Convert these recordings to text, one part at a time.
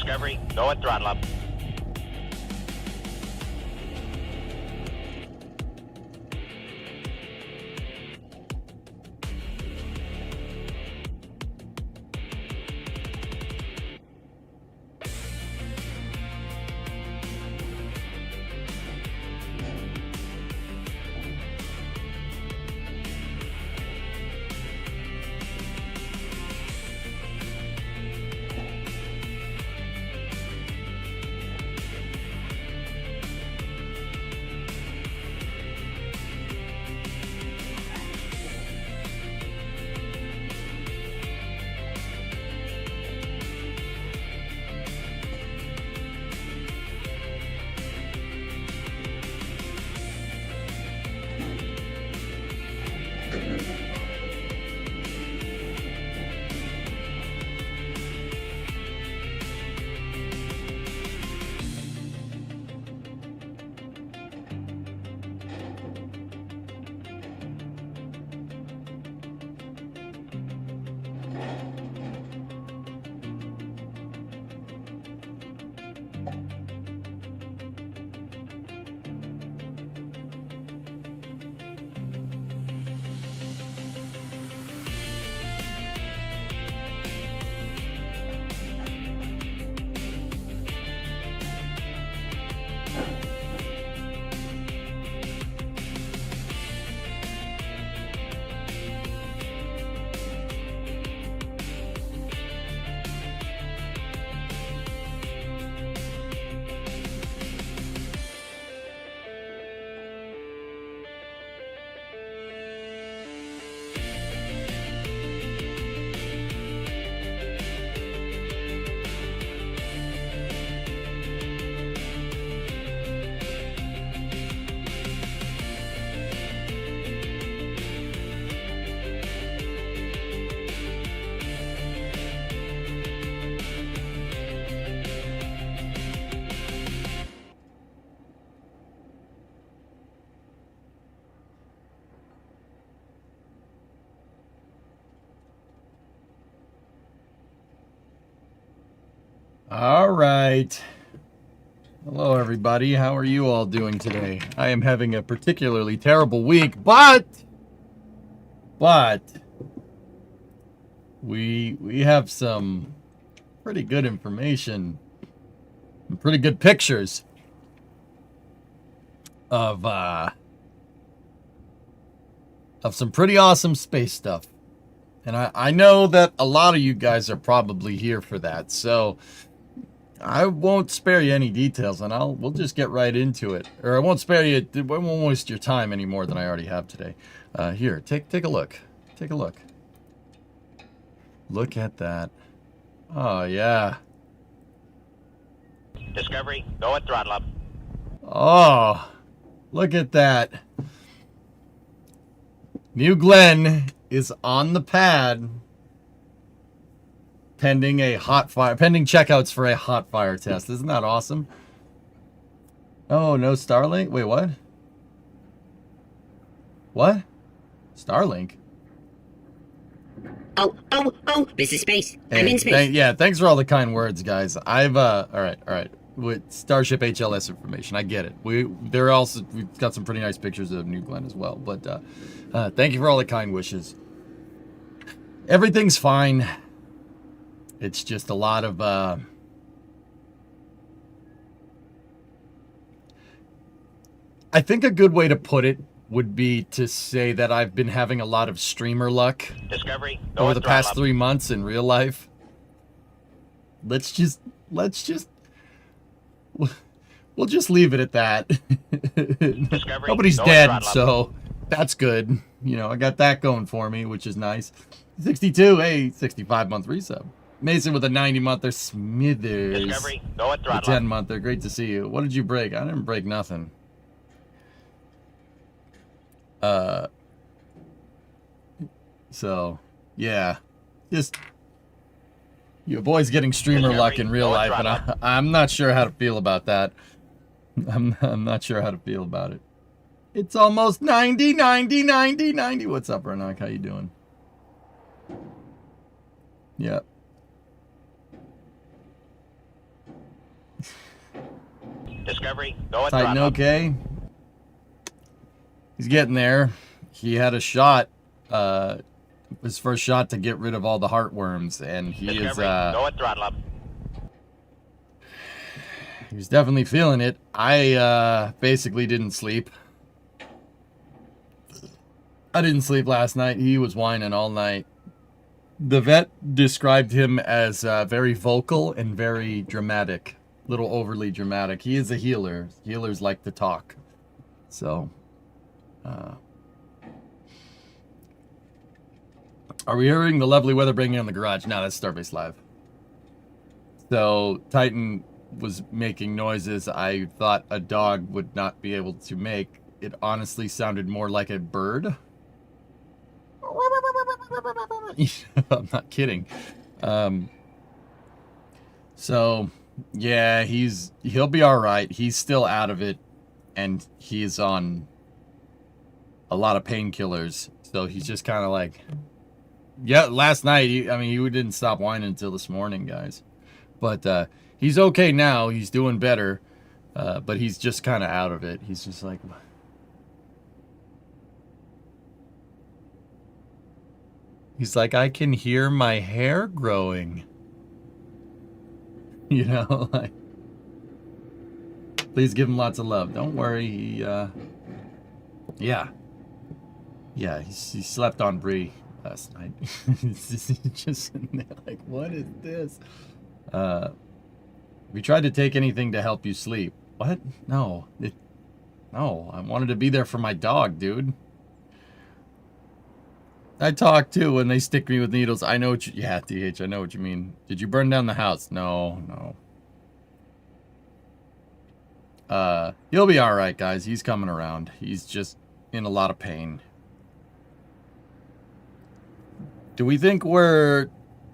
Discovery, go and throttle up. All right. Hello, everybody. How are you all doing today? I am having a particularly terrible week, but we have some pretty good information and pretty good pictures of some pretty awesome space stuff. And I know that a lot of you guys are probably here for that, so I won't spare you any details, and we'll just get right into it. Or I won't spare you. I won't waste your time any more than I already have today. Here, take a look. Take a look. Look at that. Oh yeah. Discovery, go and throttle up. Oh, look at that. New Glenn is on the pad. Pending checkouts for a hot fire test. Isn't that awesome? Oh, no Starlink? Wait, what? What? Starlink? Oh, this is space. I'm in space. Yeah, thanks for all the kind words, guys. All right. With Starship HLS information, I get it. We've got some pretty nice pictures of New Glenn as well. But thank you for all the kind wishes. Everything's fine. It's just a lot of I think a good way to put it would be to say that I've been having a lot of streamer luck Discovery, go over and the throttle past up. 3 months in real life. Let's just we'll just leave it at that. Discovery, Nobody's go and dead, throttle up. so that's good. You know, I got that going for me, which is nice. 62, hey, 65-month resub. Mason with a 90-monther. Smithers. Discovery, go and The throttle up. 10-monther. Great to see you. What did you break? I didn't break nothing. So, yeah. Just, your boy's getting streamer luck in real life, and I'm not sure how to feel about that. I'm not sure how to feel about it. It's almost 90. What's up, Renak? How you doing? Yep. Discovery, go and Titan throttle up. okay? He's getting there. He had a shot, his first shot to get rid of all the heartworms, and he Discovery, is, go and throttle up. he's definitely feeling it. I, basically didn't sleep. I didn't sleep last night. He was whining all night. The vet described him as very vocal and very dramatic. Little overly dramatic. He is a healer. Healers like to talk. So, are we hearing the lovely weather breaking on the garage? No, that's Starbase Live. So, Titan was making noises I thought a dog would not be able to make. It honestly sounded more like a bird. I'm not kidding. So, yeah, he'll be all right. He's still out of it, and he's on a lot of painkillers. So he's just kind of like, yeah. Last night, he didn't stop whining until this morning, guys. But he's okay now. He's doing better, but he's just kind of out of it. He's just like. He's like, I can hear my hair growing. You know, like, please give him lots of love. Don't worry. He, yeah. Yeah, he slept on Brie last night. He's just sitting there like, what is this? We tried to take anything to help you sleep. What? No. No, I wanted to be there for my dog, dude. I talk too when they stick me with needles. I know what you... Yeah, DH, I know what you mean. Did you burn down the house? No. He'll be alright, guys. He's coming around. He's just in a lot of pain. Do we think we're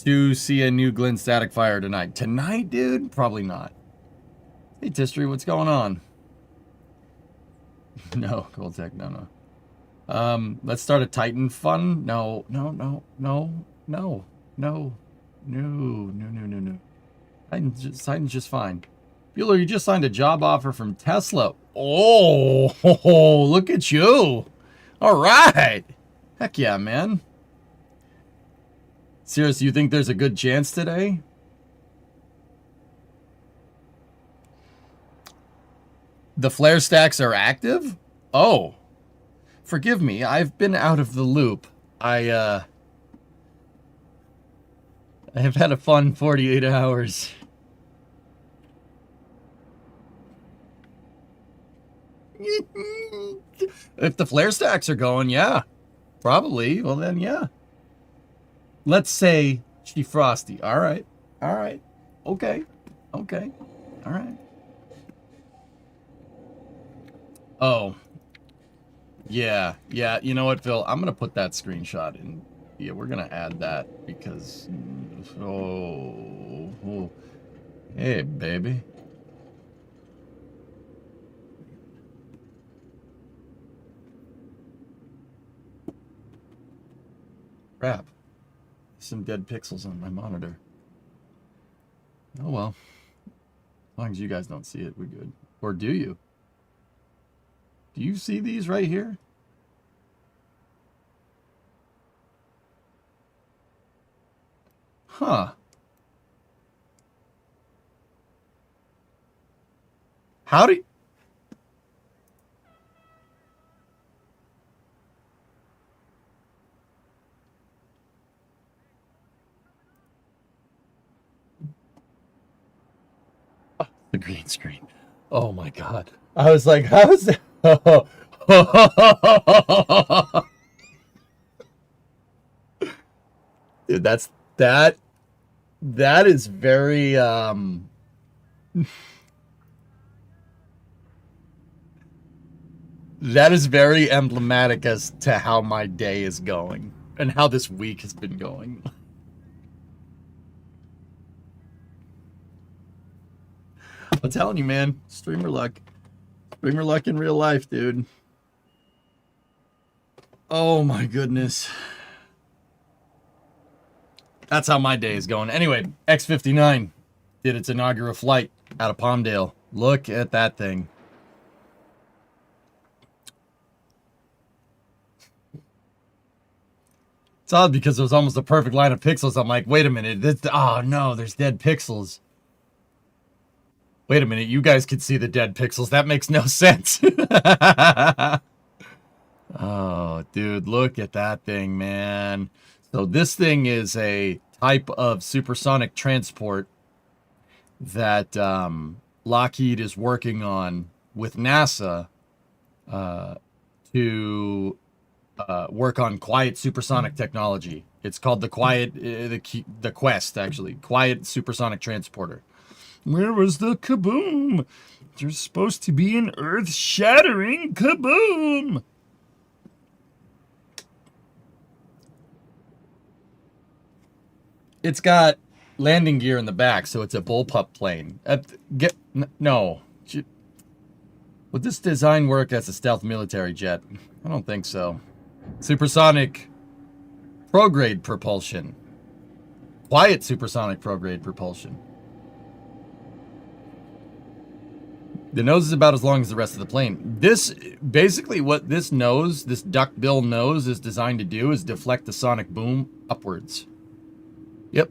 to see a new Glen Static Fire tonight? Tonight, dude? Probably not. Hey, Tistry, what's going on? No, Gold Tech, no. Let's start a Titan fun. No. Titan's just fine. Bueller, you just signed a job offer from Tesla. Oh, look at you. All right. Heck yeah, man. Seriously, you think there's a good chance today? The flare stacks are active? Oh. Forgive me, I've been out of the loop. I have had a fun 48 hours. If the flare stacks are going, yeah. Probably. Well, then, yeah. Let's say she frosty. All right. Okay. All right. Oh. Yeah. You know what, Phil? I'm going to put that screenshot in. Yeah, we're going to add that because... Oh. Hey, baby. Crap. Some dead pixels on my monitor. Oh, well. As long as you guys don't see it, we're good. Or do you? Do you see these right here? Huh. How do you... Oh, the green screen. Oh my God. I was like, how is that? Dude, that is very that is very emblematic as to how my day is going and how this week has been going. I'm telling you, man, streamer luck in real life, dude. Oh my goodness. That's how my day is going. Anyway, X-59 did its inaugural flight out of Palmdale Look at that thing. It's odd because it was almost a perfect line of pixels. I'm like, wait a minute. Oh, no, there's dead pixels. Wait a minute. You guys can see the dead pixels. That makes no sense. Oh, dude, look at that thing, man. So this thing is a type of supersonic transport that Lockheed is working on with NASA to work on quiet supersonic technology. It's called the the Quest, actually. Quiet Supersonic Transporter. Where was the kaboom? There's supposed to be an earth-shattering kaboom. It's got landing gear in the back, so it's a bullpup plane. No. Would this design work as a stealth military jet? I don't think so. Supersonic prograde propulsion. Quiet supersonic prograde propulsion. The nose is about as long as the rest of the plane. Basically what this nose, this duckbill nose is designed to do is deflect the sonic boom upwards. Yep.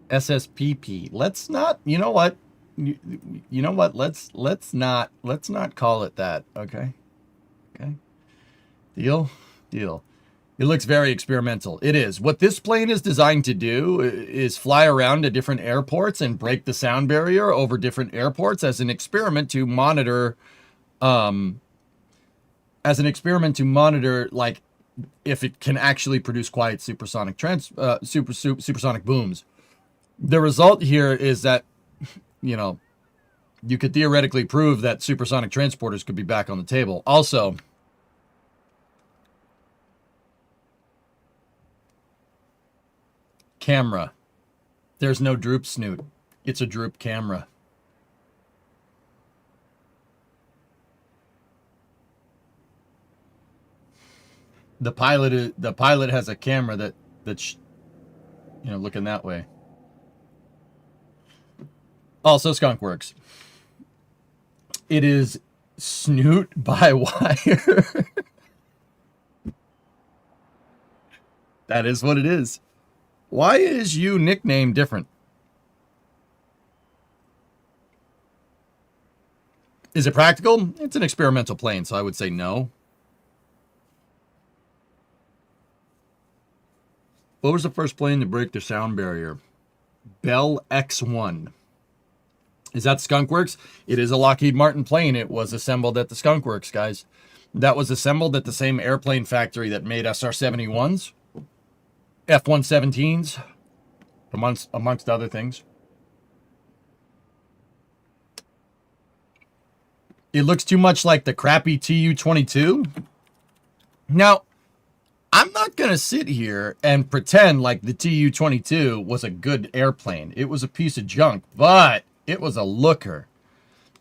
SSPP. Let's not, you know what? You know what? Let's not call it that, okay? Okay. Deal. It looks very experimental. It is. What this plane is designed to do is fly around to different airports and break the sound barrier over different airports as an experiment to monitor like if it can actually produce quiet supersonic supersonic booms. The result here is that, you know, you could theoretically prove that supersonic transporters could be back on the table. Also, camera. There's no droop snoot. It's a droop camera. The pilot has a camera that's you know, looking that way. Also, Skunk Works. It is snoot by wire. That is what it is. Why is you nickname different? Is it practical? It's an experimental plane, so I would say no. What was the first plane to break the sound barrier? Bell X-1. Is that Skunk Works? It is a Lockheed Martin plane. It was assembled at the Skunk Works, guys. That was assembled at the same airplane factory that made SR-71s, F-117s, amongst other things. It looks too much like the crappy Tu-22. Now, I'm not going to sit here and pretend like the Tu-22 was a good airplane. It was a piece of junk, but it was a looker.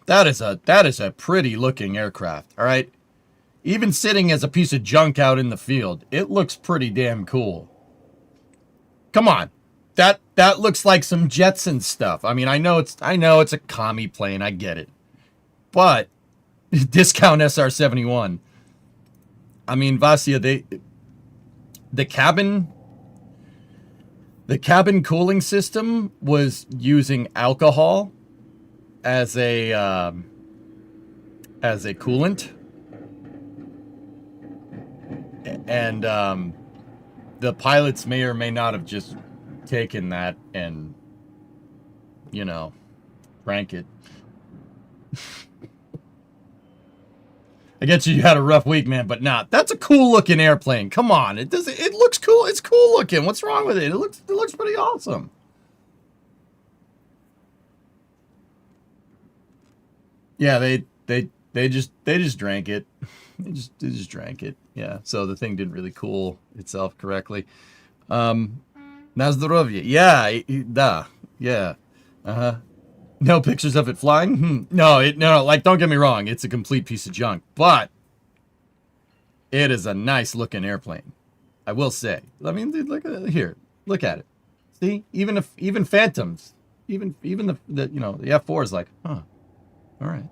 That is a pretty looking aircraft, all right? Even sitting as a piece of junk out in the field, it looks pretty damn cool. Come on. That looks like some Jetson stuff. I mean, I know it's a commie plane, I get it. But discount SR-71. I mean, Vasya, the cabin cooling system was using alcohol as a coolant, and the pilots may or may not have just taken that and, you know, drank it. I get you had a rough week, man, but nah, that's a cool looking airplane. Come on, it looks cool. It's cool looking. What's wrong with it? It looks pretty awesome. Yeah, they just drank it. They just drank it. Yeah, so the thing didn't really cool itself correctly. Nazdarovya. Yeah, da. Yeah. Uh-huh. No pictures of it flying? No, like, don't get me wrong. It's a complete piece of junk. But it is a nice looking airplane. I will say. I mean, dude, look at it here. Look at it. See? Even Phantoms. even the you know, the F4 is like, huh, all right.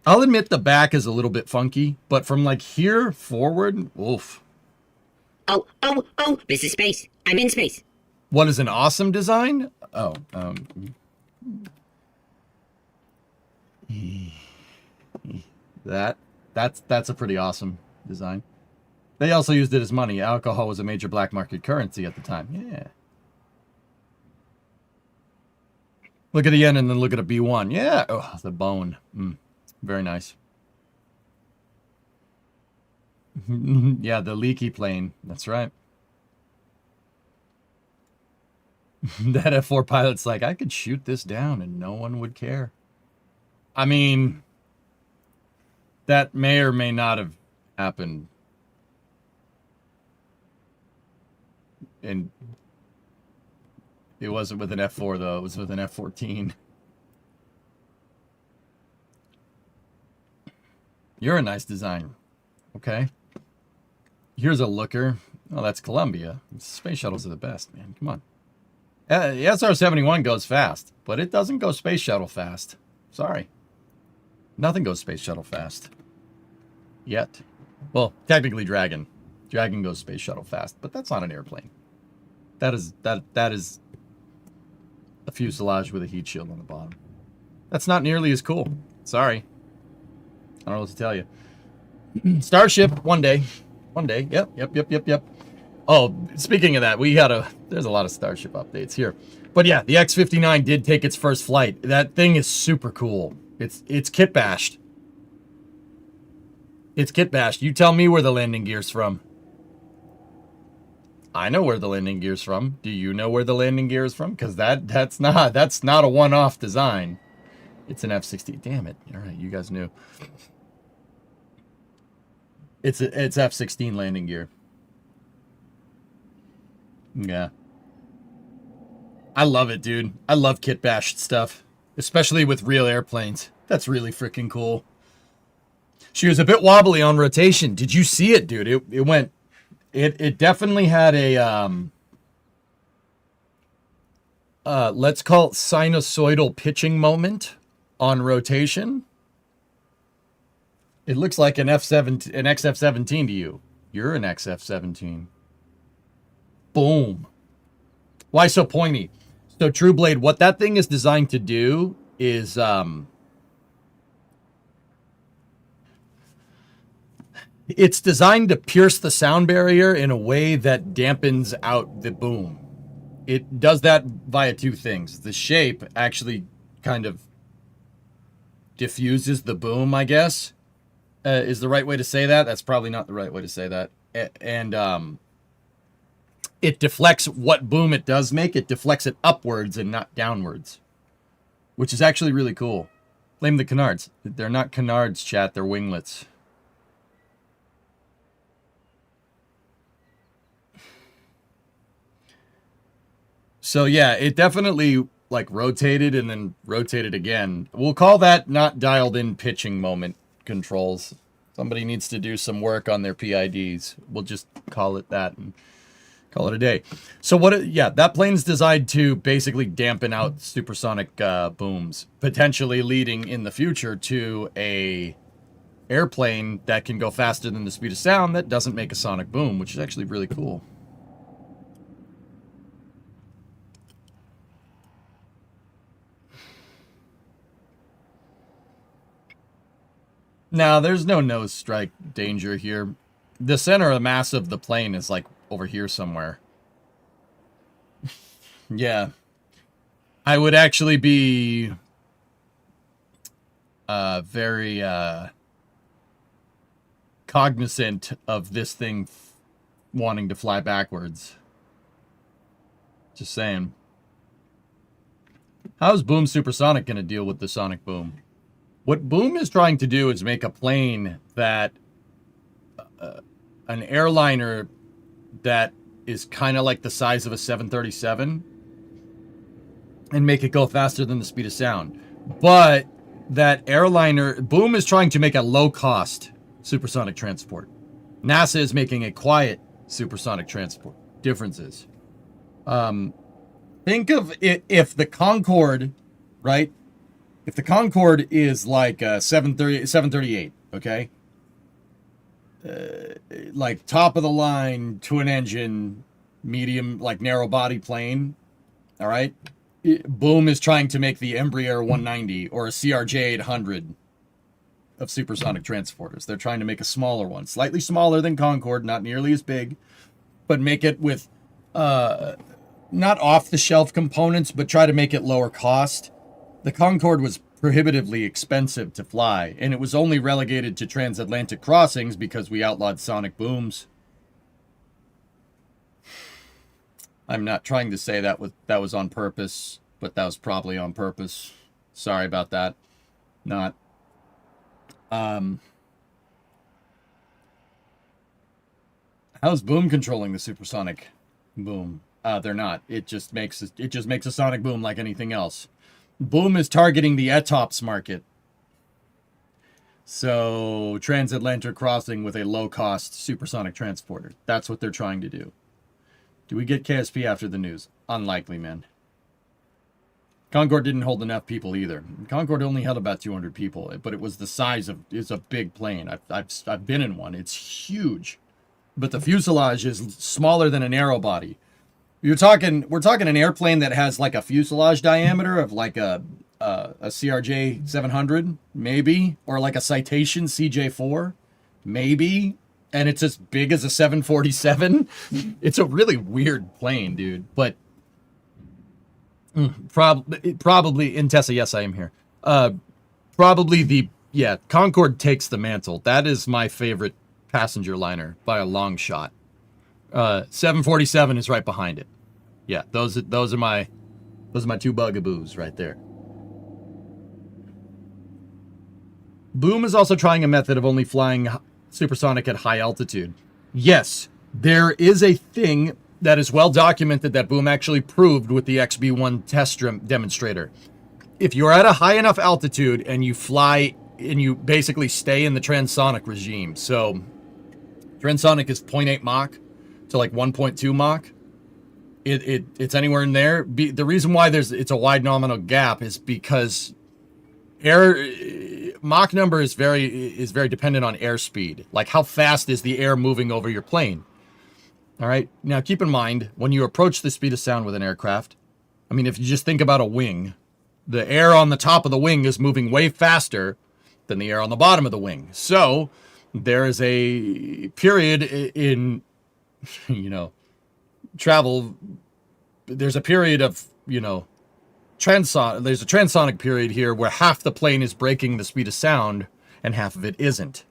I'll admit the back is a little bit funky, but from like here forward, oof. Oh, this is space. I'm in space. What is an awesome design? Oh, that's a pretty awesome design. They also used it as money. Alcohol was a major black market currency at the time. Yeah. Look at the yen and then look at a B1. Yeah. Oh, the bone. Very nice. Yeah, the leaky plane. That's right. That F4 pilot's like, I could shoot this down and no one would care. I mean, that may or may not have happened. And it wasn't with an F4, though. It was with an F-14. You're a nice designer. Okay. Here's a looker. Oh, that's Columbia. Space shuttles are the best, man. Come on. The SR-71 goes fast, but it doesn't go space shuttle fast. Sorry. Nothing goes space shuttle fast. Yet. Well, technically Dragon. Dragon goes space shuttle fast, but that's not an airplane. That is a fuselage with a heat shield on the bottom. That's not nearly as cool. Sorry. I don't know what to tell you. Starship, one day. One day. Yep. Oh, speaking of that, there's a lot of Starship updates here. But yeah, the X-59 did take its first flight. That thing is super cool. It's kit bashed. It's kit bashed. You tell me where the landing gear's from. I know where the landing gear's from. Do you know where the landing gear is from? Because that's not a one-off design. It's an F-16. Damn it. All right, you guys knew. It's F-16 landing gear. Yeah. I love it, dude. I love kit bashed stuff. Especially with real airplanes. That's really freaking cool. She was a bit wobbly on rotation. Did you see it, dude? It definitely had a let's call it sinusoidal pitching moment on rotation. It looks like an XF-17 to you. You're an XF-17. Boom. Why so pointy? So True Blade, what that thing is designed to do is it's designed to pierce the sound barrier in a way that dampens out the boom. It does that via two things. The shape actually kind of diffuses the boom, I guess, is the right way to say that. That's probably not the right way to say that. And it deflects what boom it does make. It deflects it upwards and not downwards, which is actually really cool. Blame the canards. They're not canards, chat. They're winglets. So yeah, it definitely like rotated and then rotated again. We'll call that not dialed in pitching moment controls. Somebody needs to do some work on their PIDs. We'll just call it that and call it a day. So that plane's designed to basically dampen out supersonic booms, potentially leading in the future to a airplane that can go faster than the speed of sound that doesn't make a sonic boom, which is actually really cool. Now, there's no nose strike danger here. The center of mass of the plane is like over here somewhere. Yeah. I would actually be very cognizant of this thing wanting to fly backwards. Just saying. How's Boom Supersonic going to deal with the sonic boom? What Boom is trying to do is make a plane that an airliner that is kind of like the size of a 737 and make it go faster than the speed of sound. But that airliner, Boom is trying to make a low-cost supersonic transport. NASA is making a quiet supersonic transport. Differences. Think of it if the Concorde, right? If the Concorde is like 738, okay? Like top of the line, twin engine, medium, like narrow body plane, all right? Boom is trying to make the Embraer 190 or a CRJ 800 of supersonic transporters. They're trying to make a smaller one, slightly smaller than Concorde, not nearly as big, but make it with not off-the-shelf components, but try to make it lower cost. The Concorde was prohibitively expensive to fly, and it was only relegated to transatlantic crossings because we outlawed sonic booms. I'm not trying to say that was on purpose, but that was probably on purpose. Sorry about that. Not. How's boom controlling the supersonic boom? They're not. It just makes a sonic boom like anything else. Boom is targeting the ETOPS market. So transatlantic crossing with a low-cost supersonic transporter. That's what they're trying to do. Do we get KSP after the news? Unlikely, man. Concorde didn't hold enough people either. Concorde only held about 200 people, but it was the size of, it's a big plane. I've been in one. It's huge. But the fuselage is smaller than an aero body. We're talking an airplane that has like a fuselage diameter of like a CRJ 700, maybe, or like a Citation CJ4, maybe, and it's as big as a 747. It's a really weird plane, dude. But probably in Tessa, yes, I am here. Probably Concorde takes the mantle. That is my favorite passenger liner by a long shot. 747 is right behind it. Yeah, those are my two bugaboos right there. Boom is also trying a method of only flying supersonic at high altitude. Yes, there is a thing that is well documented that Boom actually proved with the XB1 test demonstrator. If you're at a high enough altitude and you fly and you basically stay in the transonic regime, so transonic is 0.8 Mach to like 1.2 Mach. It's anywhere in there. The reason why it's a wide nominal gap is because Mach number is very dependent on airspeed. Like how fast is the air moving over your plane? All right. Now keep in mind when you approach the speed of sound with an aircraft. I mean, if you just think about a wing, the air on the top of the wing is moving way faster than the air on the bottom of the wing. So there is a period in, travel. There's a period of, there's a transonic period here where half the plane is breaking the speed of sound and half of it isn't.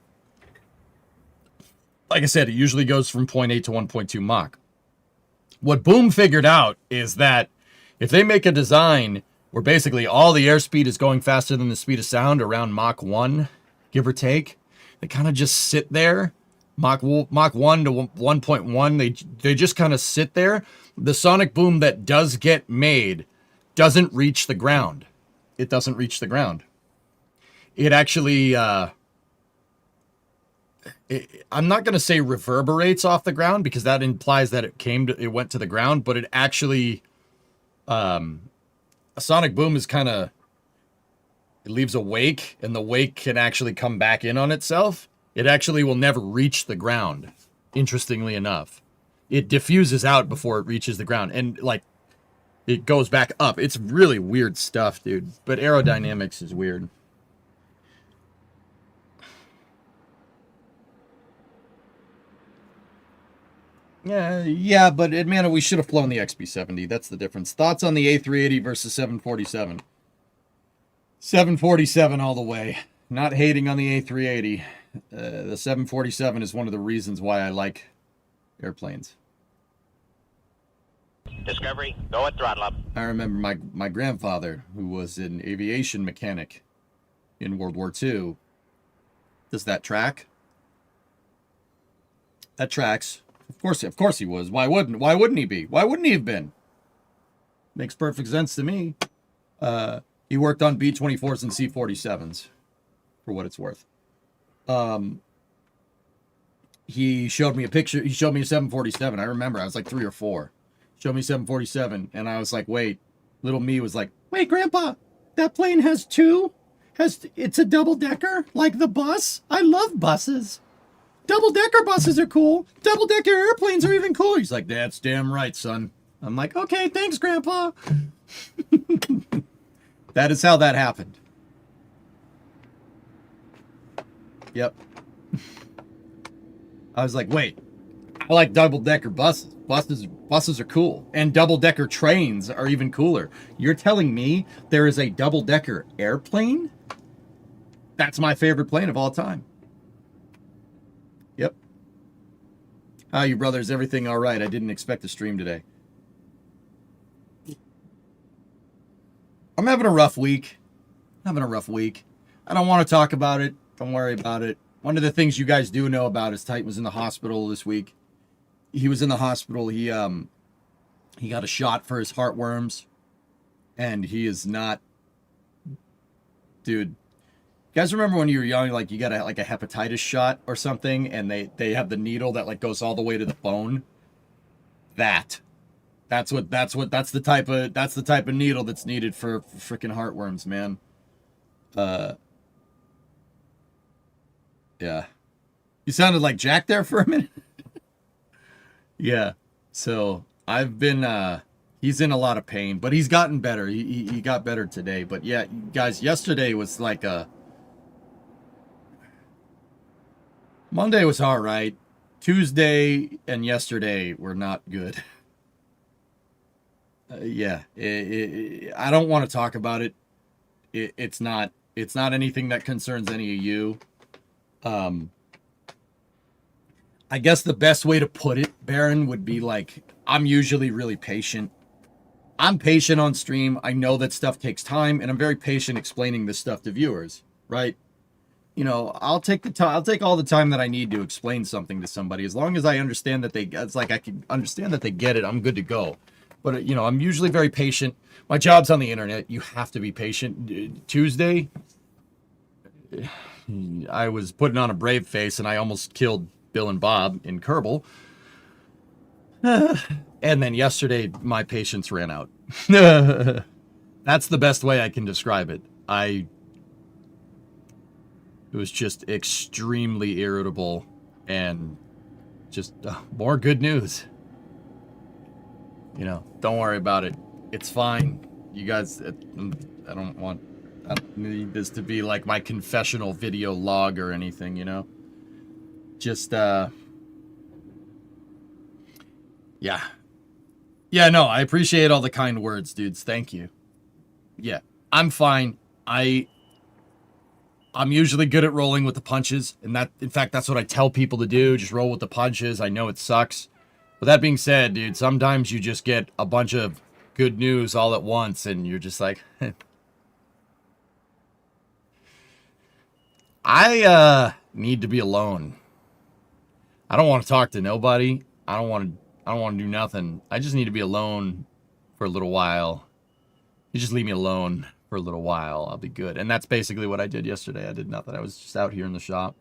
Like I said, it usually goes from 0.8 to 1.2 Mach. What Boom figured out is that if they make a design where basically all the airspeed is going faster than the speed of sound around Mach 1, give or take, they kind of just sit there. Mach 1 to 1.1, they just kind of sit there. The sonic boom that does get made doesn't reach the ground. It doesn't reach the ground. It actually, I'm not going to say reverberates off the ground because that implies that it went to the ground, but it actually, a sonic boom is kind of, it leaves a wake, and the wake can actually come back in on itself. It actually will never reach the ground, interestingly enough. It diffuses out before it reaches the ground, and, like, it goes back up. It's really weird stuff, dude. But aerodynamics is weird. Yeah, but, man, we should have flown the XB70. That's the difference. Thoughts on the A380 versus 747? 747 all the way. Not hating on the A380. The 747 is one of the reasons why I like airplanes. Discovery, go and throttle up. I remember my grandfather, who was an aviation mechanic in World War II. Does that track? That tracks. Of course he was. Why wouldn't he be? Why wouldn't he have been? Makes perfect sense to me. He worked on B-24s and C-47s, for what it's worth. He showed me a picture. He showed me a 747. I remember I was like 3 or 4. show me 747. And I was like, wait. Little me was like, wait, Grandpa, that plane has two? It's a double-decker? Like the bus? I love buses. Double-decker buses are cool. Double-decker airplanes are even cooler. He's like, that's damn right, son. I'm like, okay, thanks, Grandpa. That is how that happened. Yep. I was like, wait, I like double-decker buses. Buses are cool. And double-decker trains are even cooler. You're telling me there is a double-decker airplane? That's my favorite plane of all time. Yep. How you brothers? Everything all right? I didn't expect to stream today. I'm having a rough week. I don't want to talk about it. Don't worry about it. One of the things you guys do know about is Titan was in the hospital this week. He was in the hospital. He got a shot for his heartworms, and he is not. Dude, you guys remember when you were young, like you got a hepatitis shot or something, and they have the needle that like goes all the way to the bone. That's the type of needle that's needed for freaking heartworms, man. Yeah. You sounded like Jack there for a minute. Yeah. So I've been he's in a lot of pain, but he's gotten better. He got better today. But yeah, guys, yesterday was like Monday was all right. Tuesday and yesterday were not good. Yeah, I don't want to talk about it. It's not anything that concerns any of you. I guess the best way to put it, Baron, would be like, I'm usually really patient. I'm patient on stream. I know that stuff takes time, and I'm very patient explaining this stuff to viewers, right? You know, I'll take all the time that I need to explain something to somebody. As long as I understand that I can understand that they get it, I'm good to go. But, you know, I'm usually very patient. My job's on the internet. You have to be patient. Tuesday, I was putting on a brave face, and I almost killed Bill and Bob in Kerbal. And then yesterday, my patience ran out. That's the best way I can describe it. It was just extremely irritable, and just more good news. You know, don't worry about it. It's fine. You guys, I don't need this to be like my confessional video log or anything, you know? Just, yeah. Yeah, no, I appreciate all the kind words, dudes. Thank you. Yeah, I'm fine. I'm usually good at rolling with the punches, and in fact, that's what I tell people to do. Just roll with the punches. I know it sucks. But that being said, dude, sometimes you just get a bunch of good news all at once, and you're just like, I need to be alone. I don't want to talk to nobody. I don't want to do nothing. I just need to be alone for a little while. You just leave me alone for a little while. I'll be good. And that's basically what I did yesterday. I did nothing. I was just out here in the shop.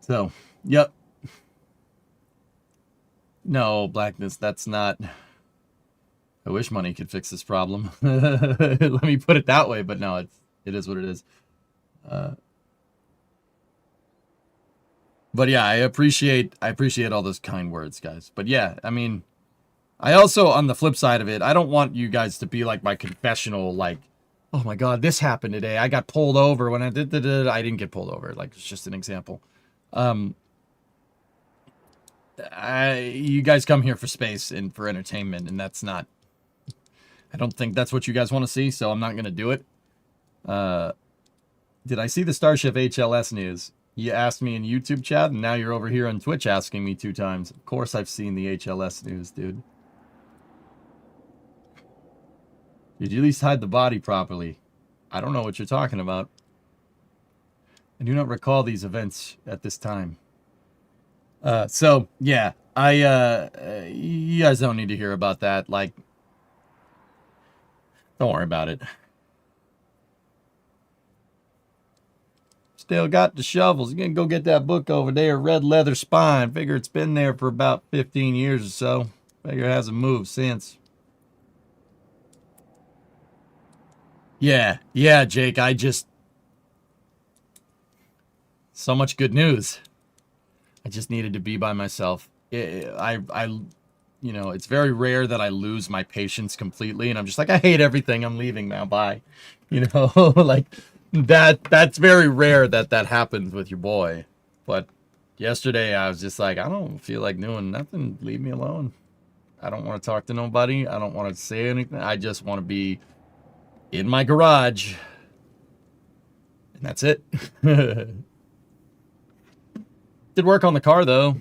So, yep. No, Blackness, that's not... I wish money could fix this problem. Let me put it that way, but no, it is what it is. But yeah, I appreciate all those kind words, guys. But yeah, I mean, I also, on the flip side of it, I don't want you guys to be like my confessional, like, oh my God, this happened today. I got pulled over when I did. I didn't get pulled over. Like, it's just an example. You guys come here for space and for entertainment, and that's not, I don't think that's what you guys want to see, so I'm not going to do it. Did I see the Starship HLS news? You asked me in YouTube chat, and now you're over here on Twitch asking me 2 times. Of course I've seen the HLS news, dude. Did you at least hide the body properly? I don't know what you're talking about. I do not recall these events at this time. So, yeah, you guys don't need to hear about that. Like, don't worry about it. Still got the shovels. You're going to go get that book over there, Red Leather Spine. Figure it's been there for about 15 years or so. Figure hasn't moved since. Yeah, Jake, so much good news. I just needed to be by myself. It's very rare that I lose my patience completely, and I'm just like, I hate everything. I'm leaving now. Bye. Like that's very rare that happens with your boy. But yesterday I was just like, I don't feel like doing nothing. Leave me alone. I don't want to talk to nobody. I don't want to say anything. I just want to be in my garage. And that's it. Did work on the car, though.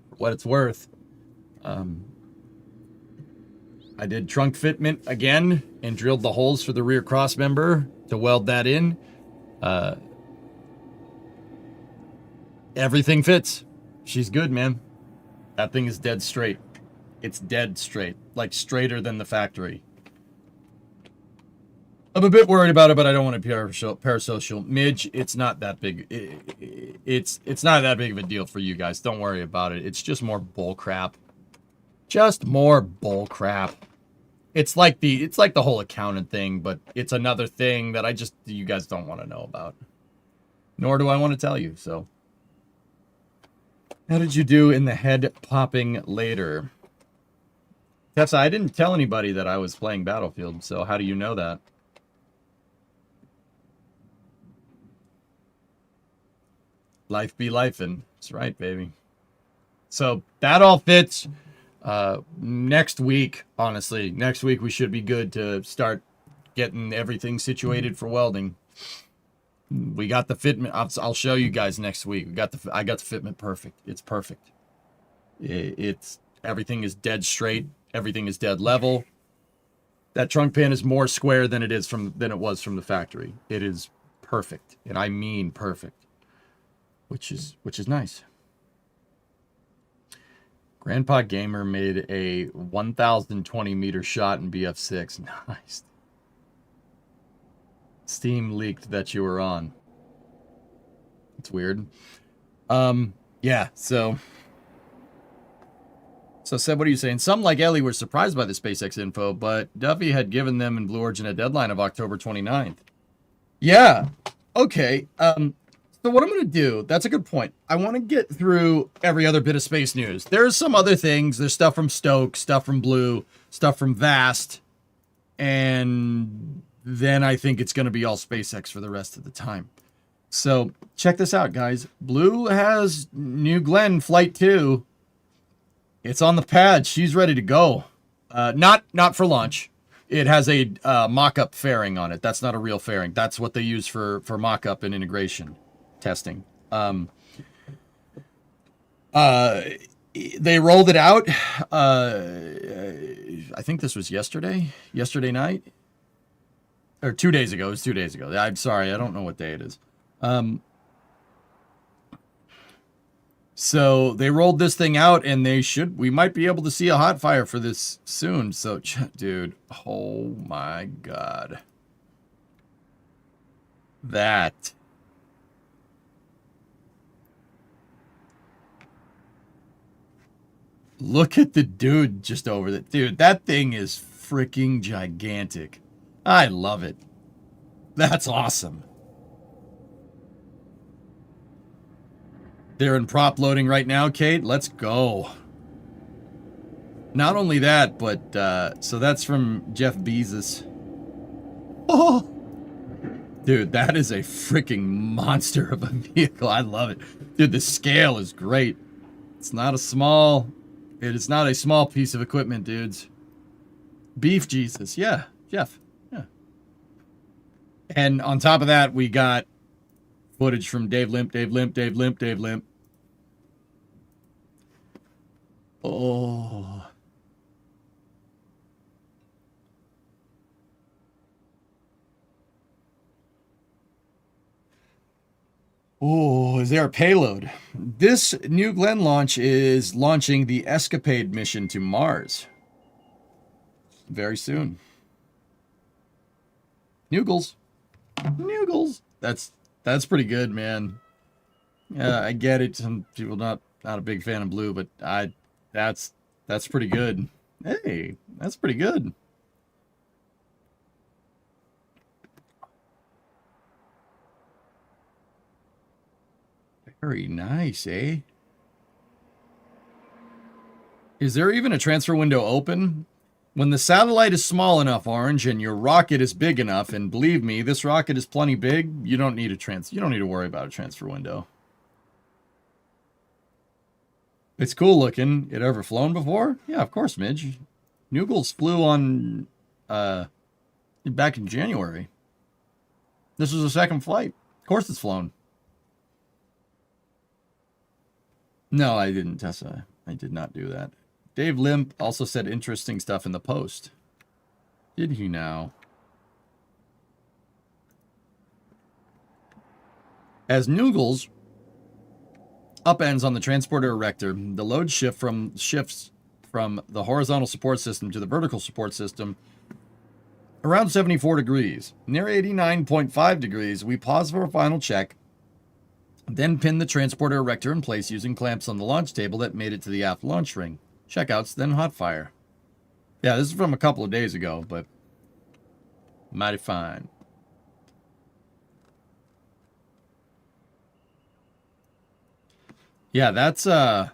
For what it's worth. I did trunk fitment again and drilled the holes for the rear cross member to weld that in. Everything fits. She's good, man. That thing is dead straight. It's dead straight. Like, straighter than the factory. I'm a bit worried about it, but I don't want to be parasocial. Midge, it's not that big. It's not that big of a deal for you guys. Don't worry about it. It's just more bull crap. Just more bull crap. It's like the whole accountant thing, but it's another thing that you guys don't want to know about. Nor do I want to tell you, so. How did you do in the head popping later? Tessa, I didn't tell anybody that I was playing Battlefield, so how do you know that? Life be lifin'. That's right, baby. So that all fits. Next week, honestly, we should be good to start getting everything situated for welding. We got the fitment. I'll show you guys next week. I got the fitment perfect. It's perfect. It's everything is dead straight. Everything is dead level. That trunk pin is more square than it was from the factory. It is perfect, and I mean perfect. Which is nice. Grandpa Gamer made a 1,020 meter shot in BF6. Nice. Steam leaked that you were on. It's weird. Yeah, so Seb, what are you saying? Some, like Ellie, were surprised by the SpaceX info, but Duffy had given them in Blue Origin a deadline of October 29th. Yeah. Okay. So what I'm going to do, that's a good point. I want to get through every other bit of space news. There's some other things. There's stuff from Stoke, stuff from Blue, stuff from Vast. And then I think it's going to be all SpaceX for the rest of the time. So check this out, guys. Blue has New Glenn Flight 2. It's on the pad. She's ready to go. Not for launch. It has a mock-up fairing on it. That's not a real fairing. That's what they use for mock-up and integration testing. They rolled it out. I think this was yesterday night, or 2 days ago. It was 2 days ago. I'm sorry, I don't know what day it is. So they rolled this thing out, and we might be able to see a hot fire for this soon. So, dude, oh my God. That. Look at the dude just over there. Dude, that thing is freaking gigantic. I love it. That's awesome. They're in prop loading right now, Kate. Let's go. Not only that, but, so that's from Jeff Bezos. Oh! Dude, that is a freaking monster of a vehicle. I love it. Dude, the scale is great. It is not a small piece of equipment, dudes. Beef Jesus. Yeah, Jeff. Yeah. And on top of that, we got footage from Dave Limp. Oh. Oh, is there a payload? This New Glenn launch is launching the Escapade mission to Mars. Very soon. Noogles. That's pretty good, man. Yeah, I get it. Some people not a big fan of Blue, but that's That's pretty good. Hey, that's pretty good. Very nice, eh? Is there even a transfer window open? When the satellite is small enough, Orange, and your rocket is big enough, and believe me, this rocket is plenty big, you don't need to worry about a transfer window. It's cool looking. It ever flown before? Yeah, of course, Midge. Noogles flew on back in January. This was the second flight. Of course it's flown. No, I didn't, Tessa. I did not do that. Dave Limp also said interesting stuff in the post. Did he now? As Noogles upends on the transporter erector, the load shifts from the horizontal support system to the vertical support system around 74 degrees. Near 89.5 degrees, we pause for a final check, then pin the transporter erector in place using clamps on the launch table that made it to the aft launch ring. Checkouts, then hot fire. Yeah, this is from a couple of days ago, but mighty fine. Yeah, that's it's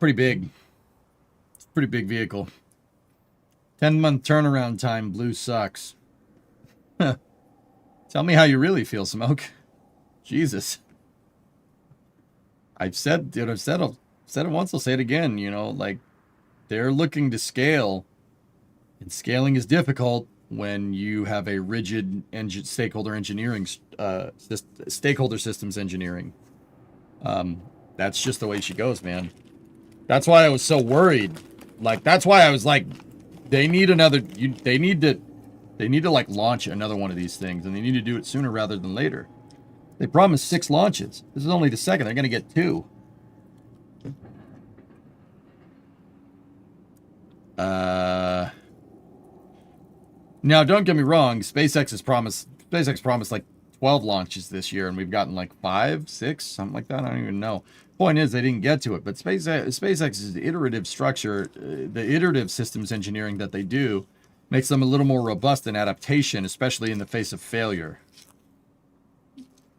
pretty big. It's a pretty big vehicle. 10-month turnaround time, blue sucks. Tell me how you really feel, Smoke. Jesus. I've said it once, I'll say it again, you know, like they're looking to scale, and scaling is difficult when you have a rigid stakeholder systems engineering. That's just the way she goes, man. That's why I was so worried. Like, that's why I was like, they need to like launch another one of these things, and they need to do it sooner rather than later. They promised 6 launches. This is only the second. They're going to get 2. Now, don't get me wrong. SpaceX promised like 12 launches this year, and we've gotten like 5, 6, something like that. I don't even know. Point is, they didn't get to it. But SpaceX's iterative structure, the iterative systems engineering that they do, makes them a little more robust in adaptation, especially in the face of failure.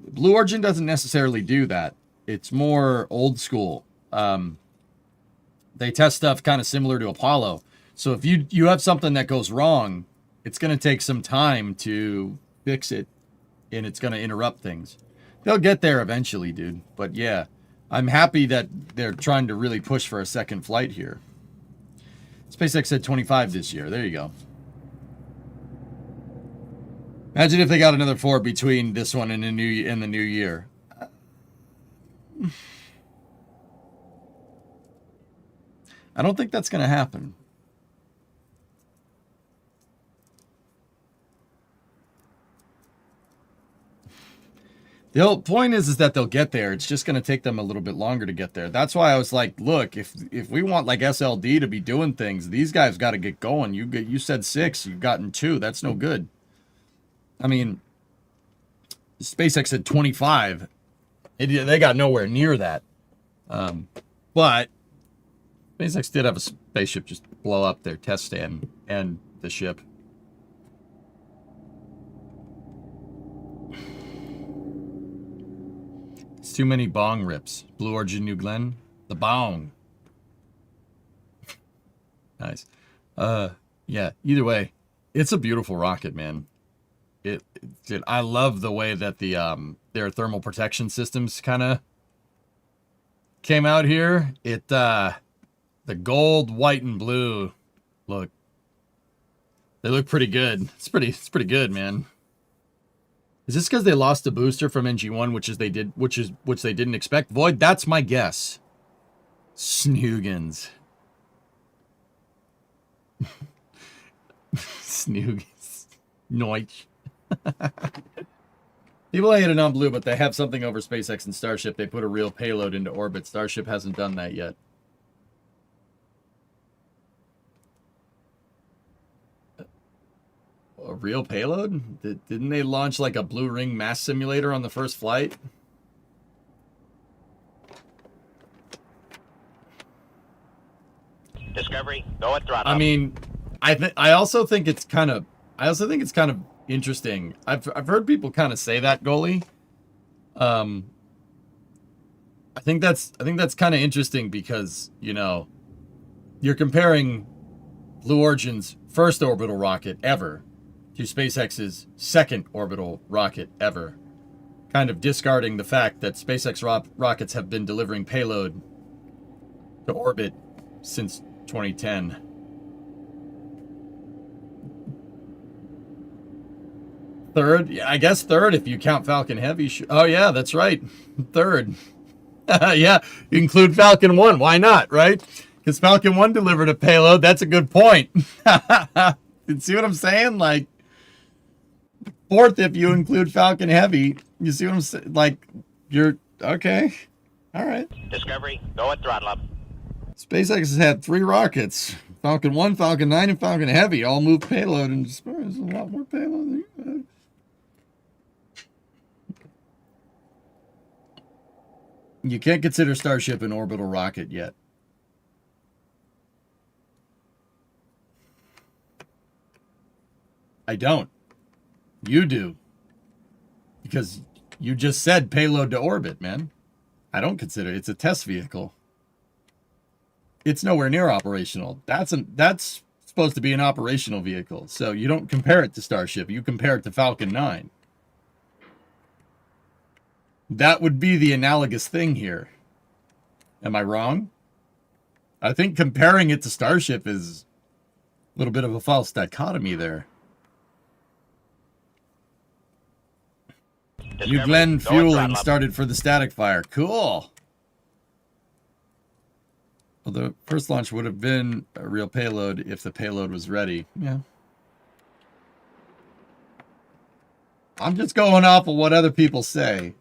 Blue Origin doesn't necessarily do that. It's more old school. They test stuff kind of similar to Apollo. So if you have something that goes wrong, it's going to take some time to fix it, and it's going to interrupt things. They'll get there eventually, dude. But yeah, I'm happy that they're trying to really push for a second flight here. SpaceX said 25 this year. There you go. Imagine if they got another 4 between this one and the new year. I don't think that's going to happen. The whole point is that they'll get there. It's just going to take them a little bit longer to get there. That's why I was like, look, if we want like SLD to be doing things, these guys got to get going. You said 6, you've gotten 2. That's no good. I mean, SpaceX said 25. They got nowhere near that. But SpaceX did have a spaceship just blow up their test stand and the ship. It's too many bong rips. Blue Origin, New Glenn. The bong. Nice. Yeah, either way, it's a beautiful rocket, man. I love the way that their thermal protection systems kind of came out here. The gold, white, and blue they look pretty good. It's pretty good, man. Is this because they lost a booster from NG1, which they didn't expect? Void, that's my guess. Snoogans. Snoogans. Noich. People hate it on blue, but they have something over SpaceX and Starship. They put a real payload into orbit. Starship hasn't done that yet. A real payload? Didn't they launch like a blue ring mass simulator on the first flight? Discovery, go at throttle. I mean, I also think it's kind of interesting. I've heard people kind of say that, goalie. I think that's kind of interesting because, you know, you're comparing Blue Origin's first orbital rocket ever to SpaceX's second orbital rocket ever, kind of discarding the fact that SpaceX rockets have been delivering payload to orbit since 2010. Third, yeah, I guess third if you count Falcon Heavy. Oh yeah, that's right, third. Yeah, you include Falcon 1. Why not, right? Because Falcon 1 delivered a payload. That's a good point. You see what I'm saying? Like, fourth if you include Falcon Heavy. You see what I'm saying? Like, you're, okay. All right. Discovery, go at throttle up. SpaceX has had 3 rockets. Falcon 1, Falcon 9, and Falcon Heavy all move payload. And there's a lot more payload than you had. You can't consider Starship an orbital rocket yet. I don't. You do. Because you just said payload to orbit, man. I don't consider it. It's a test vehicle. It's nowhere near operational. That's supposed to be an operational vehicle. So you don't compare it to Starship. You compare it to Falcon 9. That would be the analogous thing here. Am I wrong? I think comparing it to Starship is a little bit of a false dichotomy there. New Glenn fueling started for the static fire. Cool. Well, the first launch would have been a real payload if the payload was ready. Yeah. I'm just going off of what other people say.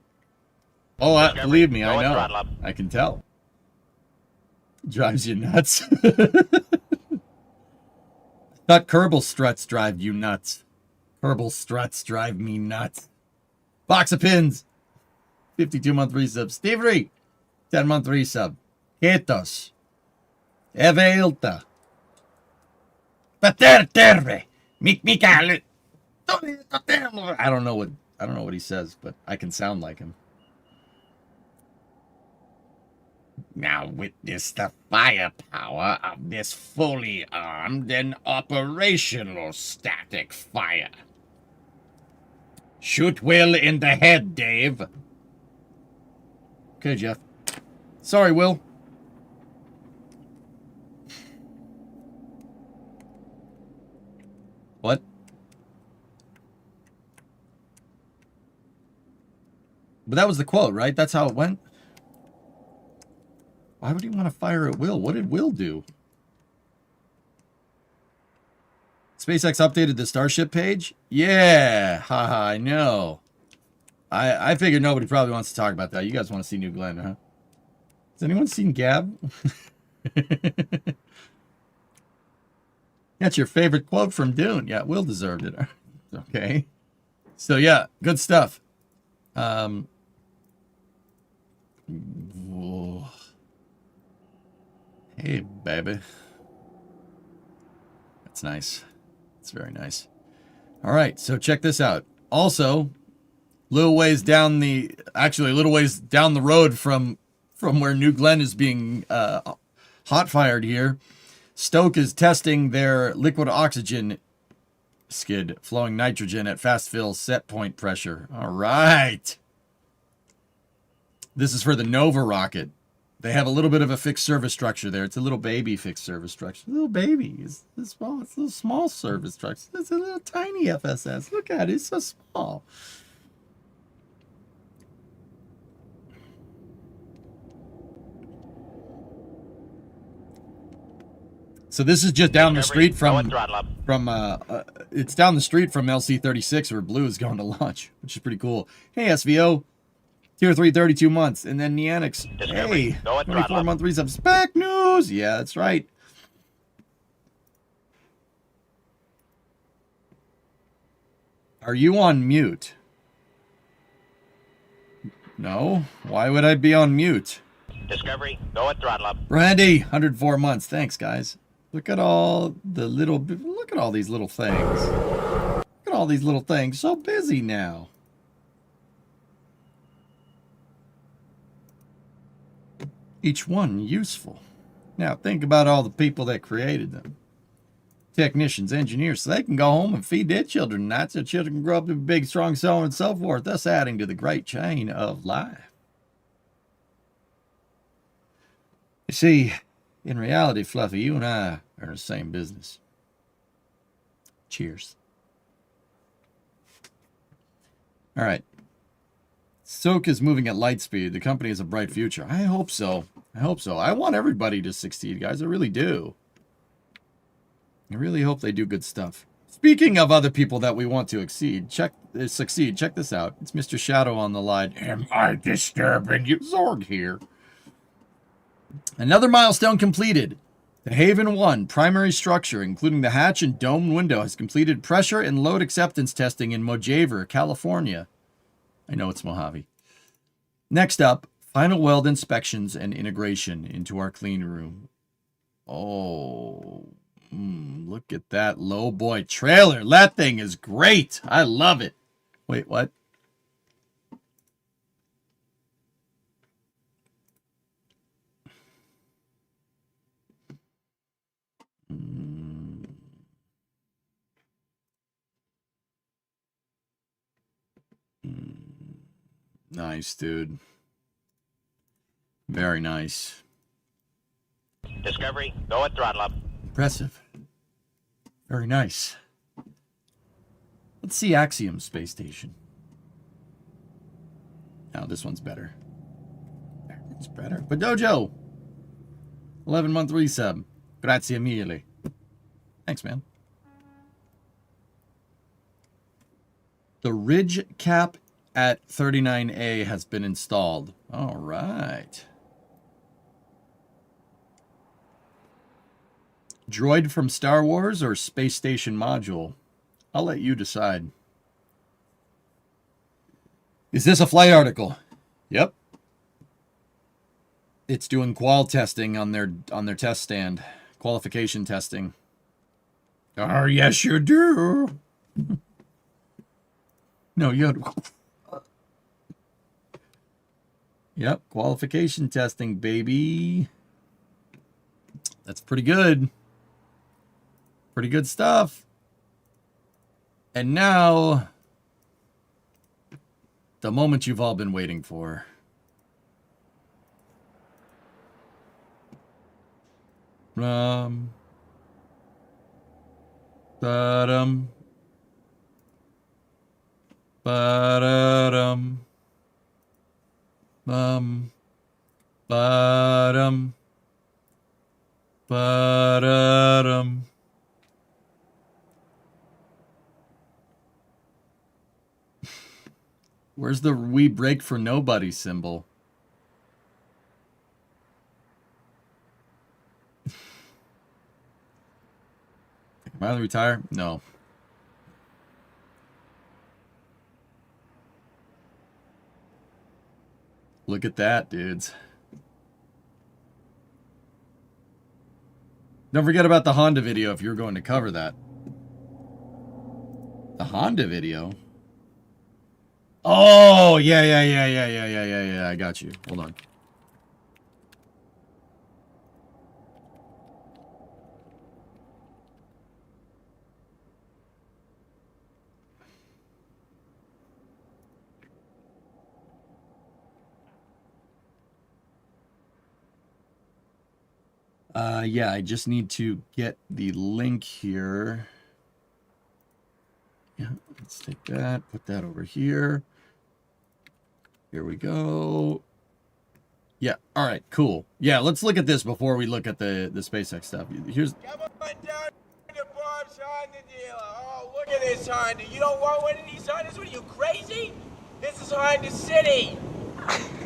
Oh, believe me, I know. I can tell. Drives you nuts. Thought Kerbal struts drive you nuts. Kerbal struts drive me nuts. Box of pins. 52-month resub. Steve Ree. 10-month resub. Ketos. Evelta. Paterterve. Mikmikal. I don't know what he says, but I can sound like him. Now witness the firepower of this fully armed and operational static fire. Shoot Will in the head, Dave. Okay, Jeff. Sorry, Will. What? But that was the quote, right? That's how it went? Why would he want to fire at Will? What did Will do? SpaceX updated the Starship page? Yeah. Haha, I know. I figured nobody probably wants to talk about that. You guys want to see New Glenn, huh? Has anyone seen Gab? That's your favorite quote from Dune. Yeah, Will deserved it. Okay. So, yeah, good stuff. Whoa. Hey, baby. That's nice. That's very nice. All right, so check this out. Also, a little ways down the road from where New Glenn is being hot-fired here, Stoke is testing their liquid oxygen skid, flowing nitrogen at fast fill set point pressure. All right. This is for the Nova rocket. They have a little bit of a fixed service structure there. It's a little baby fixed service structure. A little baby. It's small. It's a little small service structure. It's a little tiny FSS. Look at it. It's so small. So this is just down the street from it's down the street from LC-36 where Blue is going to launch, which is pretty cool. Hey, SVO. Tier 3, 32 months. And then Neanix. Hey, 24-month resub. Spec news. Yeah, that's right. Are you on mute? No. Why would I be on mute? Discovery, go at throttle up. Randy, 104 months. Thanks, guys. Look at all the little, look at all these little things. Look at all these little things. So busy now. Each one useful. Now think about all the people that created them. Technicians, engineers, so they can go home and feed their children. And that's their children can grow up to be big, strong, so on and so forth, thus adding to the great chain of life. You see, in reality, Fluffy, you and I are in the same business. Cheers. All right. Soak is moving at light speed. The company has a bright future. I hope so. I hope so. I want everybody to succeed, guys. I really do. I really hope they do good stuff. Speaking of other people that we want to succeed, check this out. It's Mr. Shadow on the line. Am I disturbing you? Zorg here. Another milestone completed. The Haven 1 primary structure, including the hatch and dome window, has completed pressure and load acceptance testing in Mojave, California. I know it's Mojave. Next up, final weld inspections and integration into our clean room. Oh, look at that low boy trailer. That thing is great. I love it. Wait, what? Nice, dude. Very nice. Discovery, go at throttle up. Impressive. Very nice. Let's see Axiom Space Station. Now this one's better. That one's better. But Dojo, 11-month resub. Grazie mille. Thanks, man. The ridge cap at 39A has been installed. All right. Droid from Star Wars or space station module? I'll let you decide. Is this a flight article? Yep. It's doing qual testing on their test stand. Qualification testing. Oh, yes, you do. No, you. Yep, qualification testing, baby. That's pretty good. Pretty good stuff. And now, the moment you've all been waiting for. Ba-dum. Ba-dum. Ba-dum. Ba-dum. Ba-dum. Where's the we break for nobody symbol? Am I to retire? No. Look at that, dudes. Don't forget about the Honda video if you're going to cover that. The Honda video? Oh, yeah. I got you. Hold on. Yeah, I just need to get the link here. Yeah, let's take that, put that over here. Here we go. Yeah, all right, cool. Yeah, let's look at this before we look at the SpaceX stuff. Here's... Come on down to Bob's Honda dealer. Oh, look at this Honda. You don't want one of these Hondas? What are you, crazy? This is Honda City.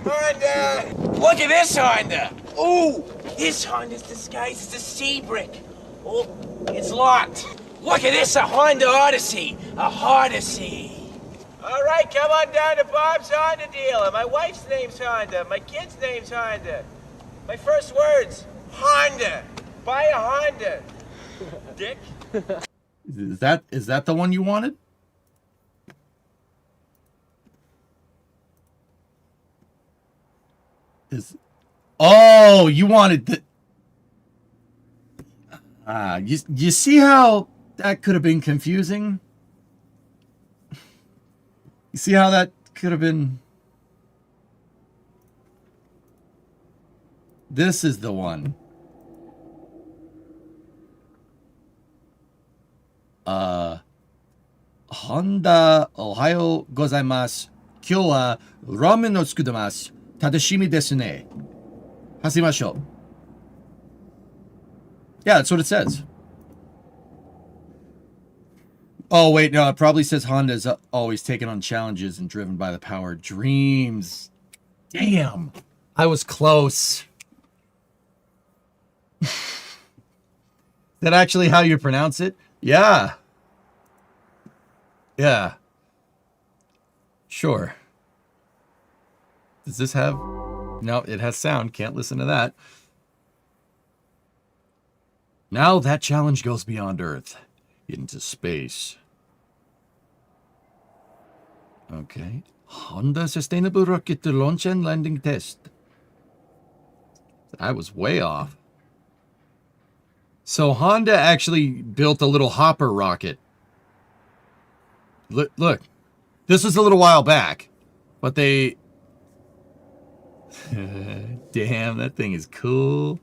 Honda! Look at this Honda! Ooh! This Honda's disguised as a sea brick. Oh, it's locked. Look at this, a Honda Odyssey. A Hodyssey. All right, come on down to Bob's Honda dealer. My wife's name's Honda. My kid's name's Honda. My first words, Honda. Buy a Honda. Dick. Is that the one you wanted? Oh, you wanted the... you see how that could have been confusing? You see how that could have been... This is the one. Honda, Ohayo gozaimasu. Kyou wa ramen o tsukudemasu. Tadashimi desu ne. Hasimashou. Yeah, that's what it says. Oh, wait, no, it probably says Honda's always taken on challenges and driven by the power of dreams. Damn. I was close. Is that actually how you pronounce it? Yeah. Yeah. Sure. Does this have... No, it has sound. Can't listen to that. Now that challenge goes beyond Earth. Into space. Okay. Honda Sustainable Rocket Launch and Landing Test. I was way off. So Honda actually built a little hopper rocket. Look. This was a little while back. But they... Damn, that thing is cool.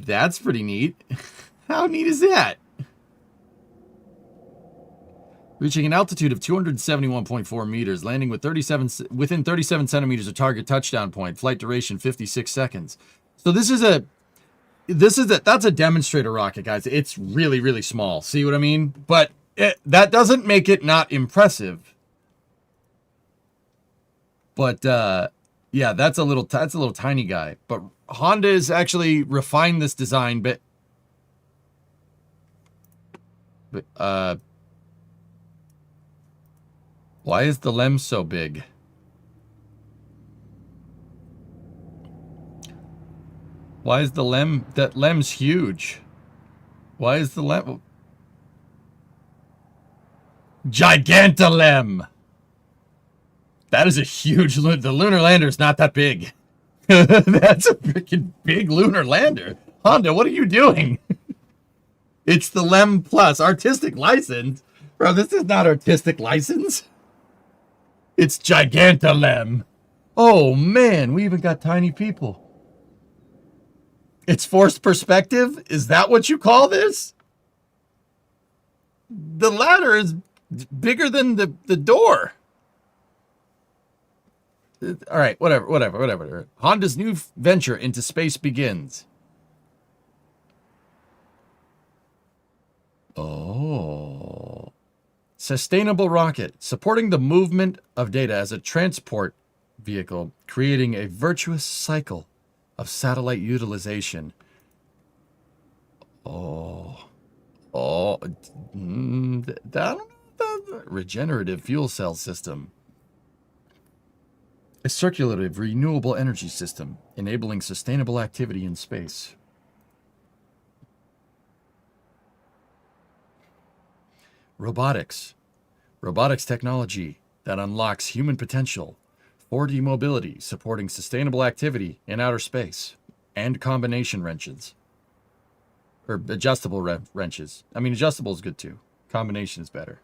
That's pretty neat. How neat is that? Reaching an altitude of 271.4 meters, landing with within 37 centimeters of target touchdown point. Flight duration 56 seconds. So that's a demonstrator rocket, guys. It's really, really small. See what I mean? But that doesn't make it not impressive. But yeah, that's a little tiny guy. But Honda has actually refined this design, but why is the lem so big? Why is the lem... That lem's huge. Why is the lem... Gigantalem! That is a huge... The lunar lander is not that big. That's a freaking big lunar lander. Honda, what are you doing? It's the Lem Plus. Artistic license? Bro, this is not artistic license. It's Gigantalem. Oh, man. We even got tiny people. It's forced perspective? Is that what you call this? The ladder is bigger than the door. All right, whatever. Honda's new venture into space begins. Oh. Sustainable rocket, supporting the movement of data as a transport vehicle, creating a virtuous cycle of satellite utilization. Regenerative fuel cell system. A circulative renewable energy system, enabling sustainable activity in space. Robotics. Robotics technology that unlocks human potential. 4D mobility, supporting sustainable activity in outer space. And combination wrenches. Or adjustable wrenches. I mean, adjustable is good too. Combination is better.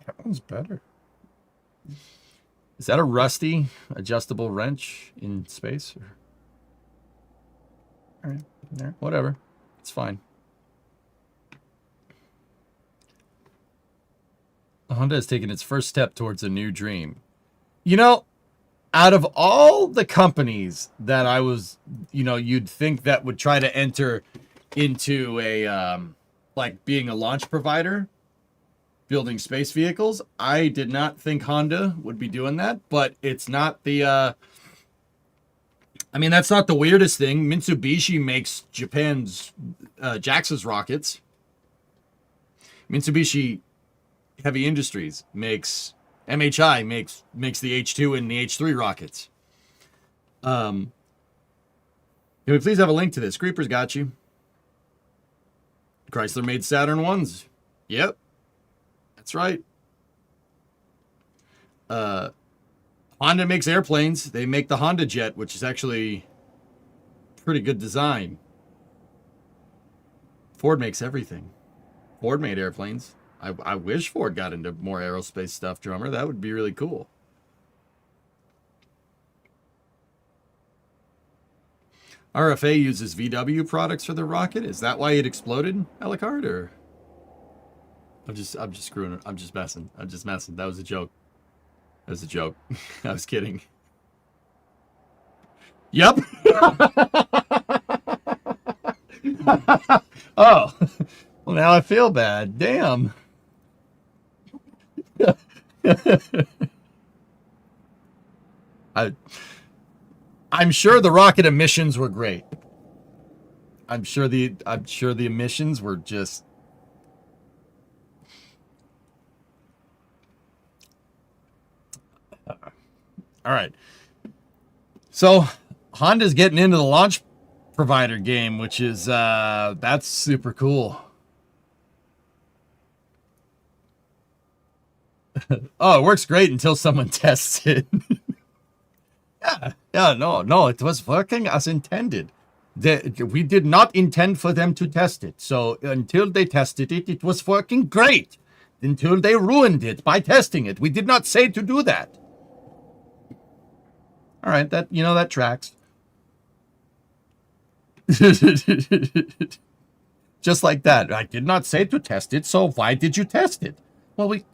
That one's better. Is that a rusty adjustable wrench in space? All right, there, whatever. It's fine. Honda has taken its first step towards a new dream. You know, out of all the companies that I was, you'd think that would try to enter into a, like being a launch provider, building space vehicles. I did not think Honda would be doing that, but it's not the I mean, that's not the weirdest thing. Mitsubishi makes Japan's JAXA's rockets. Mitsubishi Heavy Industries makes MHI makes the H2 and the H3 rockets. Can we please have a link to this? Creeper's got you. Chrysler made Saturn 1s. Yep. That's right. Honda makes airplanes. They make the Honda Jet, which is actually pretty good design. Ford makes everything. Ford made airplanes. I wish Ford got into more aerospace stuff, Drummer. That would be really cool. RFA uses VW products for their rocket. Is that why it exploded, Alucard? Or I'm just screwing. I'm just messing. That was a joke. That was a joke. I was kidding. Yep. Oh. Well, now I feel bad. Damn. I'm sure the rocket emissions were great. I'm sure the emissions were just all right. So Honda's getting into the launch provider game, which is that's super cool. Oh, it works great until someone tests it. No, it was working as intended. We did not intend for them to test it. So until they tested it, it was working great. Until they ruined it by testing it. We did not say to do that. All right, that tracks. Just like that. I did not say to test it, so why did you test it? Well, we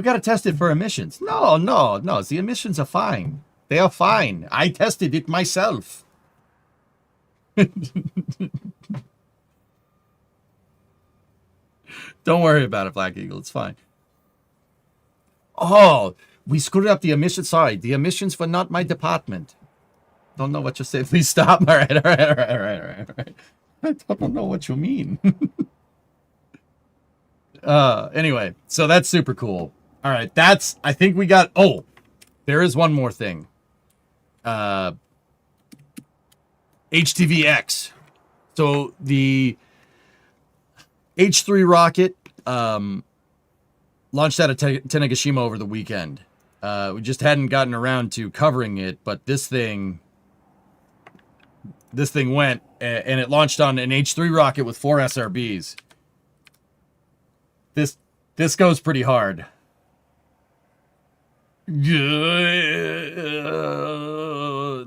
got to test it for emissions. No. The emissions are fine. They are fine. I tested it myself. Don't worry about it, Black Eagle. It's fine. Oh, we screwed up the emissions. Sorry, the emissions were not my department. Don't know what you say. Please stop. All right. I don't know what you mean. Anyway, so that's super cool. All right, I think we got, there is one more thing. HTVX. So the H3 rocket launched out of Tanegashima over the weekend. We just hadn't gotten around to covering it, but this thing went, and it launched on an H3 rocket with 4 SRBs. This goes pretty hard.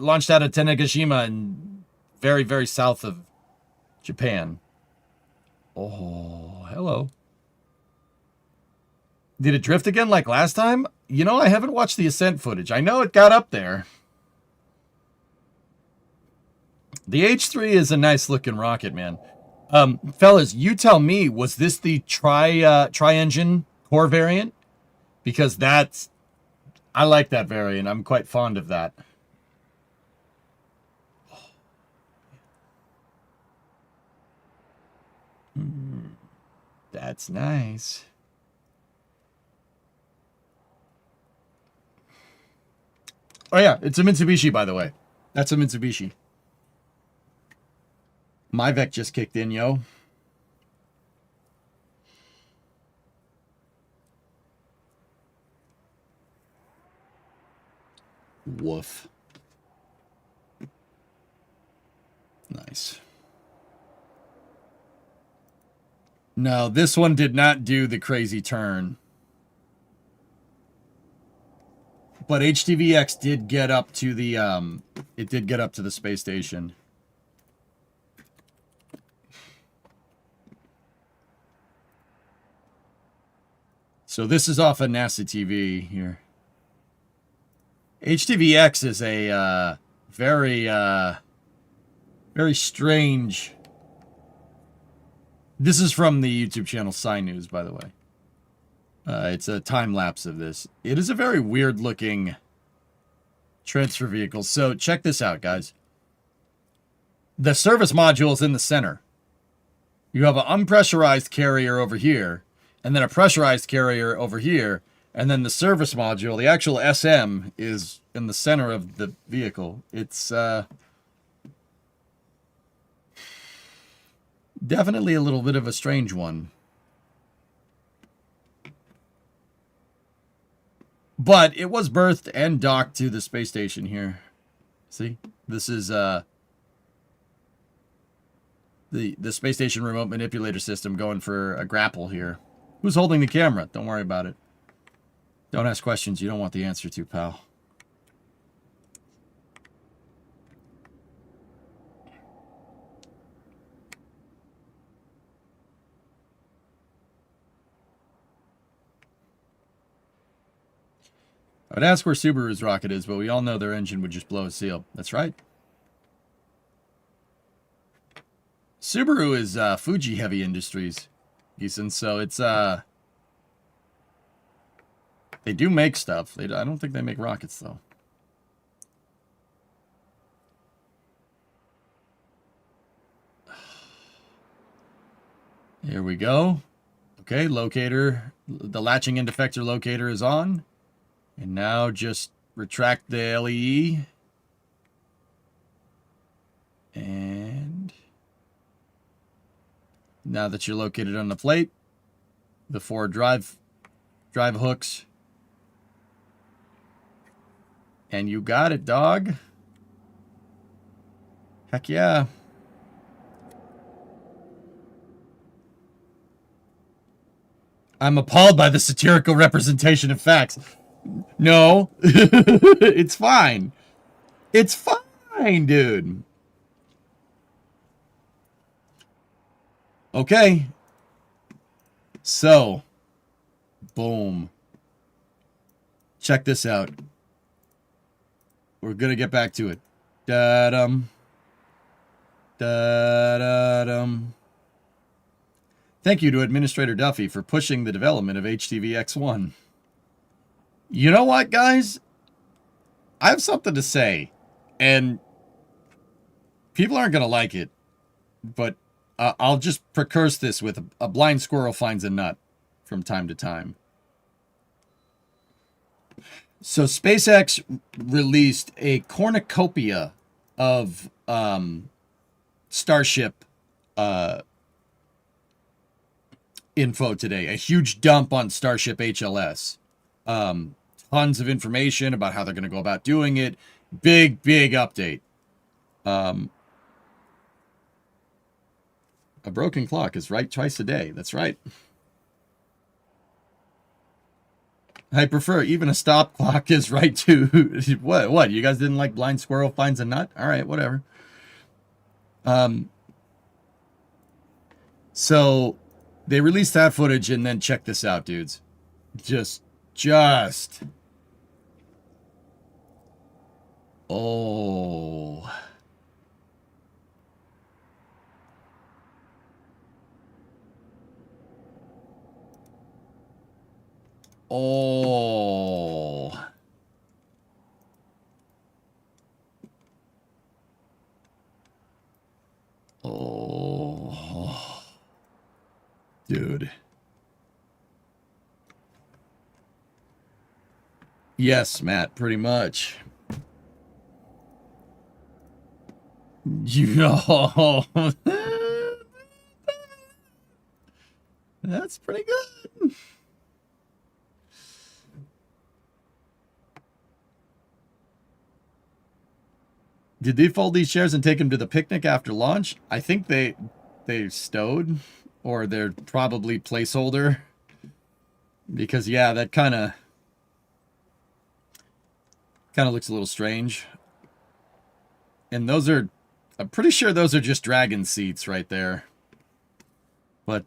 Launched out of Tanegashima and very, very south of Japan. Oh, hello. Did it drift again like last time? I haven't watched the ascent footage. I know it got up there. The H3 is a nice looking rocket, man. Fellas, you tell me, was this the tri-engine core variant? Because I like that variant. I'm quite fond of that. That's nice. Oh yeah, it's a Mitsubishi, by the way. That's a Mitsubishi. My Vec just kicked in, yo. Woof. Nice. No, this one did not do the crazy turn. But HTVX did get up to the it did get up to the space station. So this is off of NASA TV here. HTVX is a very strange. This is from the YouTube channel Sci News, by the way. It's a time lapse of this. It is a very weird looking transfer vehicle. So check this out, guys. The service module is in the center. You have an unpressurized carrier over here, and then a pressurized carrier over here, and then the service module, the actual SM, is in the center of the vehicle. It's definitely a little bit of a strange one. But it was berthed and docked to the space station here. See? This is the space station remote manipulator system going for a grapple here. Who's holding the camera? Don't worry about it. Don't ask questions you don't want the answer to, pal. I would ask where Subaru's rocket is, but we all know their engine would just blow a seal. That's right. Subaru is Fuji Heavy Industries, Eason, so it's they do make stuff. I don't think they make rockets though. Here we go. Okay, locator. The latching and defector locator is on. And now just retract the LEE. And now that you're located on the plate, the 4 drive hooks. And you got it, dog. Heck yeah. I'm appalled by the satirical representation of facts. No. It's fine. It's fine, dude. Okay. So, boom. Check this out. We're going to get back to it. Da-dum. Da-da-dum. Thank you to Administrator Duffy for pushing the development of HTV-X1. You know what, guys? I have something to say. And people aren't going to like it. But I'll just precurse this with a blind squirrel finds a nut from time to time. So SpaceX released a cornucopia of Starship info today. A huge dump on Starship HLS. Tons of information about how they're going to go about doing it. Big update. A broken clock is right twice a day. That's right. I prefer even a stop clock is right too. What? You guys didn't like blind squirrel finds a nut? All right, whatever. So they released that footage, and then check this out, dudes. Just. Oh. Oh. Oh. Dude. Yes, Matt, pretty much. You know. That's pretty good. Did they fold these chairs and take them to the picnic after launch? I think they stowed, or they're probably placeholder. Because yeah, that kind of looks a little strange. And those are, I'm pretty sure those are just dragon seats right there. But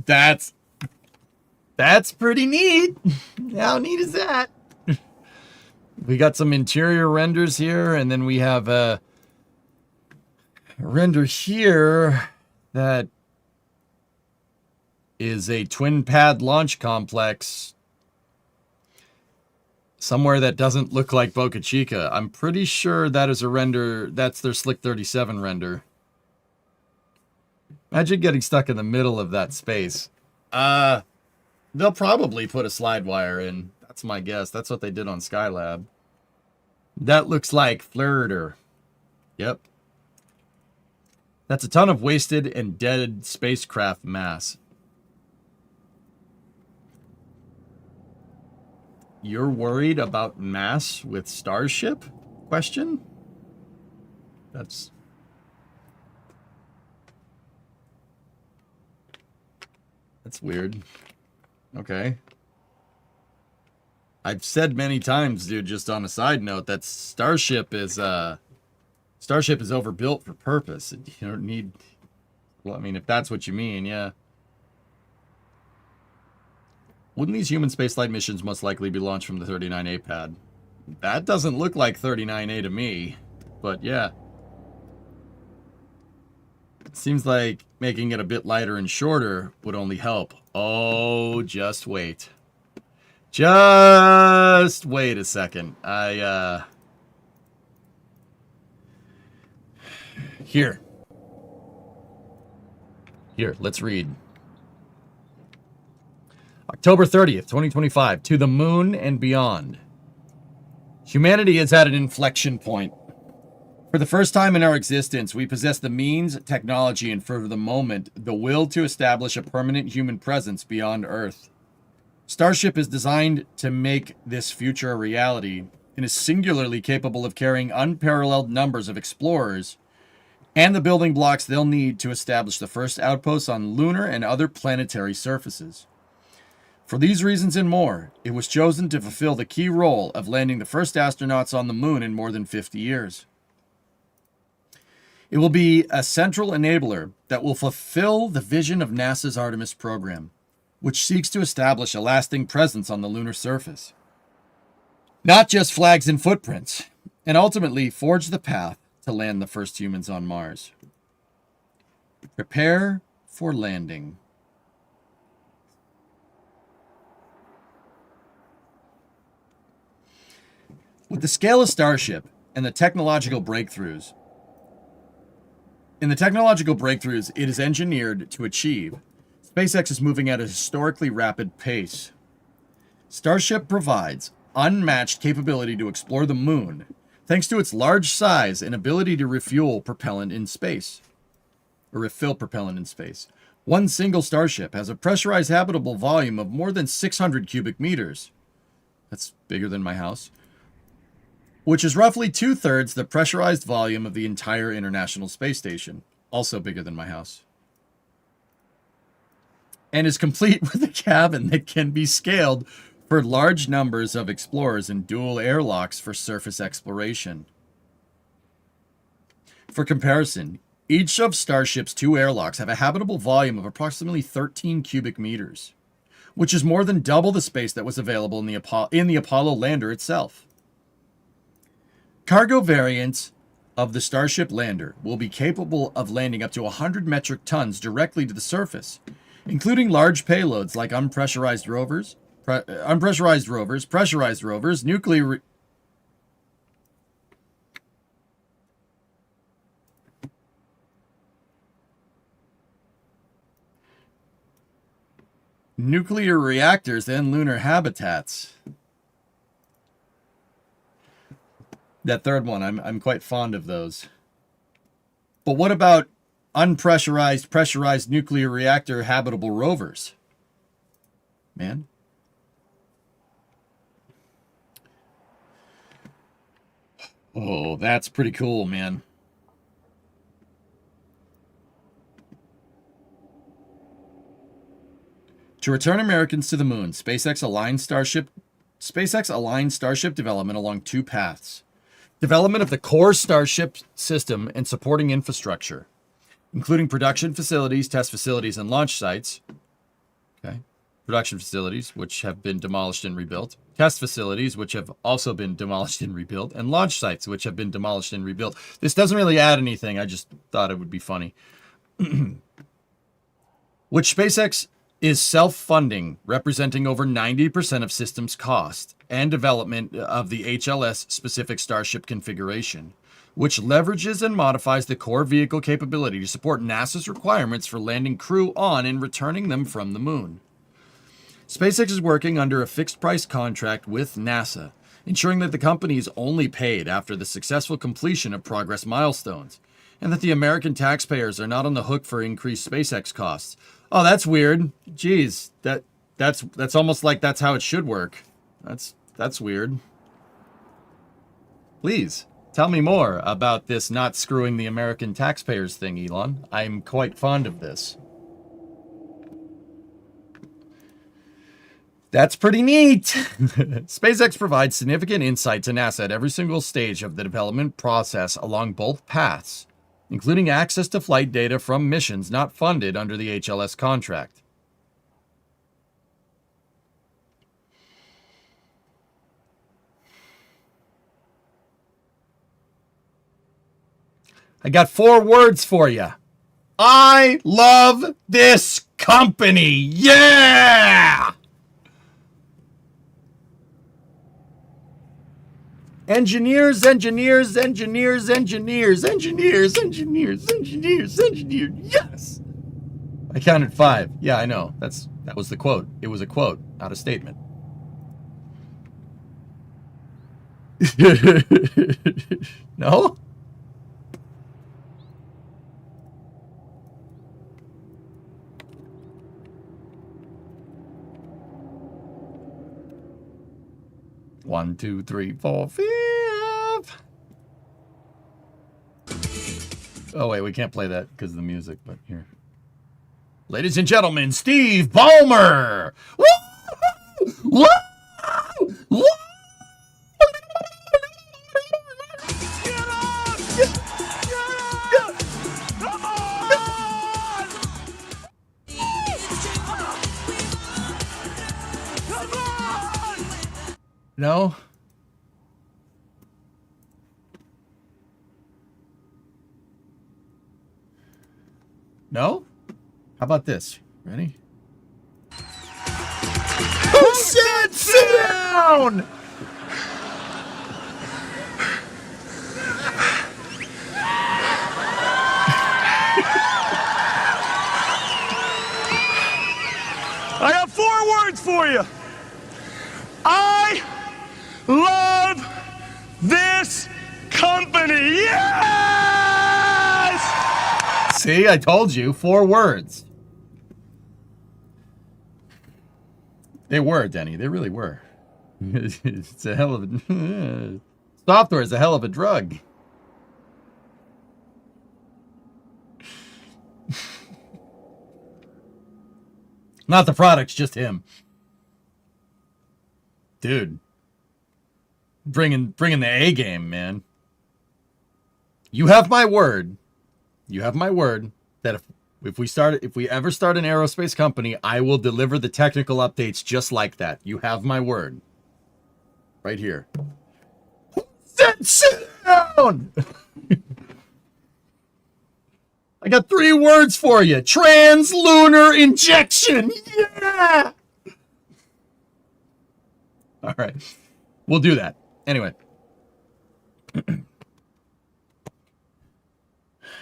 that's pretty neat. How neat is that? We got some interior renders here, and then we have a render here that is a twin pad launch complex somewhere that doesn't look like Boca Chica. I'm pretty sure that is a render. That's their Slick 37 render. Imagine getting stuck in the middle of that space. They'll probably put a slide wire in. That's my guess. That's what they did on Skylab. That looks like Flirter. Yep. That's a ton of wasted and dead spacecraft mass. You're worried about mass with Starship? Question? That's weird. Okay. I've said many times, dude, just on a side note, that Starship is overbuilt for purpose. You don't need, well, I mean, if that's what you mean, yeah. Wouldn't these human spaceflight missions most likely be launched from the 39A pad? That doesn't look like 39A to me, but yeah. Seems like making it a bit lighter and shorter would only help. Oh, just wait. Just wait a second. Here, let's read. October 30th, 2025, to the moon and beyond. Humanity is at an inflection point. For the first time in our existence, we possess the means, technology, and for the moment, the will to establish a permanent human presence beyond Earth. Starship is designed to make this future a reality and is singularly capable of carrying unparalleled numbers of explorers and the building blocks they'll need to establish the first outposts on lunar and other planetary surfaces. For these reasons and more, it was chosen to fulfill the key role of landing the first astronauts on the moon in more than 50 years. It will be a central enabler that will fulfill the vision of NASA's Artemis program, which seeks to establish a lasting presence on the lunar surface. Not just flags and footprints, and ultimately forge the path to land the first humans on Mars. Prepare for landing. With the scale of Starship and the technological breakthroughs, it is engineered to achieve, SpaceX is moving at a historically rapid pace. Starship provides unmatched capability to explore the moon, thanks to its large size and ability to refill propellant in space. One single Starship has a pressurized habitable volume of more than 600 cubic meters. That's bigger than my house. Which is roughly 2/3 the pressurized volume of the entire International Space Station. Also bigger than my house. And is complete with a cabin that can be scaled for large numbers of explorers and dual airlocks for surface exploration. For comparison, each of Starship's 2 airlocks have a habitable volume of approximately 13 cubic meters, which is more than double the space that was available in the Apollo lander itself. Cargo variants of the Starship lander will be capable of landing up to 100 metric tons directly to the surface, including large payloads like pressurized rovers, nuclear reactors, and lunar habitats. That third one, I'm quite fond of those. But what about pressurized nuclear reactor habitable rovers? Man. Oh, that's pretty cool, man. To return Americans to the moon, SpaceX aligned Starship development along 2 paths. Development of the core Starship system and supporting infrastructure, including production facilities, test facilities, and launch sites. Okay. Production facilities, which have been demolished and rebuilt. Test facilities, which have also been demolished and rebuilt. And launch sites, which have been demolished and rebuilt. This doesn't really add anything. I just thought it would be funny. Which SpaceX is self-funding, representing over 90% of systems cost and development of the HLS-specific Starship configuration, which leverages and modifies the core vehicle capability to support NASA's requirements for landing crew on and returning them from the moon. SpaceX is working under a fixed-price contract with NASA, ensuring that the company is only paid after the successful completion of progress milestones, and that the American taxpayers are not on the hook for increased SpaceX costs. Oh, that's weird. Jeez, that's almost like that's how it should work. That's weird. Please, tell me more about this not screwing the American taxpayers thing, Elon. I'm quite fond of this. That's pretty neat. SpaceX provides significant insight to NASA at every single stage of the development process along both paths, including access to flight data from missions not funded under the HLS contract. I got 4 words for you. I love this company. Yeah! Engineers, engineers, engineers, engineers, engineers, engineers, engineers, engineers. Yes! I counted 5. Yeah, I know. That was the quote. It was a quote, not a statement. No? One, two, three, four, 5. Oh, wait, we can't play that because of the music, but here. Ladies and gentlemen, Steve Ballmer! Woo! Woo! Woo! No? No? How about this? Ready? Who said sit down? I got 4 words for you. I love this company. Yes! See, I told you. 4 words. They were, Denny. They really were. It's a hell of a... Software is a hell of a drug. Not the products, just him. Dude. Bringing the A game, man. You have my word. You have my word that if we ever start an aerospace company, I will deliver the technical updates just like that. You have my word. Right here. Sit down! I got 3 words for you. Translunar injection. Yeah! All right. We'll do that. Anyway.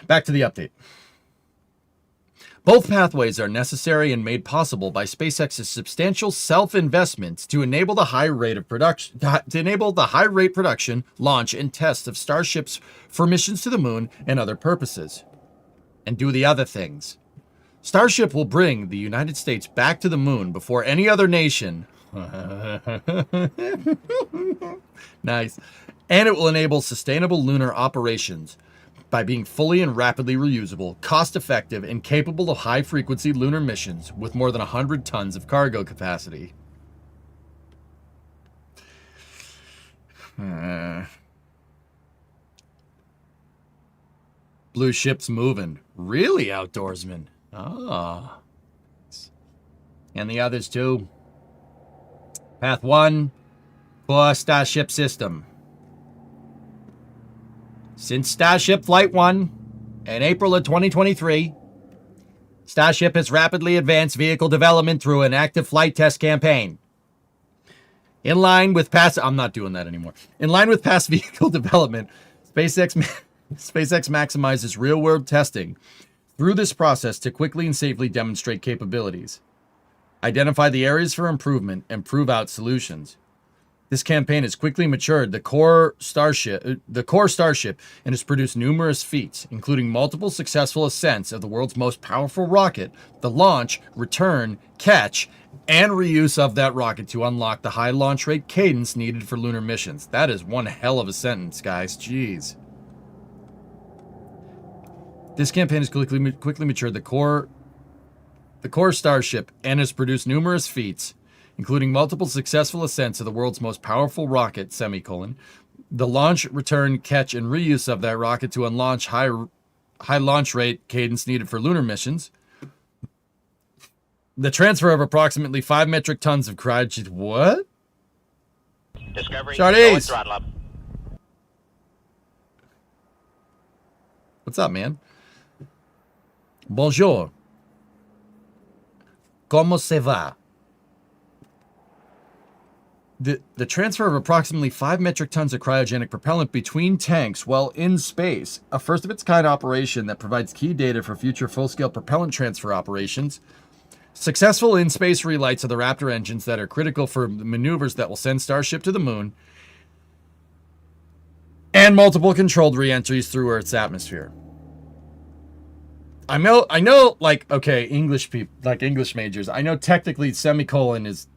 Back to the update. Both pathways are necessary and made possible by SpaceX's substantial self-investment to enable the high rate production, launch, and test of starships for missions to the moon and other purposes. And do the other things. Starship will bring the United States back to the moon before any other nation. Nice. And it will enable sustainable lunar operations by being fully and rapidly reusable, cost-effective, and capable of high-frequency lunar missions with more than 100 tons of cargo capacity. Blue ship's moving. Really, outdoorsman? Ah. And the others, too. Path 1 for Starship system. Since Starship Flight 1 in April of 2023, Starship has rapidly advanced vehicle development through an active flight test campaign. In line with past... I'm not doing that anymore. In line with past vehicle development, SpaceX maximizes real-world testing through this process to quickly and safely demonstrate capabilities, identify the areas for improvement, and prove out solutions. This campaign has quickly matured the core Starship and has produced numerous feats, including multiple successful ascents of the world's most powerful rocket, the launch, return, catch, and reuse of that rocket to unlock the high launch rate cadence needed for lunar missions. That is one hell of a sentence, guys. Jeez. This campaign has quickly matured the core Starship and has produced numerous feats, including multiple successful ascents of the world's most powerful rocket, semicolon, the launch, return, catch, and reuse of that rocket to unlaunch high launch rate cadence needed for lunar missions, the transfer of approximately 5 metric tons of cryogenic... What? Discovery, Shardies. go and throttle up. What's up, man? Bonjour. Comment ça va? The transfer of approximately 5 metric tons of cryogenic propellant between tanks while in space, a first-of-its-kind operation that provides key data for future full-scale propellant transfer operations, successful in-space relights of the Raptor engines that are critical for maneuvers that will send Starship to the moon, and multiple controlled re-entries through Earth's atmosphere. I know, like, okay, English people, like English majors, I know technically semicolon is,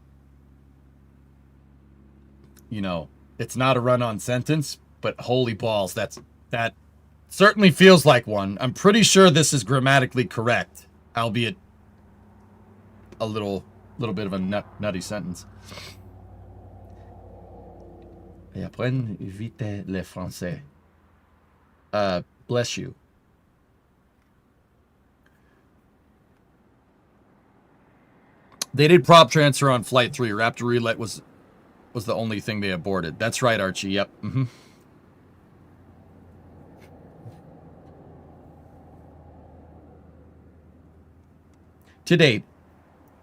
you know, it's not a run-on sentence, but holy balls, that certainly feels like one. I'm pretty sure this is grammatically correct, albeit a little bit of a nutty sentence. Et apprenne vite le français. Bless you. They did prop transfer on Flight 3. Raptor Relay was the only thing they aborted. That's right, Archie. Yep. Mm-hmm. To date,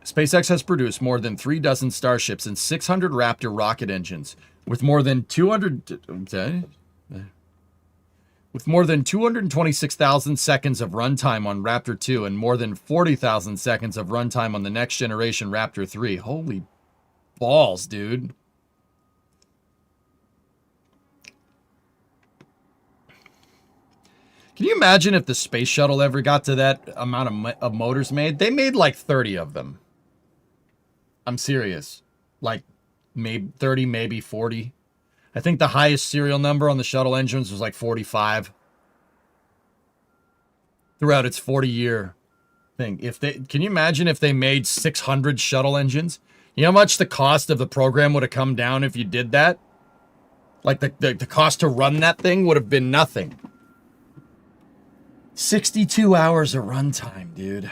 SpaceX has produced more than 3 dozen Starships and 600 Raptor rocket engines, with more than 226,000 seconds of runtime on Raptor 2 and more than 40,000 seconds of runtime on the next generation Raptor 3. Holy balls, dude. Can you imagine if the space shuttle ever got to that amount of motors made? They made like 30 of them. I'm serious. Like maybe 30, maybe 40. I think the highest serial number on the shuttle engines was like 45. Throughout its 40-year thing. Can you imagine if they made 600 shuttle engines? You know how much the cost of the program would have come down if you did that? Like the cost to run that thing would have been nothing. 62 hours of runtime, dude.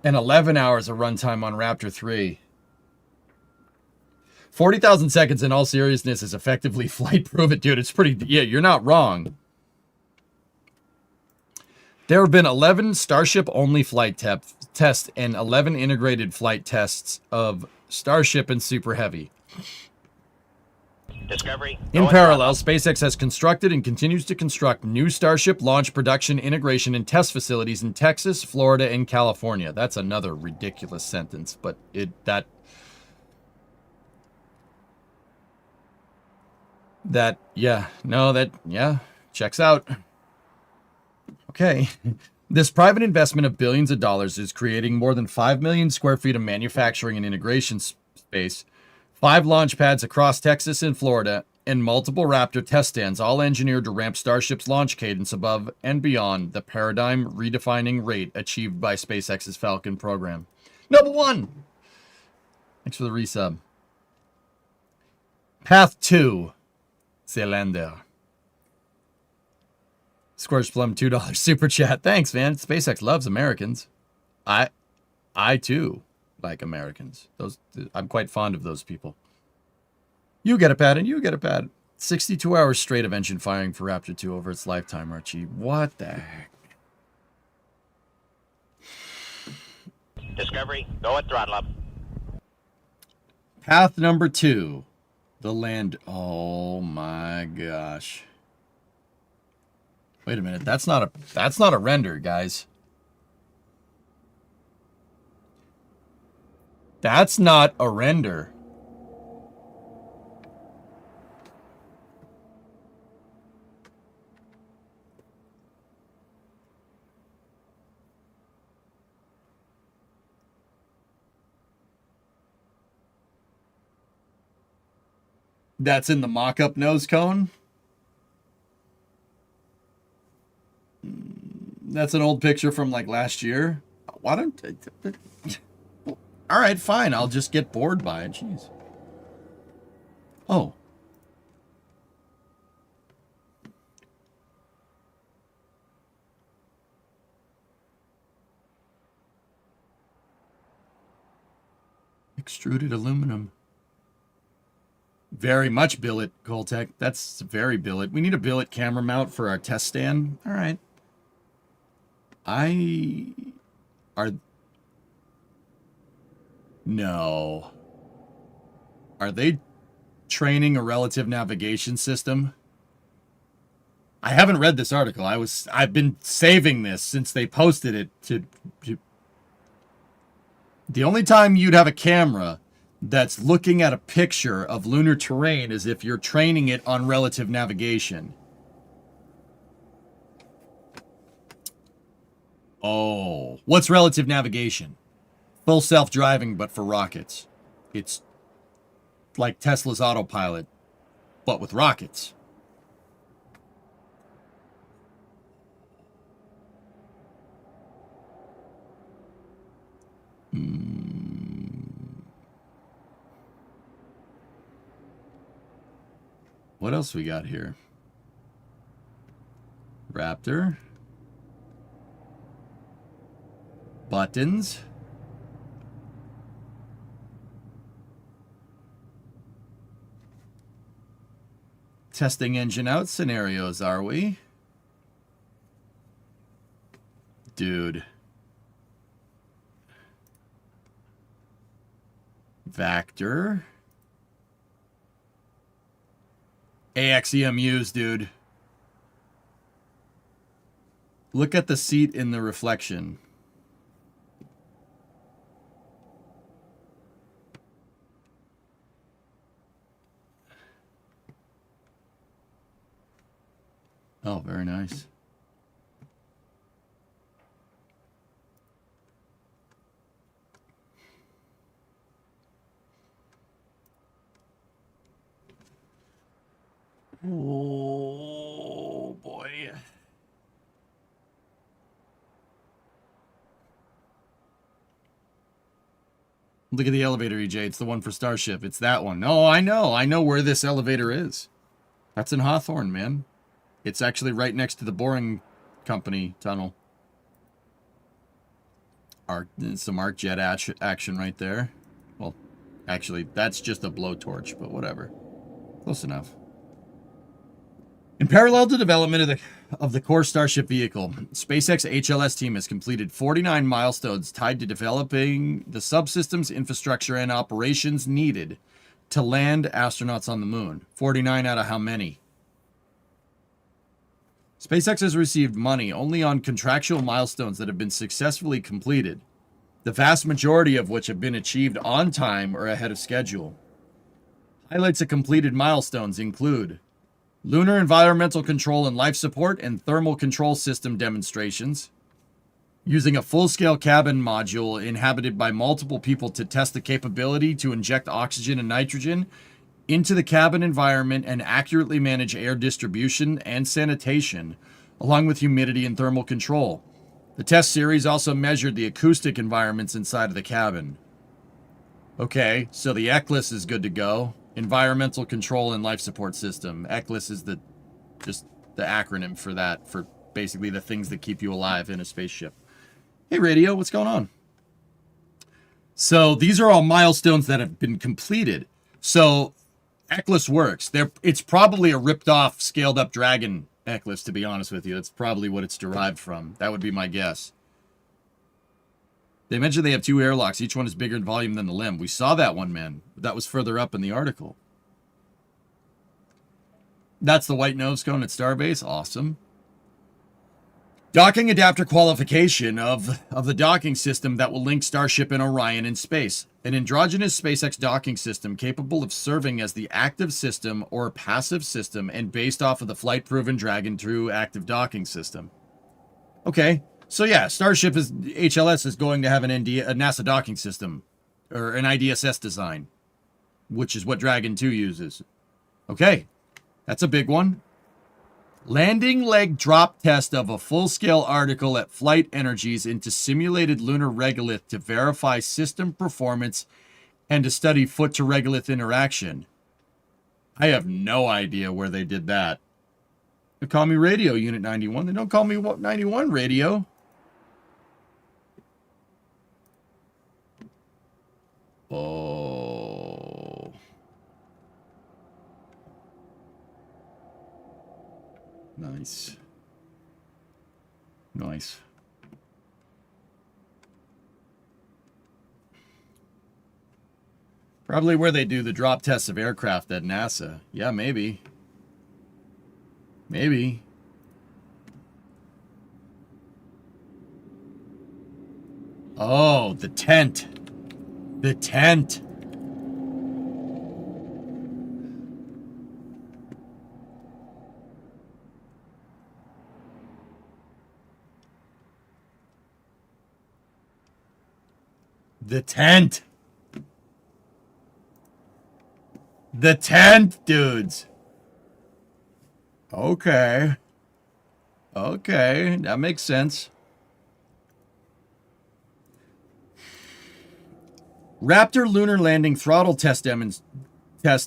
And 11 hours of runtime on Raptor 3. 40,000 seconds in all seriousness is effectively flight proof. Dude, it's pretty... Yeah, you're not wrong. There have been 11 Starship-only flight tests and 11 integrated flight tests of Starship and Super Heavy. Discovery. In parallel, SpaceX has constructed and continues to construct new Starship launch production, integration, and test facilities in Texas, Florida, and California. That's another ridiculous sentence, but checks out. Okay. This private investment of billions of dollars is creating more than 5 million square feet of manufacturing and integration space, 5 launch pads across Texas and Florida, and multiple Raptor test stands, all engineered to ramp Starship's launch cadence above and beyond the paradigm redefining rate achieved by SpaceX's Falcon program. Number 1! Thanks for the resub. Path 2. Zelander. Squares Plum $2 super chat. Thanks, man. SpaceX loves Americans. I too like Americans. I'm quite fond of those people. You get a pad and you get a pad. 62 hours straight of engine firing for Raptor 2 over its lifetime, Archie. What the heck? Discovery, go at throttle up. Path number 2. The land. Oh my gosh. Wait a minute. That's not a render, guys. That's not a render. That's in the mock-up nose cone. That's an old picture from like last year. Why don't... All right, fine. I'll just get bored by it. Jeez. Oh. Extruded aluminum. Very much billet, Coltec. That's very billet. We need a billet camera mount for our test stand. All right. No. Are they training a relative navigation system? I haven't read this article. I've been saving this since they posted it to the only time you'd have a camera that's looking at a picture of lunar terrain is if you're training it on relative navigation. Oh, what's relative navigation? Full self-driving, but for rockets. It's like Tesla's autopilot, but with rockets. What else we got here? Raptor. Buttons. Testing engine out scenarios, are we? Dude. Vector. AXEMUs, dude. Look at the seat in the reflection. Oh, very nice. Oh, boy. Look at the elevator, EJ. It's the one for Starship. It's that one. No, I know. I know where this elevator is. That's in Hawthorne, man. It's actually right next to the Boring Company tunnel. Some arc jet action right there. Well, actually, that's just a blowtorch, but whatever. Close enough. In parallel to development of the core Starship vehicle, SpaceX HLS team has completed 49 milestones tied to developing the subsystems, infrastructure, and operations needed to land astronauts on the moon. 49 out of how many? SpaceX has received money only on contractual milestones that have been successfully completed, the vast majority of which have been achieved on time or ahead of schedule. Highlights of completed milestones include lunar environmental control and life support and thermal control system demonstrations, using a full-scale cabin module inhabited by multiple people to test the capability to inject oxygen and nitrogen into the cabin environment and accurately manage air distribution and sanitation, along with humidity and thermal control. The test series also measured the acoustic environments inside of the cabin. Okay, so the ECLS is good to go. Environmental Control and Life Support System. ECLS is just the acronym for that, for basically the things that keep you alive in a spaceship. Hey, Radio, what's going on? So these are all milestones that have been completed. So ECLS works. It's probably a ripped-off, scaled-up Dragon ECLS, to be honest with you. That's probably what it's derived from. That would be my guess. They mentioned they have 2 airlocks. Each one is bigger in volume than the limb. We saw that one, man. That was further up in the article. That's the white nose cone at Starbase. Awesome. Docking adapter qualification of the docking system that will link Starship and Orion in space. An androgynous SpaceX docking system capable of serving as the active system or passive system and based off of the flight-proven Dragon 2 active docking system. Okay, so yeah, Starship is HLS is going to have a NASA docking system, or an IDSS design, which is what Dragon 2 uses. Okay, that's a big one. Landing leg drop test of a full-scale article at Flight Energies into simulated lunar regolith to verify system performance and to study foot to regolith interaction. I have no idea where they did that. They call me Radio Unit 91. They don't call me 91 Radio. Oh. Nice. Nice. Probably where they do the drop tests of aircraft at NASA. Yeah, maybe. Maybe. Oh, the tent. The tent. The tent. The tent, dudes. Okay. Okay, that makes sense. Raptor lunar landing throttle test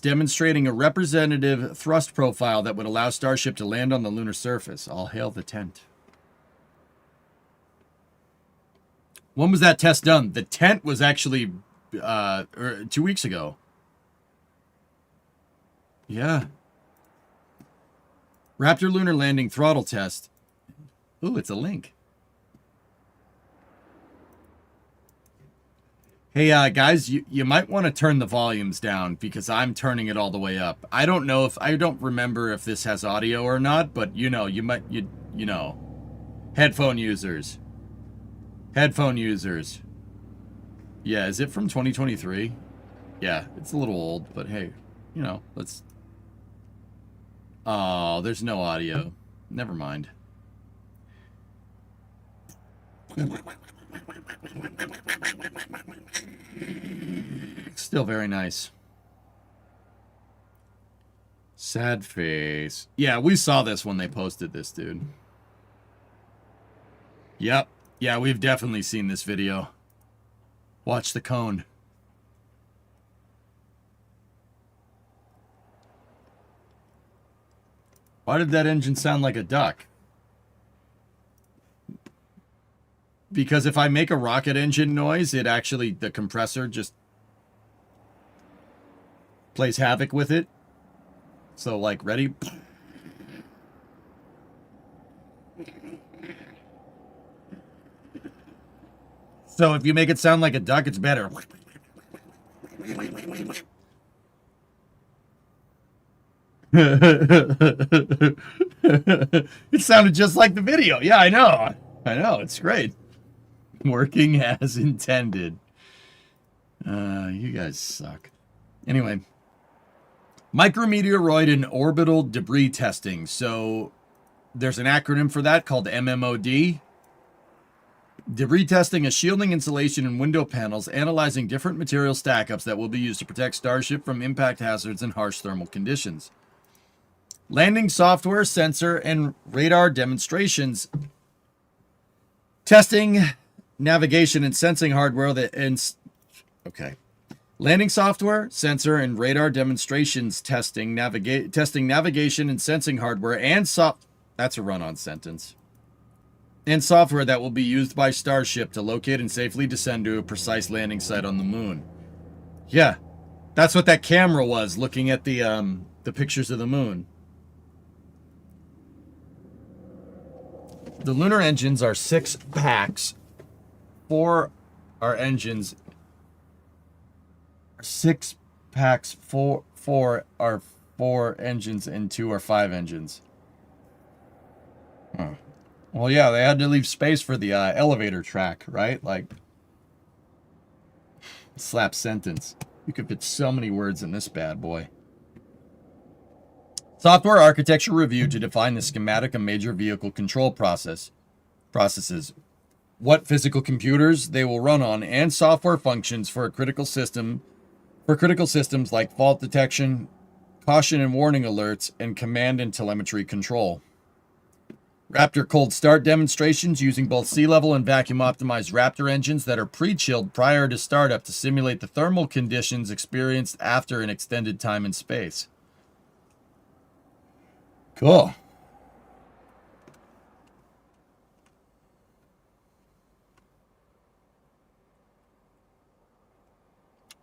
demonstrating a representative thrust profile that would allow Starship to land on the lunar surface. All hail the tent. When was that test done? The tent was actually 2 weeks ago. Yeah. Raptor lunar landing throttle test. Ooh, it's a link. Hey, guys, you might want to turn the volumes down because I'm turning it all the way up. I don't remember if this has audio or not, but you know, you know. Headphone users. Headphone users. Yeah, is it from 2023? Yeah, it's a little old, but hey, you know, let's... Oh, there's no audio. Never mind. Still very nice. Sad face. Yeah, we saw this when they posted this, dude. Yep. Yeah, we've definitely seen this video. Watch the cone. Why did that engine sound like a duck? Because if I make a rocket engine noise, it actually, the compressor just plays havoc with it. So, like, ready? So if you make it sound like a duck, it's better. It sounded just like the video. Yeah, I know. I know. It's great. Working as intended. You guys suck. Anyway. Micrometeoroid and orbital debris testing. So there's an acronym for that called MMOD. Debris testing is shielding insulation and window panels, analyzing different material stack-ups that will be used to protect Starship from impact hazards and harsh thermal conditions. Landing software, sensor, and radar demonstrations. Testing, navigation, and sensing hardware okay. Landing software, sensor, and radar demonstrations testing navigation and sensing hardware and that's a run-on sentence. And software that will be used by Starship to locate and safely descend to a precise landing site on the moon. Yeah, that's what that camera was, looking at the pictures of the moon. The lunar engines are 6 packs. 4 are engines. 6 packs, four are 4 engines, and 2 are 5 engines. Huh. Well, yeah, they had to leave space for the elevator track, right? Like, slap sentence. You could fit so many words in this bad boy. Software architecture review to define the schematic of major vehicle control processes, what physical computers they will run on, and software functions for a critical system, for critical systems like fault detection, caution and warning alerts, and command and telemetry control. Raptor cold start demonstrations using both sea-level and vacuum-optimized Raptor engines that are pre-chilled prior to startup to simulate the thermal conditions experienced after an extended time in space. Cool.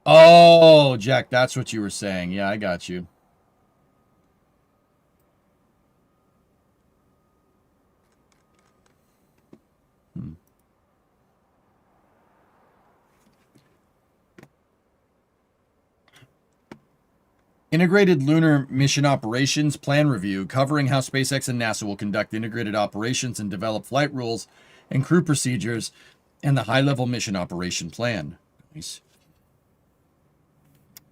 Oh, Jack, that's what you were saying. Yeah, I got you. Integrated Lunar Mission Operations Plan Review, covering how SpaceX and NASA will conduct integrated operations and develop flight rules and crew procedures, and the high-level mission operation plan. Nice.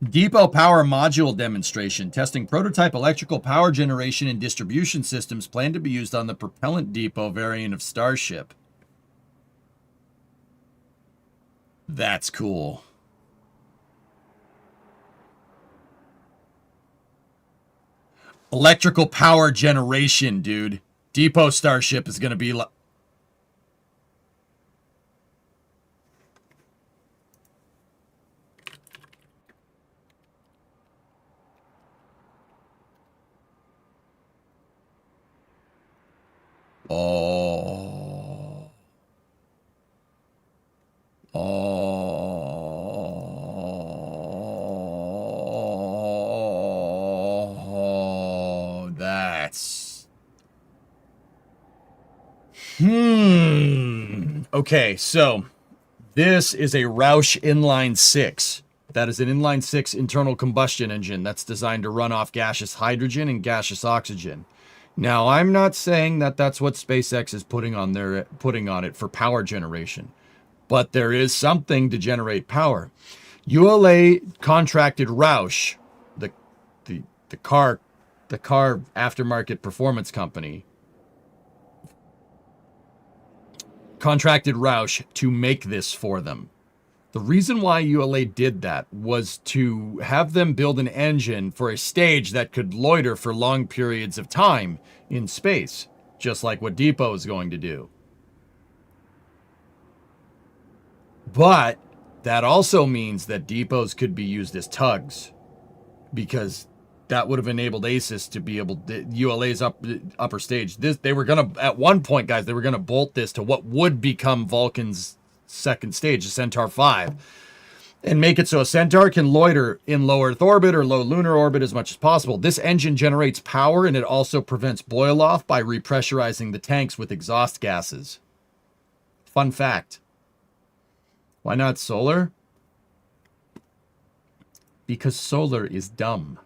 Depot Power Module Demonstration, testing prototype electrical power generation and distribution systems planned to be used on the propellant depot variant of Starship. That's cool. Electrical power generation, dude. Depot Starship is going to be like... Oh. Oh. That's... Okay, so this is a Roush Inline 6. That is an Inline 6 internal combustion engine that's designed to run off gaseous hydrogen and gaseous oxygen. Now, I'm not saying that that's what SpaceX is putting on it for power generation, but there is something to generate power. ULA contracted Roush, the car aftermarket performance company, contracted Roush to make this for them. The reason why ULA did that was to have them build an engine for a stage that could loiter for long periods of time in space, just like what Depot is going to do. But that also means that depots could be used as tugs, because that would have enabled ASIS to be able to, ULA's upper stage. They were going to, at one point, guys, they were going to bolt this to what would become Vulcan's second stage, the Centaur 5, and make it so a Centaur can loiter in low Earth orbit or low lunar orbit as much as possible. This engine generates power, and it also prevents boil off by repressurizing the tanks with exhaust gases. Fun fact. Why not solar? Because solar is dumb.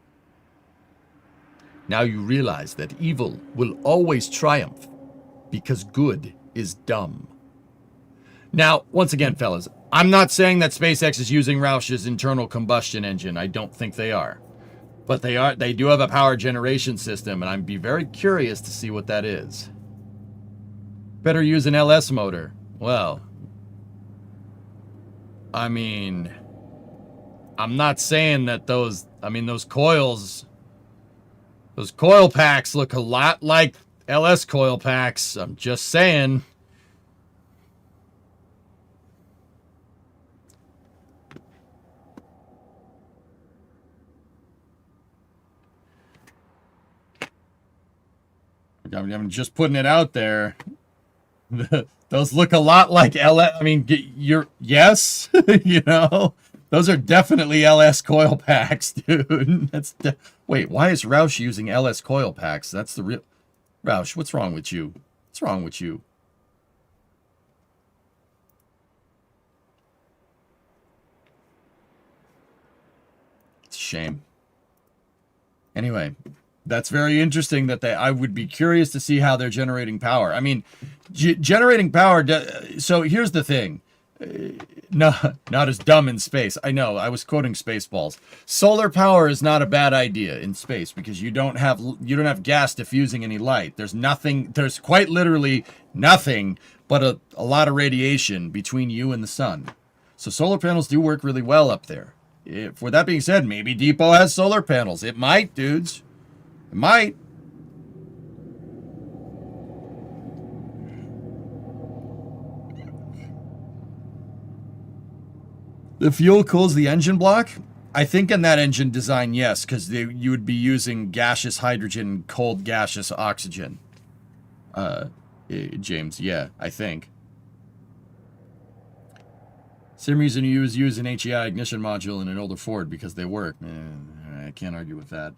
Now you realize that evil will always triumph because good is dumb. Now, once again, fellas, I'm not saying that SpaceX is using Roush's internal combustion engine. I don't think they are. But they do have a power generation system, and I'd be very curious to see what that is. Better use an LS motor. Well, I mean, I'm not saying that those coils, those coil packs look a lot like LS coil packs. I'm just saying. I'm just putting it out there. Those look a lot like LS. I mean, yes, you know, those are definitely LS coil packs, dude. Wait, why is Roush using LS coil packs? That's the real Roush. What's wrong with you? What's wrong with you? Shame. Anyway, that's very interesting that I would be curious to see how they're generating power. I mean, generating power, so here's the thing. No, not as dumb in space. I know, I was quoting Spaceballs. Solar power is not a bad idea in space because you don't have gas diffusing any light. There's quite literally nothing but a lot of radiation between you and the sun. So solar panels do work really well up there. For that being said, maybe Depot has solar panels. It might, dudes. It might. The fuel cools the engine block? I think in that engine design, yes, because you would be using gaseous hydrogen, cold gaseous oxygen. James, yeah, I think. Same reason you use an HEI ignition module in an older Ford, because they work. I can't argue with that.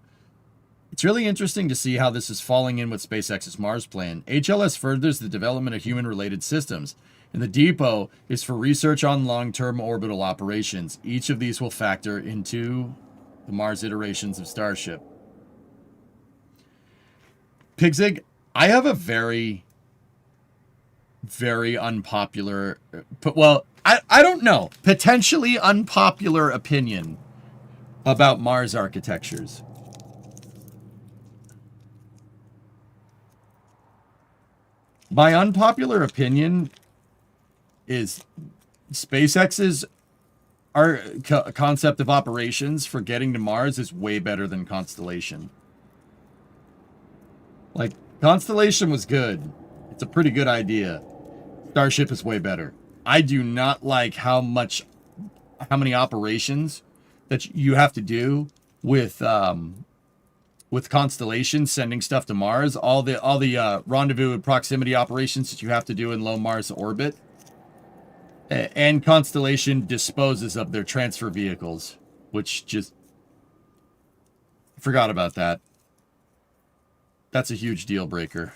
It's really interesting to see how this is falling in with SpaceX's Mars plan. HLS furthers the development of human-related systems, and the Depot is for research on long-term orbital operations. Each of these will factor into the Mars iterations of Starship. Pigzig, I have a very, very unpopular, well, I don't know, potentially unpopular opinion about Mars architectures. My unpopular opinion is SpaceX's concept of operations for getting to Mars is way better than Constellation. Like, Constellation was good. It's a pretty good idea. Starship is way better. I do not like how many operations that you have to do with Constellation sending stuff to Mars. All the rendezvous and proximity operations that you have to do in low Mars orbit. And Constellation disposes of their transfer vehicles, which just forgot about that. That's a huge deal breaker.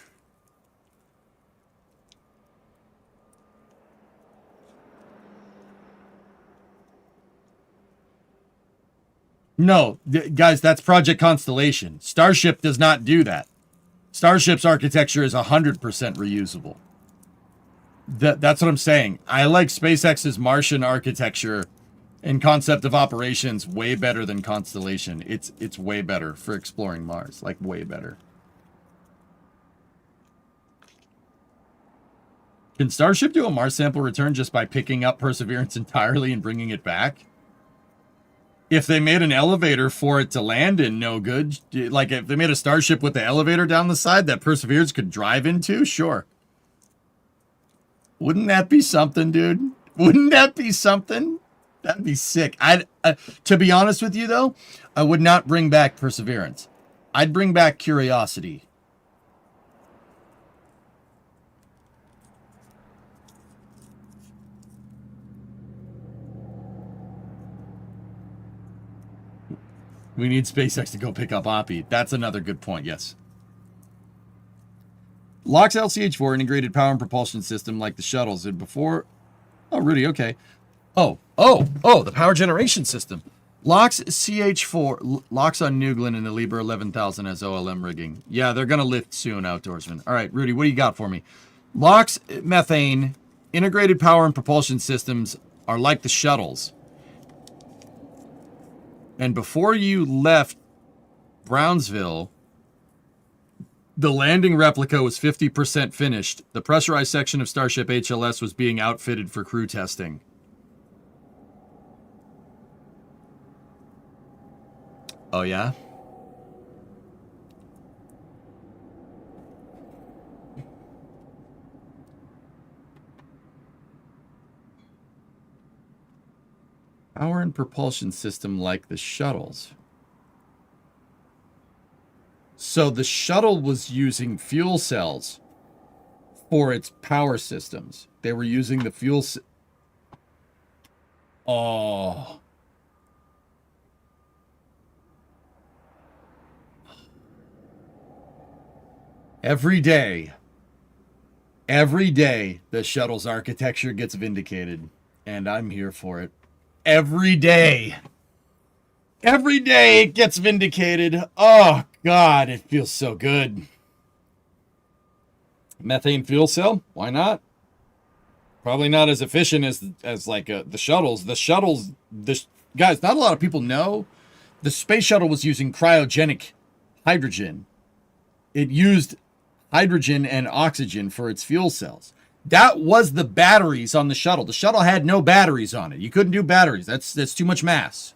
No, guys, that's Project Constellation. Starship does not do that. Starship's architecture is 100% reusable. That's what I'm saying. I like SpaceX's Martian architecture and concept of operations way better than Constellation. It's way better for exploring Mars. Like, way better. Can Starship do a Mars sample return just by picking up Perseverance entirely and bringing it back? If they made an elevator for it to land in, no good. Like, if they made a Starship with the elevator down the side that Perseverance could drive into, sure. Wouldn't that be something, dude? Wouldn't that be something? That'd be sick. To be honest with you, though, I would not bring back Perseverance. I'd bring back Curiosity. We need SpaceX to go pick up Oppie. That's another good point, yes. LOX LCH4 integrated power and propulsion system like the shuttles. And before... Oh, Rudy, okay. Oh, the power generation system. LOX CH4, LOX on New Glenn and the Libra 11,000 as OLM rigging. Yeah, they're going to lift soon, Outdoorsman. All right, Rudy, what do you got for me? LOX methane integrated power and propulsion systems are like the shuttles. And before you left Brownsville, the landing replica was 50% finished. The pressurized section of Starship HLS was being outfitted for crew testing. Oh, yeah? Power and propulsion system like the shuttles. So the shuttle was using fuel cells for its power systems. They were using the fuel... Oh. Every day, the shuttle's architecture gets vindicated, and I'm here for it. Every day. Every day it gets vindicated. Oh, God, it feels so good. Methane fuel cell? Why not? Probably not as efficient as like the shuttles. Guys, not a lot of people know. The space shuttle was using cryogenic hydrogen. It used hydrogen and oxygen for its fuel cells. That was the batteries on the shuttle. The shuttle had no batteries on it. You couldn't do batteries. That's too much mass.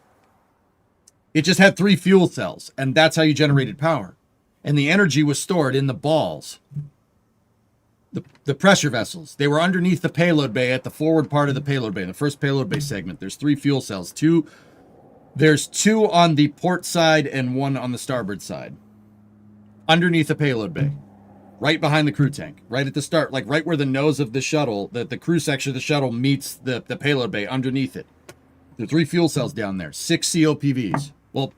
It just had 3 fuel cells, and that's how you generated power. And the energy was stored in the balls. The pressure vessels. They were underneath the payload bay at the forward part of the payload bay. The first payload bay segment. There's 3 fuel cells. There's 2 on the port side and 1 on the starboard side. Underneath the payload bay. Right behind the crew tank. Right at the start. Like right where the nose of the shuttle, the crew section of the shuttle meets the payload bay underneath it. There are 3 fuel cells down there. 6 COPVs. Well,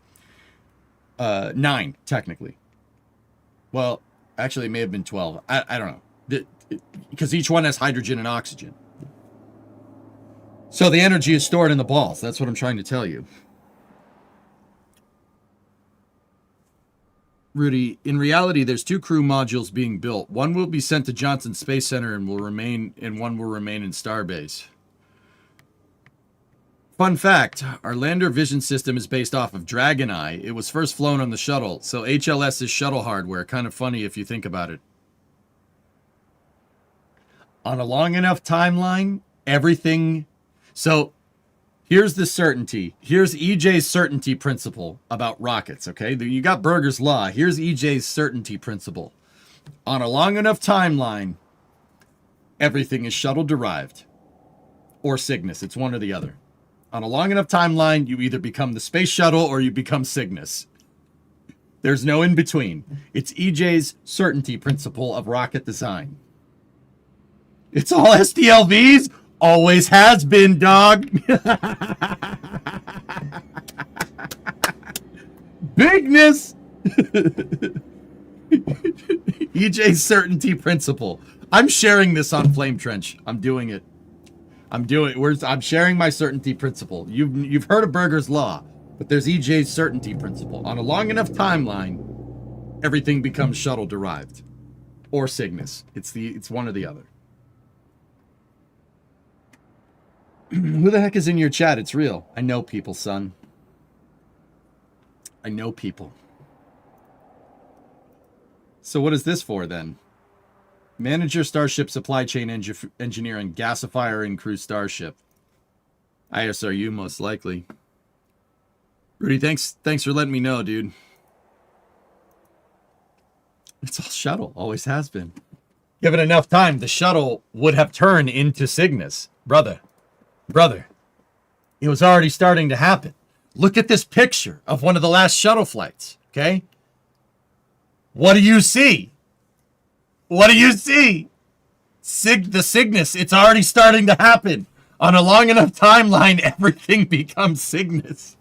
9, technically. Well, actually, it may have been 12. I don't know. Because each one has hydrogen and oxygen. So the energy is stored in the balls. That's what I'm trying to tell you. Rudy, in reality, there's 2 crew modules being built. One will be sent to Johnson Space Center and one will remain in Starbase. Fun fact, our lander vision system is based off of Dragon Eye. It was first flown on the shuttle, so HLS is shuttle hardware. Kind of funny if you think about it. On a long enough timeline, everything... So, here's the certainty. Here's EJ's certainty principle about rockets, okay? You got Berger's law. Here's EJ's certainty principle. On a long enough timeline, everything is shuttle-derived. Or Cygnus. It's one or the other. On a long enough timeline, you either become the space shuttle or you become Cygnus. There's no in-between. It's EJ's certainty principle of rocket design. It's all STLVs. Always has been, dog. Bigness. EJ's certainty principle. I'm sharing this on Flame Trench. I'm doing it. I'm sharing my certainty principle. You've heard of Berger's law, but there's EJ's certainty principle. On a long enough timeline, everything becomes shuttle derived, or Cygnus. It's one or the other. Who the heck is in your chat? It's real. I know people, son. I know people. So what is this for then? Manager Starship Supply Chain Engineering, Gasifier and Crew Starship. ISRU most likely. Rudy, thanks for letting me know, dude. It's all shuttle. Always has been. Given enough time, the shuttle would have turned into Cygnus. Brother, it was already starting to happen. Look at this picture of one of the last shuttle flights, okay? What do you see? What do you see? The Cygnus, it's already starting to happen. On a long enough timeline, everything becomes Cygnus.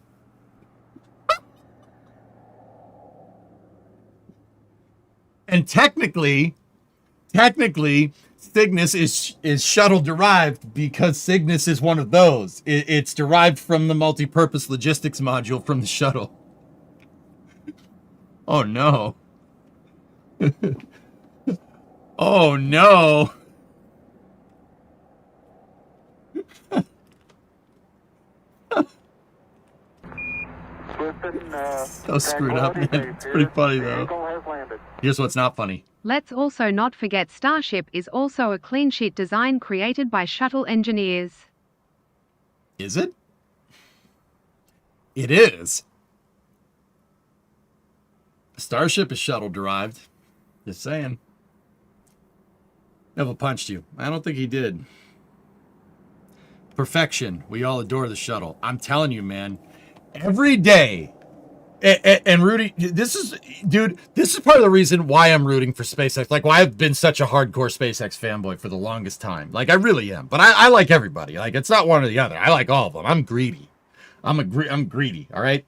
And technically, Cygnus is shuttle derived because Cygnus is one of those. It's derived from the multi-purpose logistics module from the shuttle. Oh no. Oh no. So screwed up, man. It's pretty funny though. Here's what's not funny. Let's also not forget Starship is also a clean sheet design created by shuttle engineers. Is it? It is. Starship is shuttle derived. Just saying. Neville punched you. I don't think he did. Perfection. We all adore the shuttle. I'm telling you, man. Every day. And Rudy, this is part of the reason why I'm rooting for SpaceX. Like, why I've been such a hardcore SpaceX fanboy for the longest time. Like, I really am. But I like everybody. Like, it's not one or the other. I like all of them. I'm greedy. I'm greedy, all right?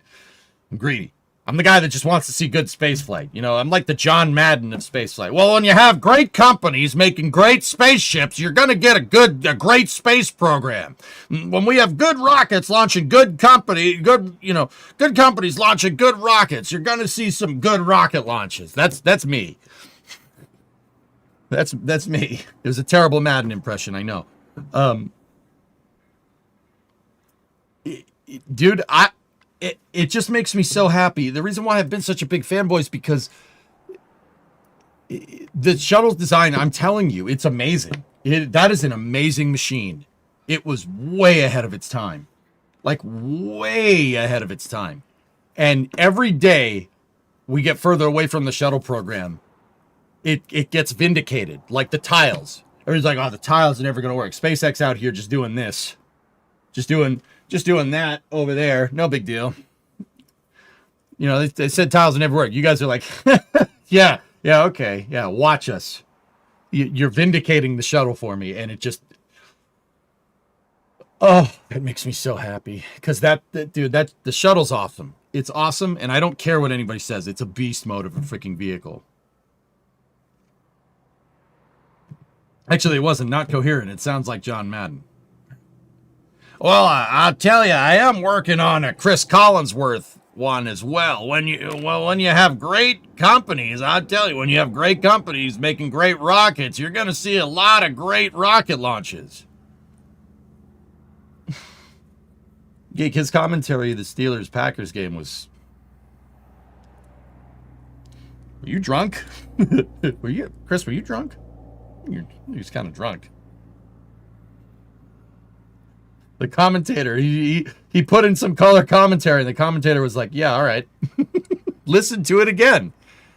I'm greedy. I'm the guy that just wants to see good spaceflight. You know, I'm like the John Madden of spaceflight. Well, when you have great companies making great spaceships, you're going to get a great space program. When we have good rockets launching good companies launching good rockets, you're going to see some good rocket launches. That's me. That's me. It was a terrible Madden impression, I know. Dude, it just makes me so happy. The reason why I've been such a big fanboy is because the shuttle's design, I'm telling you, it's amazing. That is an amazing machine. It was way ahead of its time. Like, way ahead of its time. And every day we get further away from the shuttle program, it gets vindicated. Like the tiles. Everybody's like, oh, the tiles are never going to work. SpaceX out here just doing this. Just doing that over there. No big deal. You know, they said tiles would never work. You guys are like, yeah, okay. Yeah, watch us. You're vindicating the shuttle for me. And it just, oh, it makes me so happy. Because the shuttle's awesome. It's awesome. And I don't care what anybody says. It's a beast mode of a freaking vehicle. Actually, it wasn't. Not coherent. It sounds like John Madden. Well, I'll tell you, I am working on a Chris Collinsworth one as well. When you have great companies, I tell you, when you have great companies making great rockets, you're going to see a lot of great rocket launches. Geek, his commentary of the Steelers-Packers game was... Were you drunk? Chris, were you drunk? You're just kind of drunk. The commentator, he put in some color commentary, and the commentator was like, yeah, all right. Listen to it again.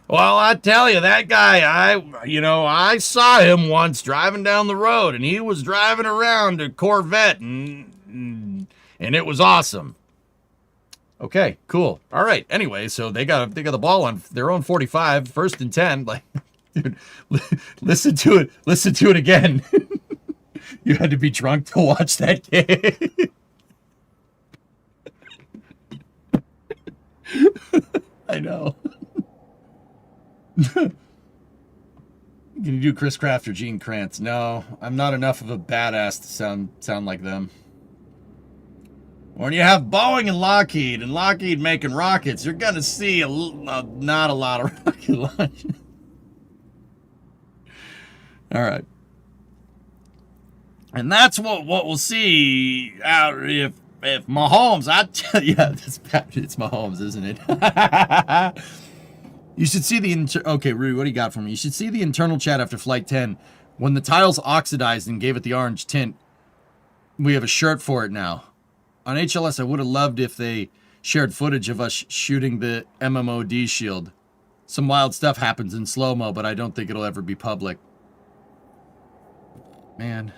Well, I tell you, that guy, I saw him once driving down the road, and he was driving around a Corvette, and it was awesome. Okay, cool. All right. Anyway, so they got the ball on their own 45, 1st and 10. Like, dude, listen to it again. You had to be drunk to watch that game. I know. Can you do Chris Kraft or Gene Kranz? No, I'm not enough of a badass to sound like them. When you have Boeing and Lockheed making rockets, you're going to see not a lot of rocket launches. All right. And that's what we'll see out if Mahomes, I tell you, it's Mahomes, isn't it? You should see okay, Rue, what do you got for me? You should see the internal chat after Flight 10. When the tiles oxidized and gave it the orange tint, we have a shirt for it now. On HLS, I would have loved if they shared footage of us shooting the MMOD shield. Some wild stuff happens in slow-mo, but I don't think it'll ever be public. Man.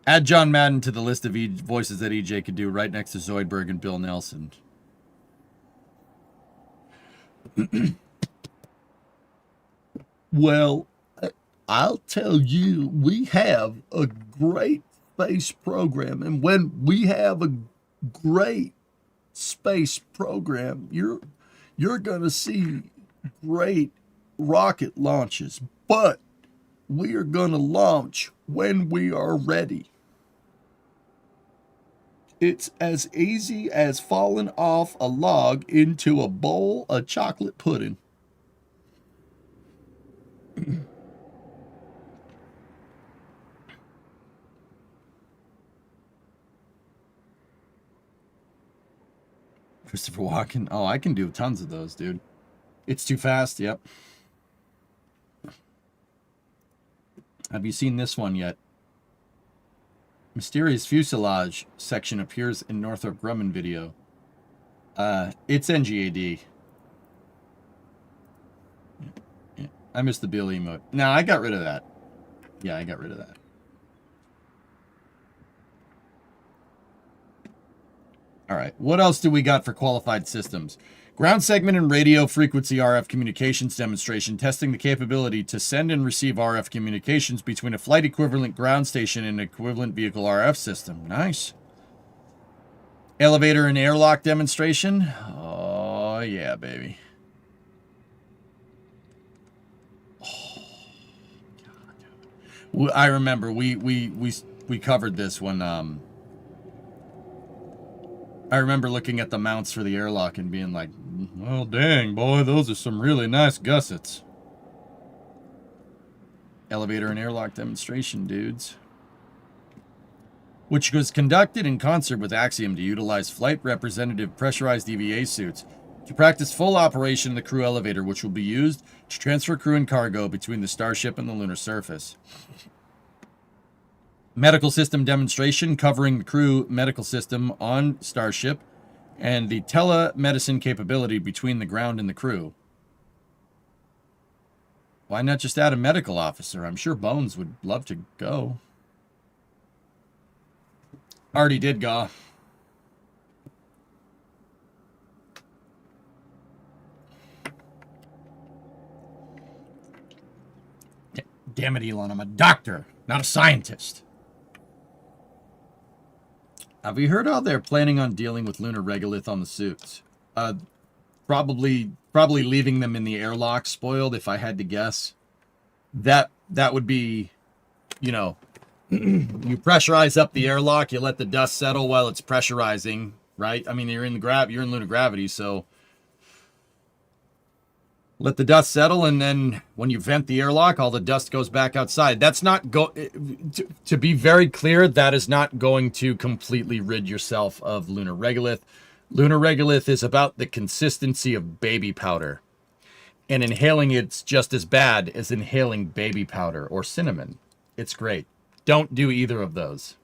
Add John Madden to the list of voices that EJ could do right next to Zoidberg and Bill Nelson. Well, I'll tell you, we have a great space program. And when we have a great space program, you're going to see great rocket launches. But we are going to launch when we are ready. It's as easy as falling off a log into a bowl of chocolate pudding. Christopher Walken. Oh, I can do tons of those, dude. It's too fast, yep. Have you seen this one yet? Mysterious fuselage section appears in Northrop Grumman video. It's NGAD. Yeah. I missed the Bill emote. No, I got rid of that. Yeah, I got rid of that. All right, what else do we got for qualified systems? Ground segment and radio frequency RF communications demonstration, testing the capability to send and receive RF communications between a flight equivalent ground station and an equivalent vehicle RF system. Nice. Elevator and airlock demonstration. Oh, yeah, baby. I remember we covered this when I remember looking at the mounts for the airlock and being like, well, dang, boy, those are some really nice gussets. Elevator and airlock demonstration, dudes. Which was conducted in concert with Axiom to utilize flight representative pressurized EVA suits to practice full operation of the crew elevator, which will be used to transfer crew and cargo between the Starship and the lunar surface. Medical system demonstration covering the crew medical system on Starship and the telemedicine capability between the ground and the crew. Why not just add a medical officer? I'm sure Bones would love to go. Already did go. Damn it, Elon, I'm a doctor, not a scientist. Have you heard how they're planning on dealing with lunar regolith on the suits? Probably leaving them in the airlock spoiled, if I had to guess. That would be, you know, you pressurize up the airlock, you let the dust settle while it's pressurizing, right? I mean, you're in lunar gravity, so let the dust settle, and then when you vent the airlock, all the dust goes back outside. That's not to be very clear, that is not going to completely rid yourself of lunar regolith. Lunar regolith is about the consistency of baby powder. And inhaling it's just as bad as inhaling baby powder or cinnamon. It's great. Don't do either of those.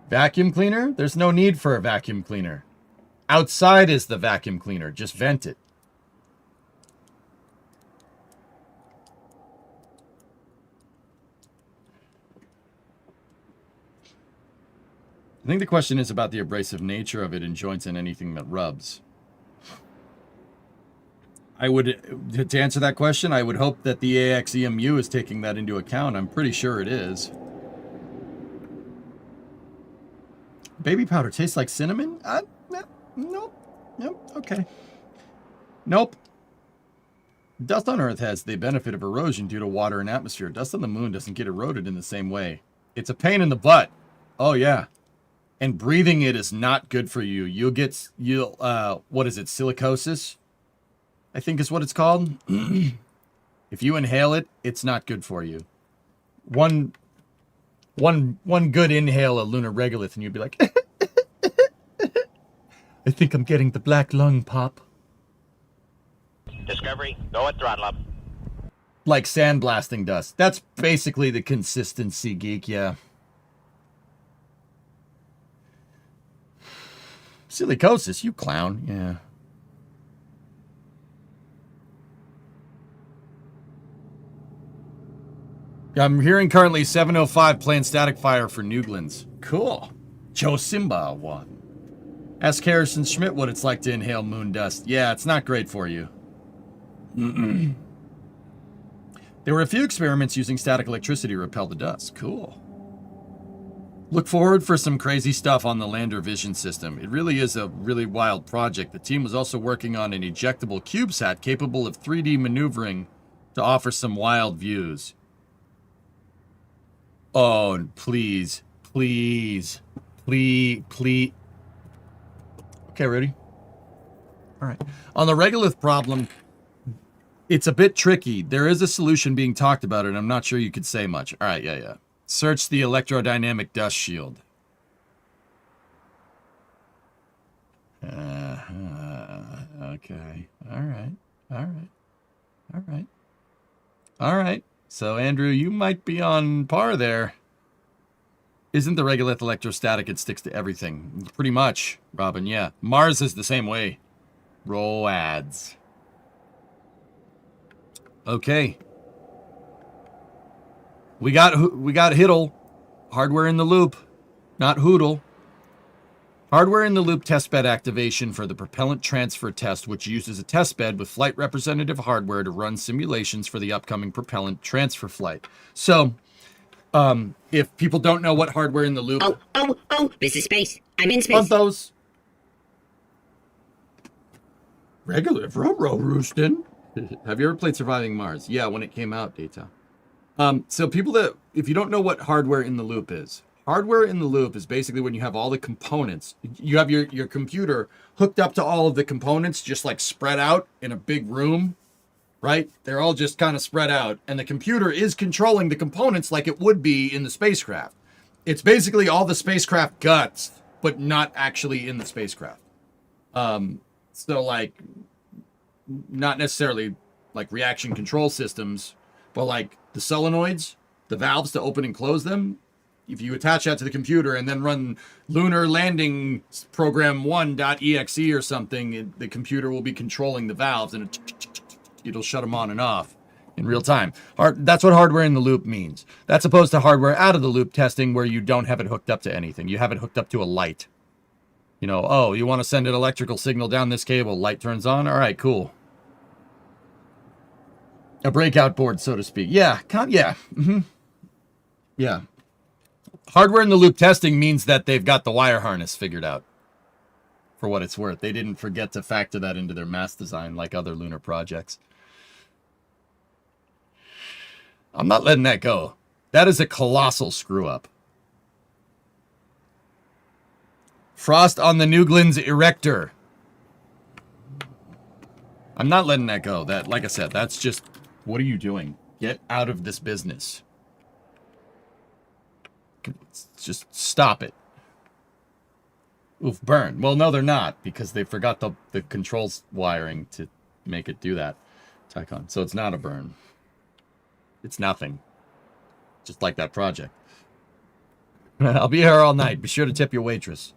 Vacuum cleaner? There's no need for a vacuum cleaner. Outside is the vacuum cleaner. Just vent it. I think the question is about the abrasive nature of it in joints and anything that rubs. To answer that question, I would hope that the AXEMU is taking that into account. I'm pretty sure it is. Baby powder tastes like cinnamon? Nope. Nope. Okay. Nope. Dust on Earth has the benefit of erosion due to water and atmosphere. Dust on the moon doesn't get eroded in the same way. It's a pain in the butt. Oh, yeah. And breathing it is not good for you. What is it? Silicosis? I think is what it's called. If you inhale it, it's not good for you. One good inhale of lunar regolith and you'd be like, I think I'm getting the black lung pop. Discovery, go at throttle up. Like sandblasting dust. That's basically the consistency, geek, yeah. Silicosis, you clown, yeah. I'm hearing currently 705 planned static fire for Newglands. Cool. Joe Simba won. Ask Harrison Schmidt what it's like to inhale moon dust. Yeah, it's not great for you. There were a few experiments using static electricity to repel the dust. Cool. Look forward for some crazy stuff on the lander vision system. It really is a really wild project. The team was also working on an ejectable CubeSat capable of 3D maneuvering to offer some wild views. Oh, please. Okay, Rudy. All right. On the regolith problem, it's a bit tricky. There is a solution being talked about, and I'm not sure you could say much. All right, yeah. Search the electrodynamic dust shield. Okay. All right. So, Andrew, you might be on par there. Isn't the regolith electrostatic? It sticks to everything. Pretty much, Robin, yeah. Mars is the same way. Roll ads. Okay. We got Hiddle. Hardware in the loop. Not Hoodle. Hardware in the loop testbed activation for the propellant transfer test, which uses a testbed with flight representative hardware to run simulations for the upcoming propellant transfer flight. So, If people don't know what hardware in the loop... Oh, this is space. I'm in On space. those... Regular Roro Roostin. Have you ever played Surviving Mars? Yeah, when it came out, Data. So people that... If you don't know what hardware in the loop is... Hardware in the loop is basically when you have all the components. You have your computer hooked up to all of the components, just like spread out in a big room, right? They're all just kind of spread out. And the computer is controlling the components like it would be in the spacecraft. It's basically all the spacecraft guts, but not actually in the spacecraft. So like, not necessarily like reaction control systems, but like the solenoids, the valves to open and close them. If you attach that to the computer and then run lunar landing program 1.exe or something, the computer will be controlling the valves and it'll shut them on and off in real time. That's what hardware in the loop means. That's opposed to hardware out of the loop testing where you don't have it hooked up to anything. You have it hooked up to a light. You know, oh, you want to send an electrical signal down this cable, light turns on. All right, cool. A breakout board, so to speak. Yeah, yeah. Yeah. Hardware in the loop testing means that they've got the wire harness figured out. For what it's worth. They didn't forget to factor that into their mass design like other lunar projects. I'm not letting that go. That is a colossal screw up. Frost on the Newglen's erector. I'm not letting that go. That, like I said, that's just... What are you doing? Get out of this business. Just stop it. Oof, burn. Well, no, they're not, because they forgot the controls wiring to make it do that. Tycon. So it's not a burn. It's nothing. Just like that project. I'll be here all night. Be sure to tip your waitress.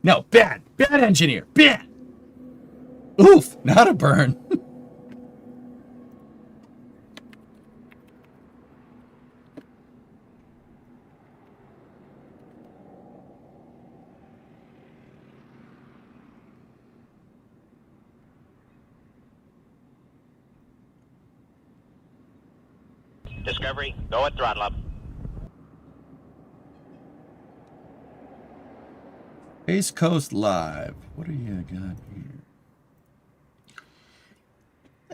No, bad. Bad engineer. Bad. Oof, not a burn. Discovery, go at throttle up. Space Coast Live. What do you got here?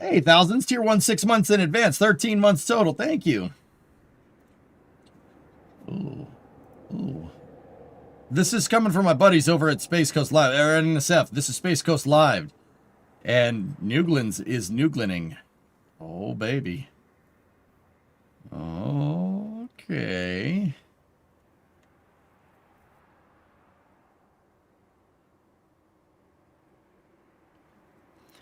Hey, thousands. Tier 1, 6 months in advance. 13 months total. Thank you. Ooh. Ooh. This is coming from my buddies over at Space Coast Live. Or NSF. This is Space Coast Live. And Newglen's is Newglening. Oh, baby. Okay.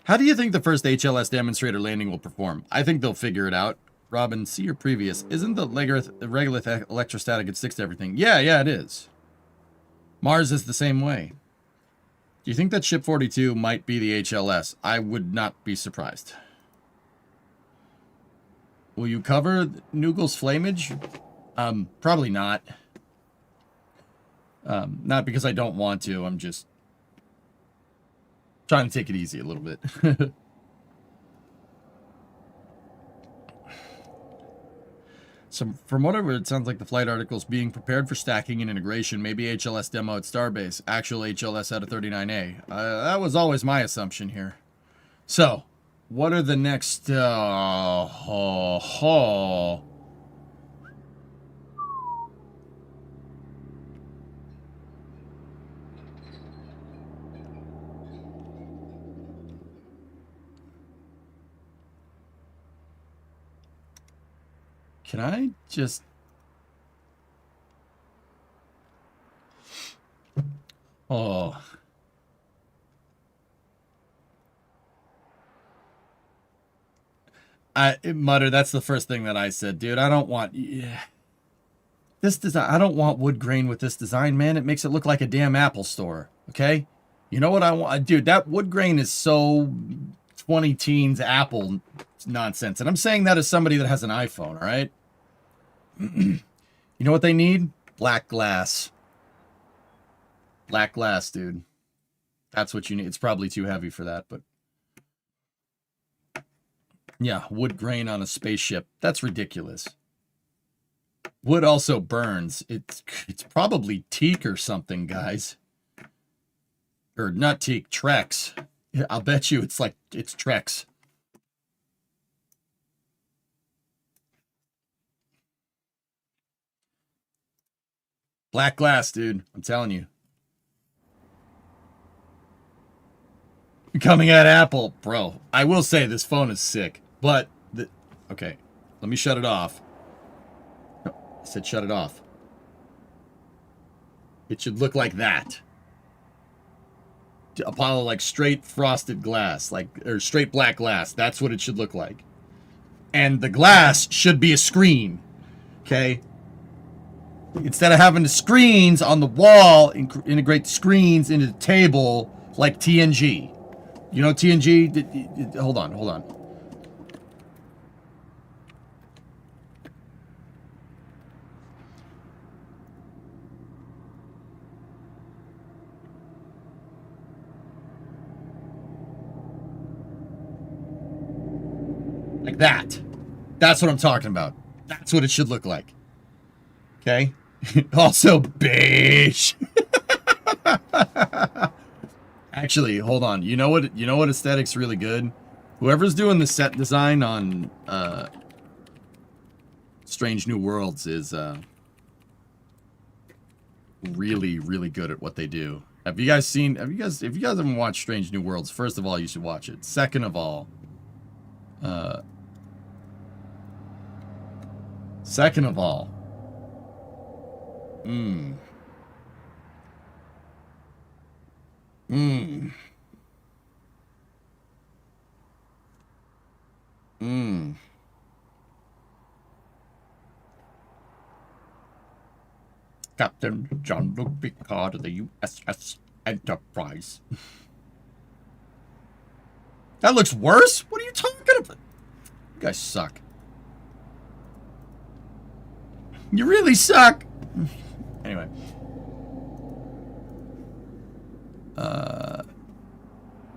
How do you think the first HLS demonstrator landing will perform? I think they'll figure it out. Robin, see your previous. Isn't the regolith electrostatic it sticks to everything? Yeah, it is. Mars is the same way. Do you think that Ship 42 might be the HLS? I would not be surprised. Will you cover Newgle's flamage? Probably not. Not because I don't want to. I'm just trying to take it easy a little bit. So from whatever it sounds like the flight articles being prepared for stacking and integration, maybe HLS demo at Starbase, actual HLS out of 39A. That was always my assumption here. So, what are the next... Can I just... Oh... Mutter, that's the first thing that I said, dude. I don't want... Yeah. This design... I don't want wood grain with this design, man. It makes it look like a damn Apple store, okay? You know what I want? Dude, that wood grain is so 20 teens Apple nonsense. And I'm saying that as somebody that has an iPhone, all right? You know what they need? Black glass. Black glass, dude. That's what you need. It's probably too heavy for that, but... Yeah, wood grain on a spaceship. That's ridiculous. Wood also burns. It's probably teak or something, guys. Or not teak, Trex. Yeah, I'll bet you it's Trex. Black glass, dude. I'm telling you. Coming at Apple, bro. I will say this phone is sick, but okay. Let me shut it off. No, I said shut it off. It should look like that. Apollo, like straight frosted glass, or straight black glass. That's what it should look like. And the glass should be a screen. Okay? Instead of having the screens on the wall, integrate screens into the table like TNG. You know TNG? Hold on. Like that. That's what I'm talking about. That's what it should look like. Okay? Also beige. Actually, hold on. You know what aesthetic's really good? Whoever's doing the set design on Strange New Worlds is really, really good at what they do. If you guys haven't watched Strange New Worlds, first of all, you should watch it. Second of all, Captain Jean-Luc Picard of the USS Enterprise. That looks worse? What are you talking about? You guys suck. You really suck. Anyway.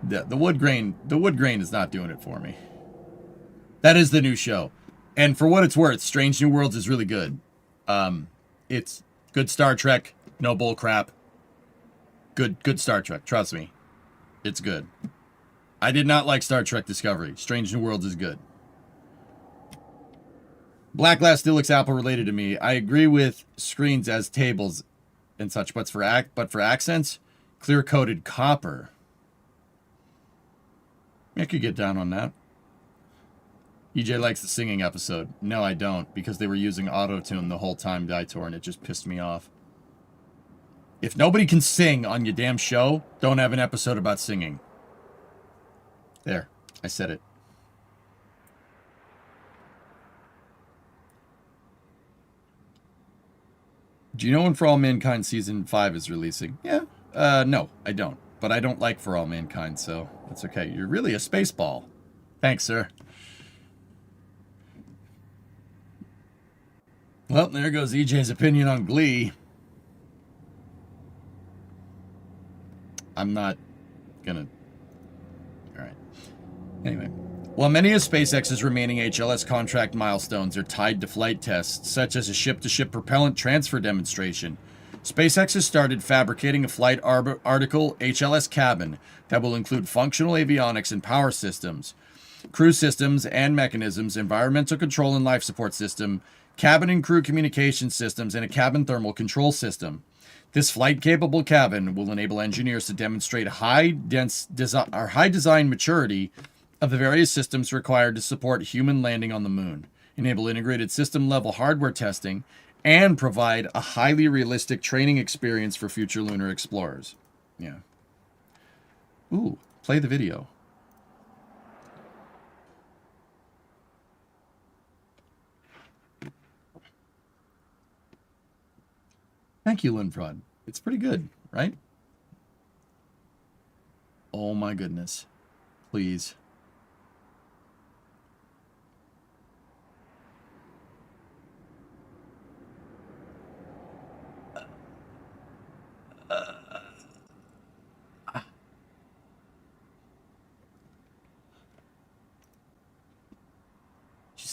The wood grain is not doing it for me. That is the new show. And for what it's worth, Strange New Worlds is really good. It's good Star Trek, no bull crap. Good Star Trek, trust me. It's good. I did not like Star Trek Discovery. Strange New Worlds is good. Black glass still looks Apple related to me. I agree with screens as tables and such, but for accents, clear coated copper. I could get down on that. EJ likes the singing episode. No, I don't, because they were using auto-tune the whole time Daitor, and it just pissed me off. If nobody can sing on your damn show, don't have an episode about singing. There, I said it. Do you know when For All Mankind Season 5 is releasing? Yeah. No, I don't. But I don't like For All Mankind, so that's okay. You're really a space ball. Thanks, sir. Well, there goes EJ's opinion on Glee. I'm not gonna... Alright. Anyway. While many of SpaceX's remaining HLS contract milestones are tied to flight tests, such as a ship-to-ship propellant transfer demonstration, SpaceX has started fabricating a flight article HLS cabin that will include functional avionics and power systems, crew systems and mechanisms, environmental control and life support system, cabin and crew communication systems, and a cabin thermal control system. This flight-capable cabin will enable engineers to demonstrate high design maturity of the various systems required to support human landing on the moon, enable integrated system-level hardware testing, and provide a highly realistic training experience for future lunar explorers. Yeah. Ooh, play the video. Thank you, Linfrod. It's pretty good, right? Oh my goodness. Please.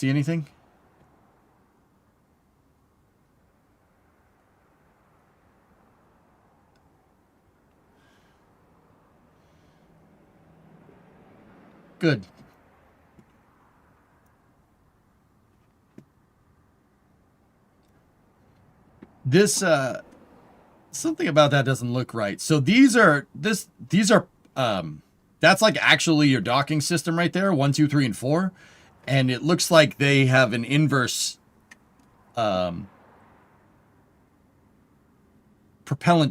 See anything? Good. This something about that doesn't look right. So these are that's like actually your docking system right there, 1, 2, 3, and 4. And it looks like they have an inverse propellant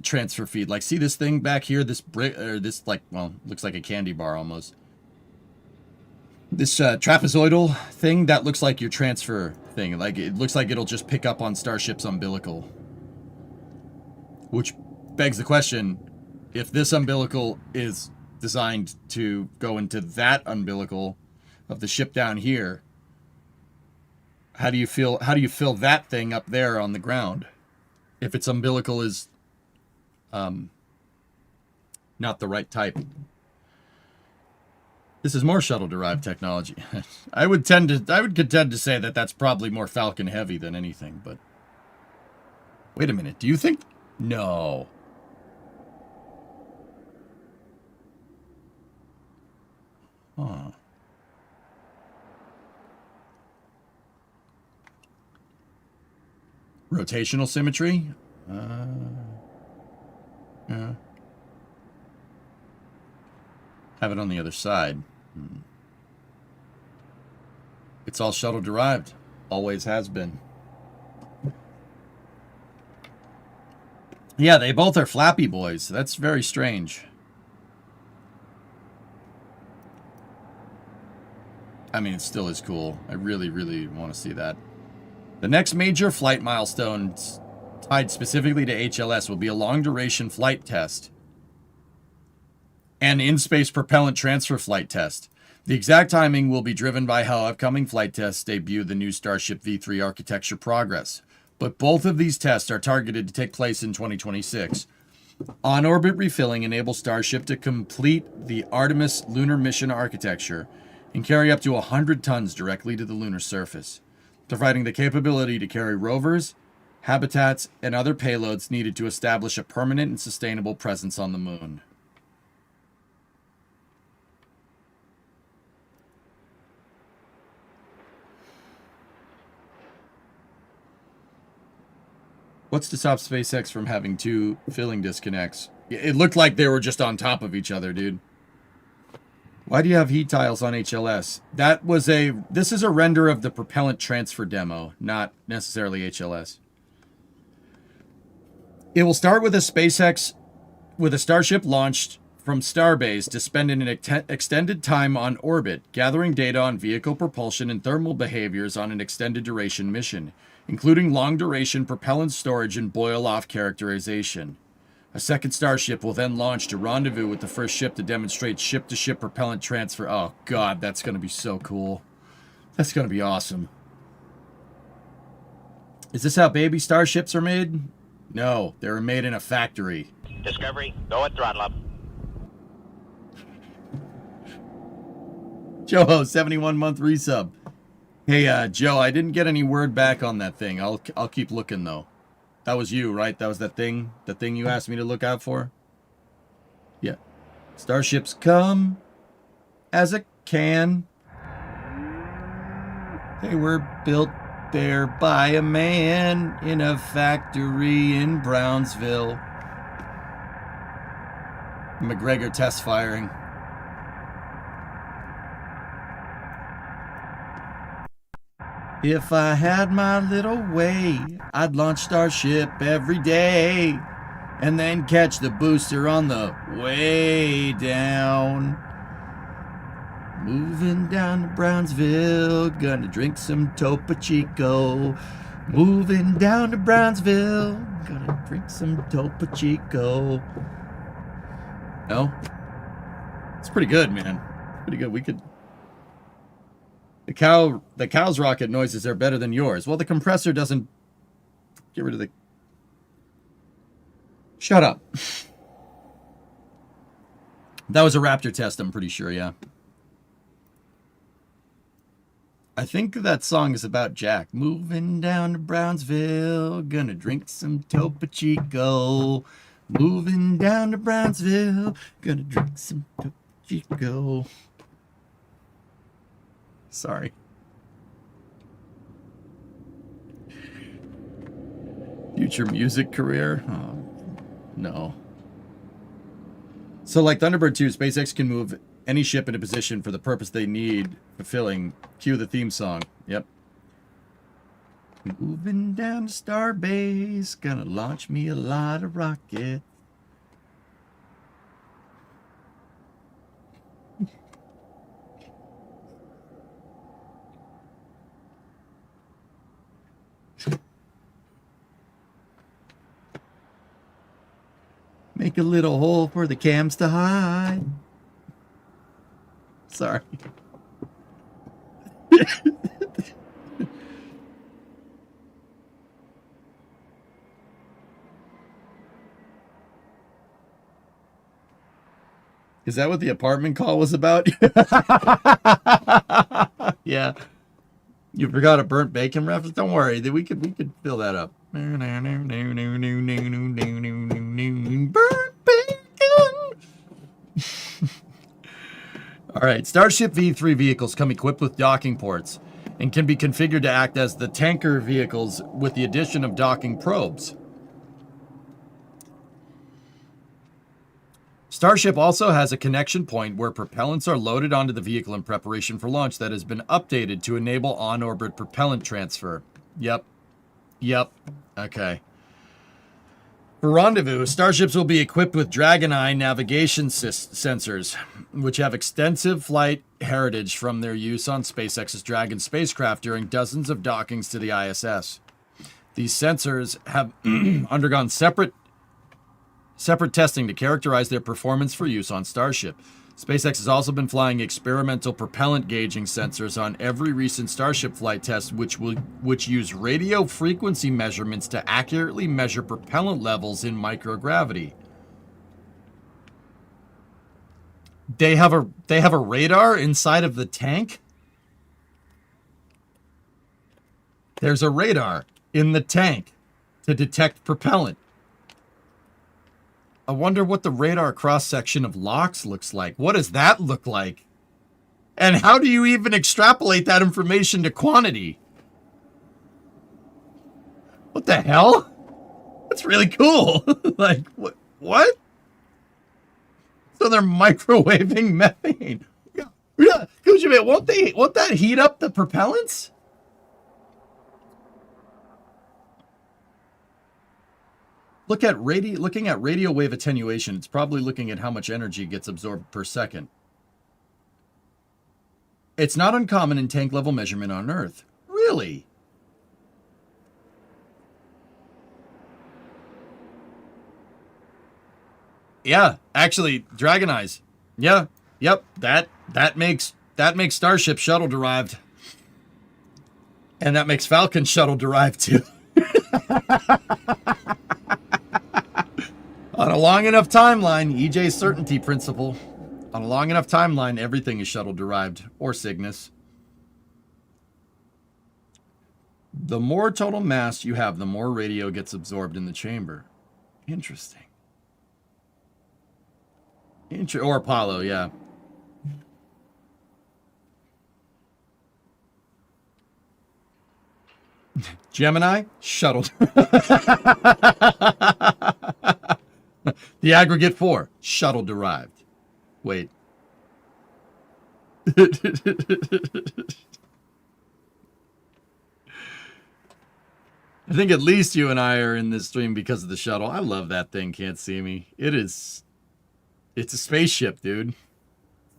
transfer feed. Like, see this thing back here, this brick, or this, like, well, looks like a candy bar almost. This trapezoidal thing, that looks like your transfer thing. Like, it looks like it'll just pick up on Starship's umbilical. Which begs the question, if this umbilical is designed to go into that umbilical of the ship down here, how do you fill that thing up there on the ground if its umbilical is not the right type? This is more shuttle derived technology. I would contend to say that that's probably more Falcon heavy than anything, but wait a minute, do you think? No. Huh. Rotational symmetry? Yeah. Have it on the other side. It's all shuttle derived. Always has been. Yeah, they both are flappy boys. That's very strange. I mean, it still is cool. I really, really want to see that. The next major flight milestone tied specifically to HLS will be a long-duration flight test and in-space propellant transfer flight test. The exact timing will be driven by how upcoming flight tests debut the new Starship V3 architecture progress. But both of these tests are targeted to take place in 2026. On-orbit refilling enables Starship to complete the Artemis lunar mission architecture and carry up to 100 tons directly to the lunar surface, providing the capability to carry rovers, habitats, and other payloads needed to establish a permanent and sustainable presence on the moon. What's to stop SpaceX from having 2 filling disconnects? It looked like they were just on top of each other, dude. Why do you have heat tiles on HLS? This is a render of the propellant transfer demo, not necessarily HLS. It will start with a Starship launched from Starbase to spend an extended time on orbit, gathering data on vehicle propulsion and thermal behaviors on an extended duration mission, including long-duration propellant storage and boil-off characterization. A second Starship will then launch to rendezvous with the first ship to demonstrate ship-to-ship propellant transfer. Oh, God, that's going to be so cool. That's going to be awesome. Is this how baby Starships are made? No, they were made in a factory. Discovery, go at throttle up. Joe, 71-month resub. Hey, Joe, I didn't get any word back on that thing. I'll keep looking, though. That was you, right? That was that thing? The thing you asked me to look out for? Yeah. Starships come as a can. They were built there by a man in a factory in Brownsville. McGregor test firing. If I had my little way, I'd launch Starship every day and then catch the booster on the way down. Moving down to Brownsville, gonna drink some Topo Chico. Moving down to Brownsville, gonna drink some Topo Chico. No? It's pretty good, man. Pretty good. We could... The cow's rocket noises are better than yours. Well, the compressor doesn't... Get rid of the... Shut up. That was a Raptor test, I'm pretty sure, yeah. I think that song is about Jack. Moving down to Brownsville, gonna drink some Topo Chico. Moving down to Brownsville, gonna drink some Topo Chico. Sorry. Future music career? Oh, no. So like Thunderbird 2, SpaceX can move any ship into position for the purpose they need fulfilling. Cue the theme song. Yep. Moving down to Starbase, gonna launch me a lot of rockets. Make a little hole for the cams to hide. Sorry. Is that what the apartment call was about? Yeah. You forgot a burnt bacon reference? Don't worry, we could fill that up. Burnt bacon. All right, Starship V3 vehicles come equipped with docking ports and can be configured to act as the tanker vehicles with the addition of docking probes. Starship also has a connection point where propellants are loaded onto the vehicle in preparation for launch that has been updated to enable on-orbit propellant transfer. Yep. Okay. For rendezvous, starships will be equipped with Dragon Eye navigation sensors, which have extensive flight heritage from their use on SpaceX's Dragon spacecraft during dozens of dockings to the ISS. These sensors have undergone separate testing to characterize their performance for use on Starship. SpaceX has also been flying experimental propellant gauging sensors on every recent Starship flight test, which use radio frequency measurements to accurately measure propellant levels in microgravity. They have a radar inside of the tank? There's a radar in the tank to detect propellant. I wonder what the radar cross-section of LOX looks like. What does that look like? And how do you even extrapolate that information to quantity? What the hell? That's really cool. Like, what? So they're microwaving methane. Yeah. Won't that heat up the propellants? Looking at radio wave attenuation, it's probably looking at how much energy gets absorbed per second. It's not uncommon in tank level measurement on Earth. Really? Yeah, actually, Dragon Eyes. Yeah, yep, that makes Starship shuttle derived. And that makes Falcon shuttle derived too. On a long enough timeline, EJ's certainty principle. On a long enough timeline, everything is shuttle derived or Cygnus. The more total mass you have, the more radio gets absorbed in the chamber. Interesting. Or Apollo, yeah. Gemini, shuttle. The aggregate 4, shuttle derived. Wait. I think at least you and I are in this stream because of the shuttle. I love that thing, can't see me. It's a spaceship, dude.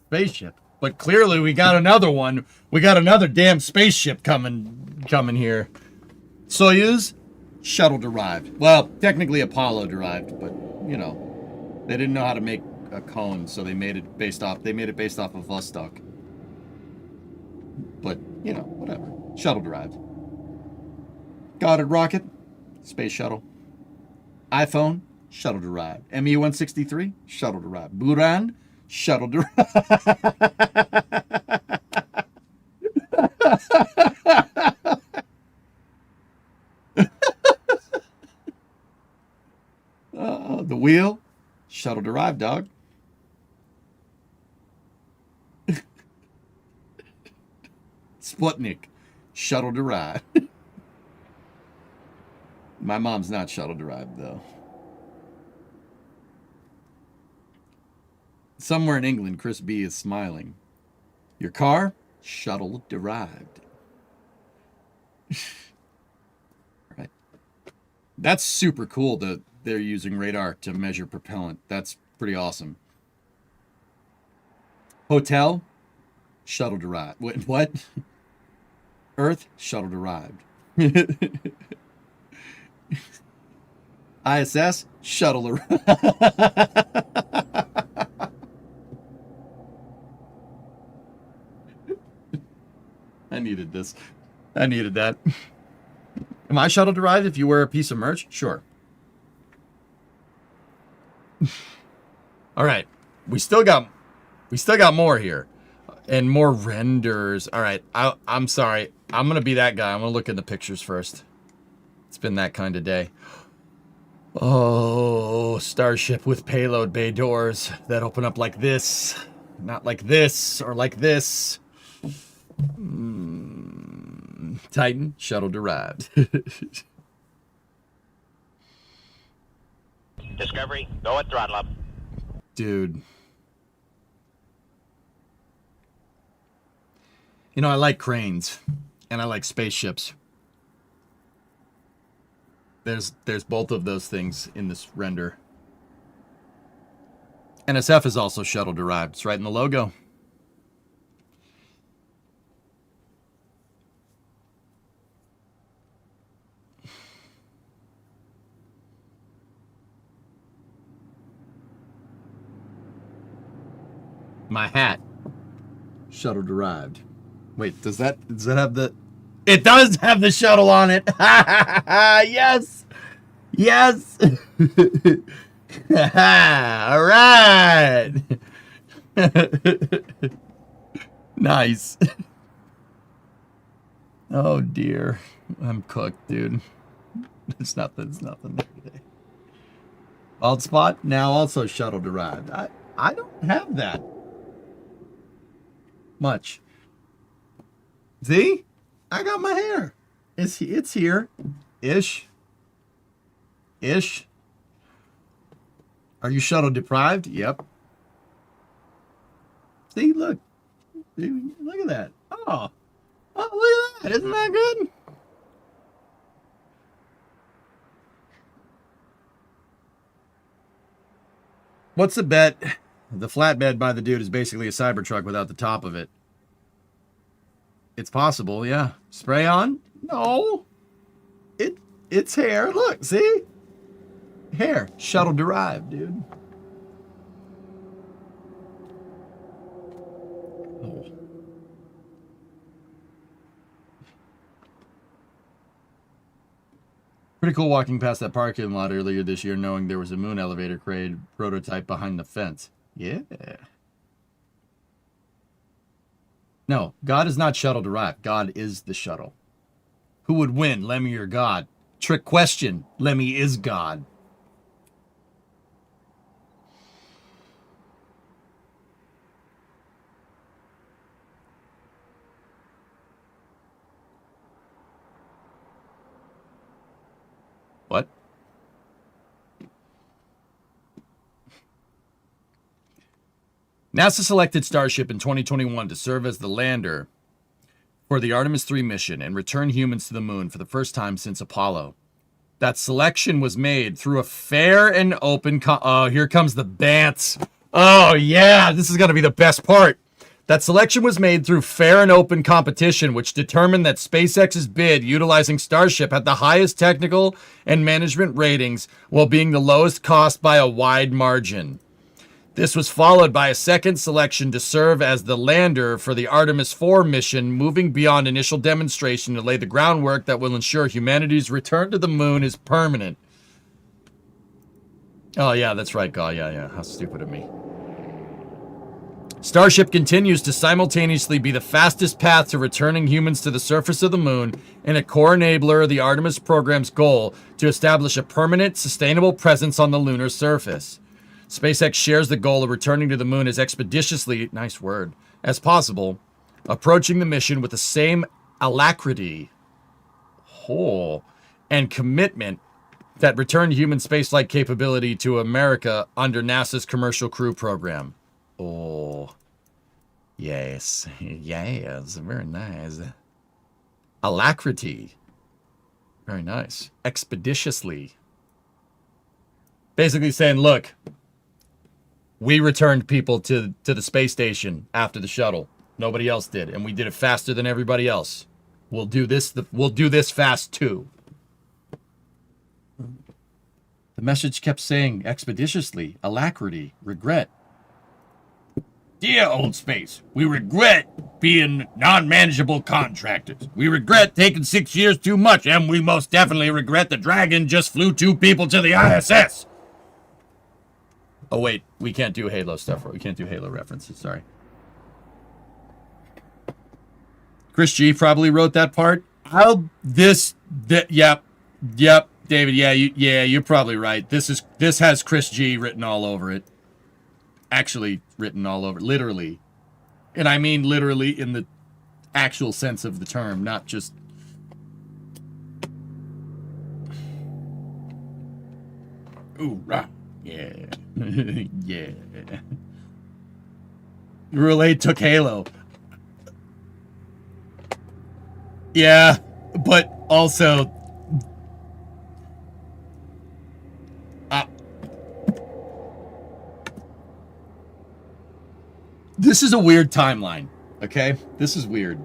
Spaceship. But clearly we got another one. We got another damn spaceship coming here. Soyuz, shuttle derived. Well, technically Apollo derived, but you know, they didn't know how to make a cone, so they made it based off of Vostok. But, you know, whatever. Shuttle derived. Goddard rocket, space shuttle. iPhone, shuttle derived. MU-163, shuttle derived. Buran, shuttle derived. wheel, shuttle derived, dog. Sputnik, shuttle derived. My mom's not shuttle derived, though. Somewhere in England, Chris B is smiling. Your car, shuttle derived. Right. That's super cool that they're using radar to measure propellant. That's pretty awesome. Hotel, shuttle derived. Wait, what? Earth, shuttle derived. ISS, shuttle derived. I needed this. I needed that. Am I shuttle derived if you wear a piece of merch? Sure. All right. We still got more here. And more renders. All right. I'm sorry. I'm going to be that guy. I'm going to look at the pictures first. It's been that kind of day. Oh, Starship with payload bay doors that open up like this. Not like this or like this. Titan, shuttle derived. Discovery, go at throttle up. Dude. You know, I like cranes. And I like spaceships. There's both of those things in this render. NSF is also shuttle derived. It's right in the logo. My hat, shuttle derived. Wait, does that have the? It does have the shuttle on it. Yes, yes. All right. Nice. Oh dear, I'm cooked, dude. It's nothing today. Bald spot now also shuttle derived. I don't have that much. See? I got my hair. It's here. Ish. Are you shuttle deprived? Yep. See, look. Look at that. Oh, look at that. Isn't that good? What's the bet? The flatbed by the dude is basically a Cybertruck without the top of it. It's possible, yeah. Spray on? No. It's hair. Look, see? Hair. Shuttle derived, dude. Oh. Pretty cool walking past that parking lot earlier this year knowing there was a moon elevator crane prototype behind the fence. Yeah. No, God is not shuttle derived. God is the shuttle. Who would win, Lemmy or God? Trick question. Lemmy is God. What? NASA selected Starship in 2021 to serve as the lander for the Artemis 3 mission and return humans to the moon for the first time since Apollo. That selection was made through a fair and open... oh, here comes the bants. Oh, yeah, this is going to be the best part. That selection was made through fair and open competition, which determined that SpaceX's bid utilizing Starship had the highest technical and management ratings while being the lowest cost by a wide margin. This was followed by a second selection to serve as the lander for the Artemis 4 mission, moving beyond initial demonstration to lay the groundwork that will ensure humanity's return to the moon is permanent. Oh, yeah, that's right, God. Yeah. How stupid of me. Starship continues to simultaneously be the fastest path to returning humans to the surface of the moon and a core enabler of the Artemis program's goal to establish a permanent, sustainable presence on the lunar surface. SpaceX shares the goal of returning to the moon as expeditiously, nice word, as possible, approaching the mission with the same alacrity and commitment that returned human spaceflight capability to America under NASA's Commercial Crew Program. Oh, yes, yes, very nice. Alacrity, very nice. Expeditiously. Basically saying, look, we returned people to the space station after the shuttle. Nobody else did, and we did it faster than everybody else. We'll do this. We'll do this fast too. The message kept saying expeditiously, alacrity, regret. Dear old space, we regret being non-manageable contractors. We regret taking 6 years too much, and we most definitely regret the Dragon just flew 2 people to the ISS. Oh wait, we can't do Halo stuff. We can't do Halo references. Sorry. Chris G probably wrote that part. Yep, David. Yeah, you're probably right. This has Chris G written all over it. Actually written all over, literally, and I mean literally in the actual sense of the term, not just. Ooh, rah. Yeah. Yeah. Relay took Halo. Yeah, but also this is a weird timeline, okay? This is weird.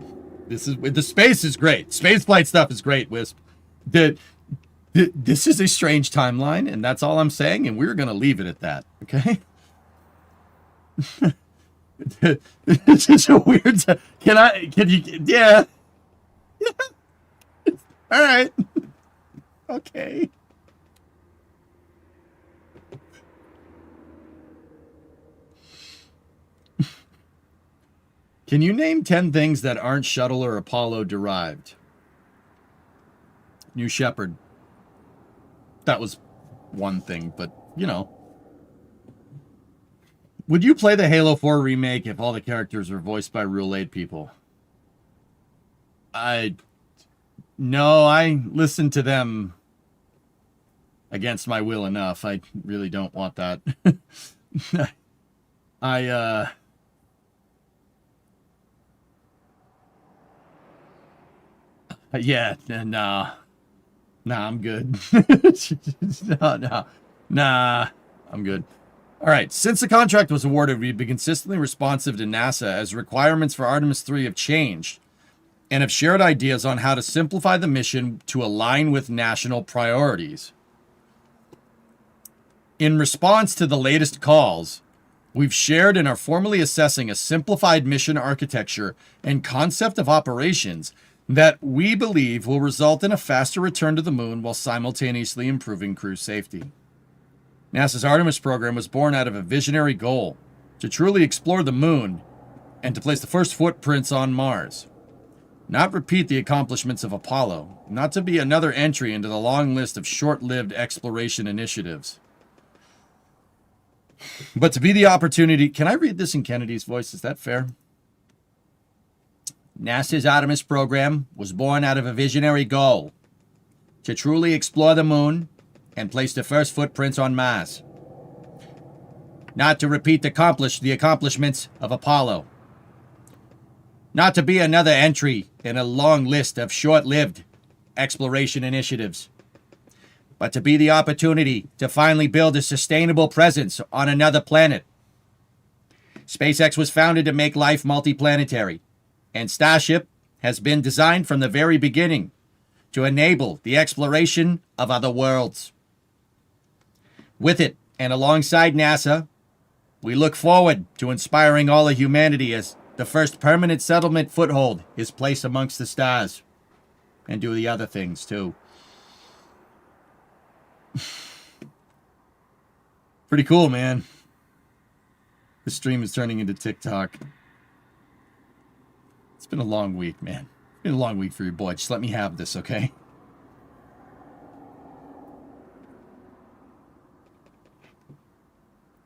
The space is great. Spaceflight stuff is great, Wisp. This is a strange timeline, and that's all I'm saying, and we're going to leave it at that, okay? This is a weird... Can you... Yeah. All right. Okay. Can you name 10 things that aren't shuttle or Apollo derived? New Shepard. That was one thing, but, you know. Would you play the Halo 4 remake if all the characters were voiced by Rule 8 people? No, I listened to them against my will enough. I really don't want that. Yeah, nah, I'm good. Nah, I'm good. All right, since the contract was awarded, we've been consistently responsive to NASA as requirements for Artemis 3 have changed and have shared ideas on how to simplify the mission to align with national priorities. In response to the latest calls, we've shared and are formally assessing a simplified mission architecture and concept of operations that we believe will result in a faster return to the moon while simultaneously improving crew safety. NASA's Artemis program was born out of a visionary goal to truly explore the moon and to place the first footprints on Mars. Not repeat the accomplishments of Apollo, not to be another entry into the long list of short-lived exploration initiatives, but to be the opportunity... Can I read this in Kennedy's voice? Is that fair? NASA's Artemis program was born out of a visionary goal to truly explore the moon and place the first footprints on Mars. Not to repeat the accomplishments of Apollo. Not to be another entry in a long list of short-lived exploration initiatives, but to be the opportunity to finally build a sustainable presence on another planet. SpaceX was founded to make life multiplanetary, and Starship has been designed from the very beginning to enable the exploration of other worlds. With it, and alongside NASA, we look forward to inspiring all of humanity as the first permanent settlement foothold is placed amongst the stars. And do the other things, too. Pretty cool, man. The stream is turning into TikTok. It's been a long week, man. It's been a long week for your boy. Just let me have this, okay?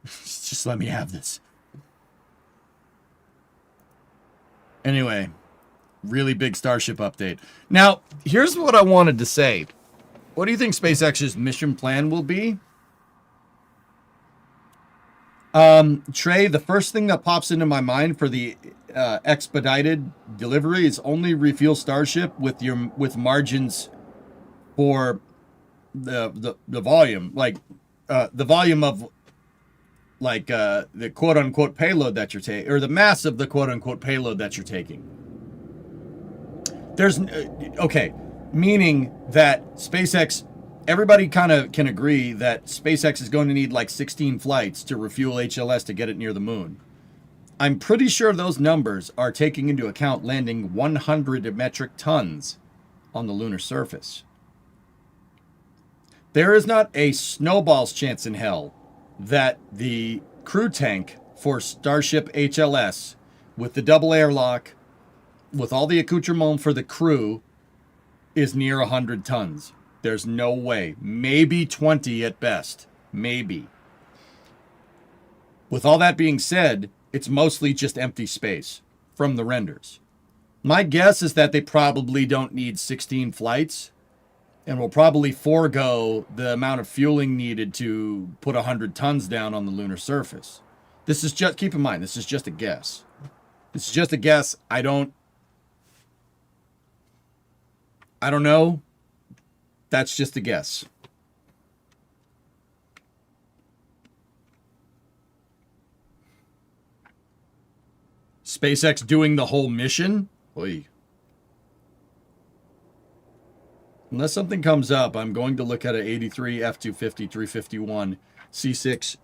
Just let me have this. Anyway, really big Starship update. Now, here's what I wanted to say. What do you think SpaceX's mission plan will be? Trey, the first thing that pops into my mind for the expedited delivery is only refuel Starship with margins for the volume, like the volume of like the quote unquote payload that you're taking, or the mass of the quote unquote payload that you're taking. There's okay, meaning that SpaceX, everybody kind of can agree that SpaceX is going to need like 16 flights to refuel HLS to get it near the moon. I'm pretty sure those numbers are taking into account landing 100 metric tons on the lunar surface. There is not a snowball's chance in hell that the crew tank for Starship HLS with the double airlock, with all the accoutrement for the crew, is near 100 tons. There's no way. Maybe 20 at best. Maybe. With all that being said, it's mostly just empty space from the renders. My guess is that they probably don't need 16 flights and will probably forego the amount of fueling needed to put 100 tons down on the lunar surface. This is just, keep in mind, this is just a guess. This is just a guess. I don't know. That's just a guess. SpaceX doing the whole mission? Oy. Unless something comes up, I'm going to look at an 83 F250 351 C6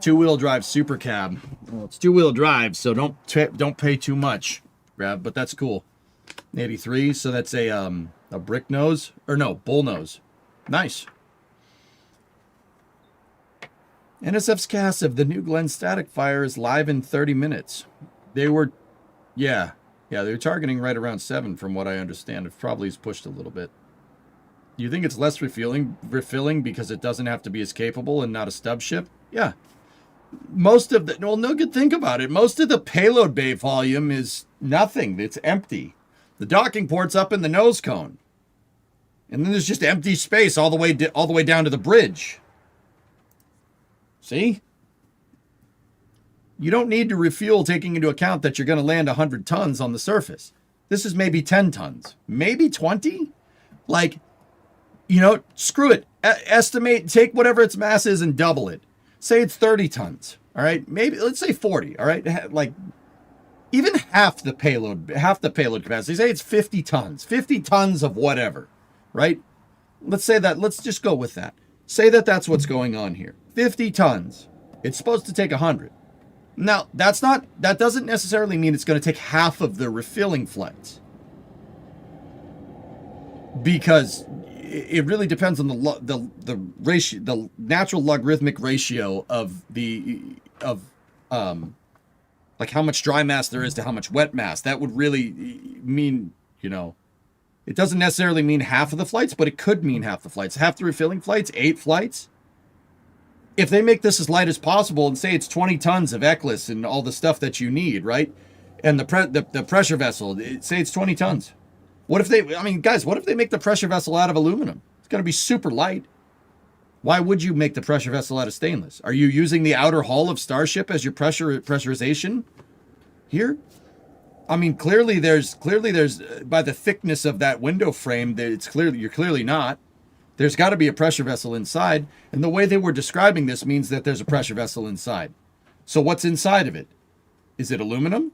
two-wheel drive super cab. Well, it's two-wheel drive, so don't pay too much, Grab, but that's cool. 83, so that's a brick nose, or no, bull nose. Nice. NSF's cast of the New Glenn static fire is live in 30 minutes. They were, they were targeting right around 7 from what I understand. It probably is pushed a little bit. You think it's less refilling because it doesn't have to be as capable and not a stub ship? Yeah. Most of the, well, no good, think about it. Most of the payload bay volume is nothing. It's empty. The docking port's up in the nose cone. And then there's just empty space all the way down to the bridge. See? You don't need to refuel taking into account that you're going to land 100 tons on the surface. This is maybe 10 tons. Maybe 20? Like, screw it. Estimate, take whatever its mass is and double it. Say it's 30 tons. All right? Maybe, let's say 40. All right? Like, even half the payload capacity. Say it's 50 tons. 50 tons of whatever. Right? Let's say that. Let's just go with that. Say that that's what's going on here. 50 tons. It's supposed to take 100. Now, that doesn't necessarily mean it's going to take half of the refilling flights. Because it really depends on the ratio, the natural logarithmic ratio of like how much dry mass there is to how much wet mass. That would really mean, it doesn't necessarily mean half of the flights, but it could mean half the flights. Half the refilling flights, 8 flights. If they make this as light as possible and say it's 20 tons of Eclipse and all the stuff that you need, right? And the pressure vessel, say it's 20 tons. What if they make the pressure vessel out of aluminum? It's going to be super light. Why would you make the pressure vessel out of stainless? Are you using the outer hull of Starship as your pressurization here? I mean, clearly there's by the thickness of that window frame that you're clearly not. There's got to be a pressure vessel inside, and the way they were describing this means that there's a pressure vessel inside. So what's inside of it? Is it aluminum?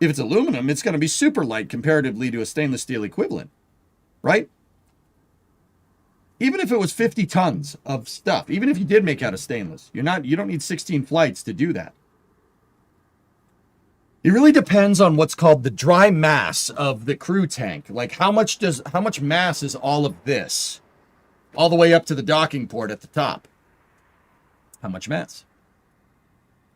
If it's aluminum, it's going to be super light comparatively to a stainless steel equivalent, right? Even if it was 50 tons of stuff, even if you did make out of stainless, you don't need 16 flights to do that. It really depends on what's called the dry mass of the crew tank. Like how much mass is all of this? All the way up to the docking port at the top. How much mass?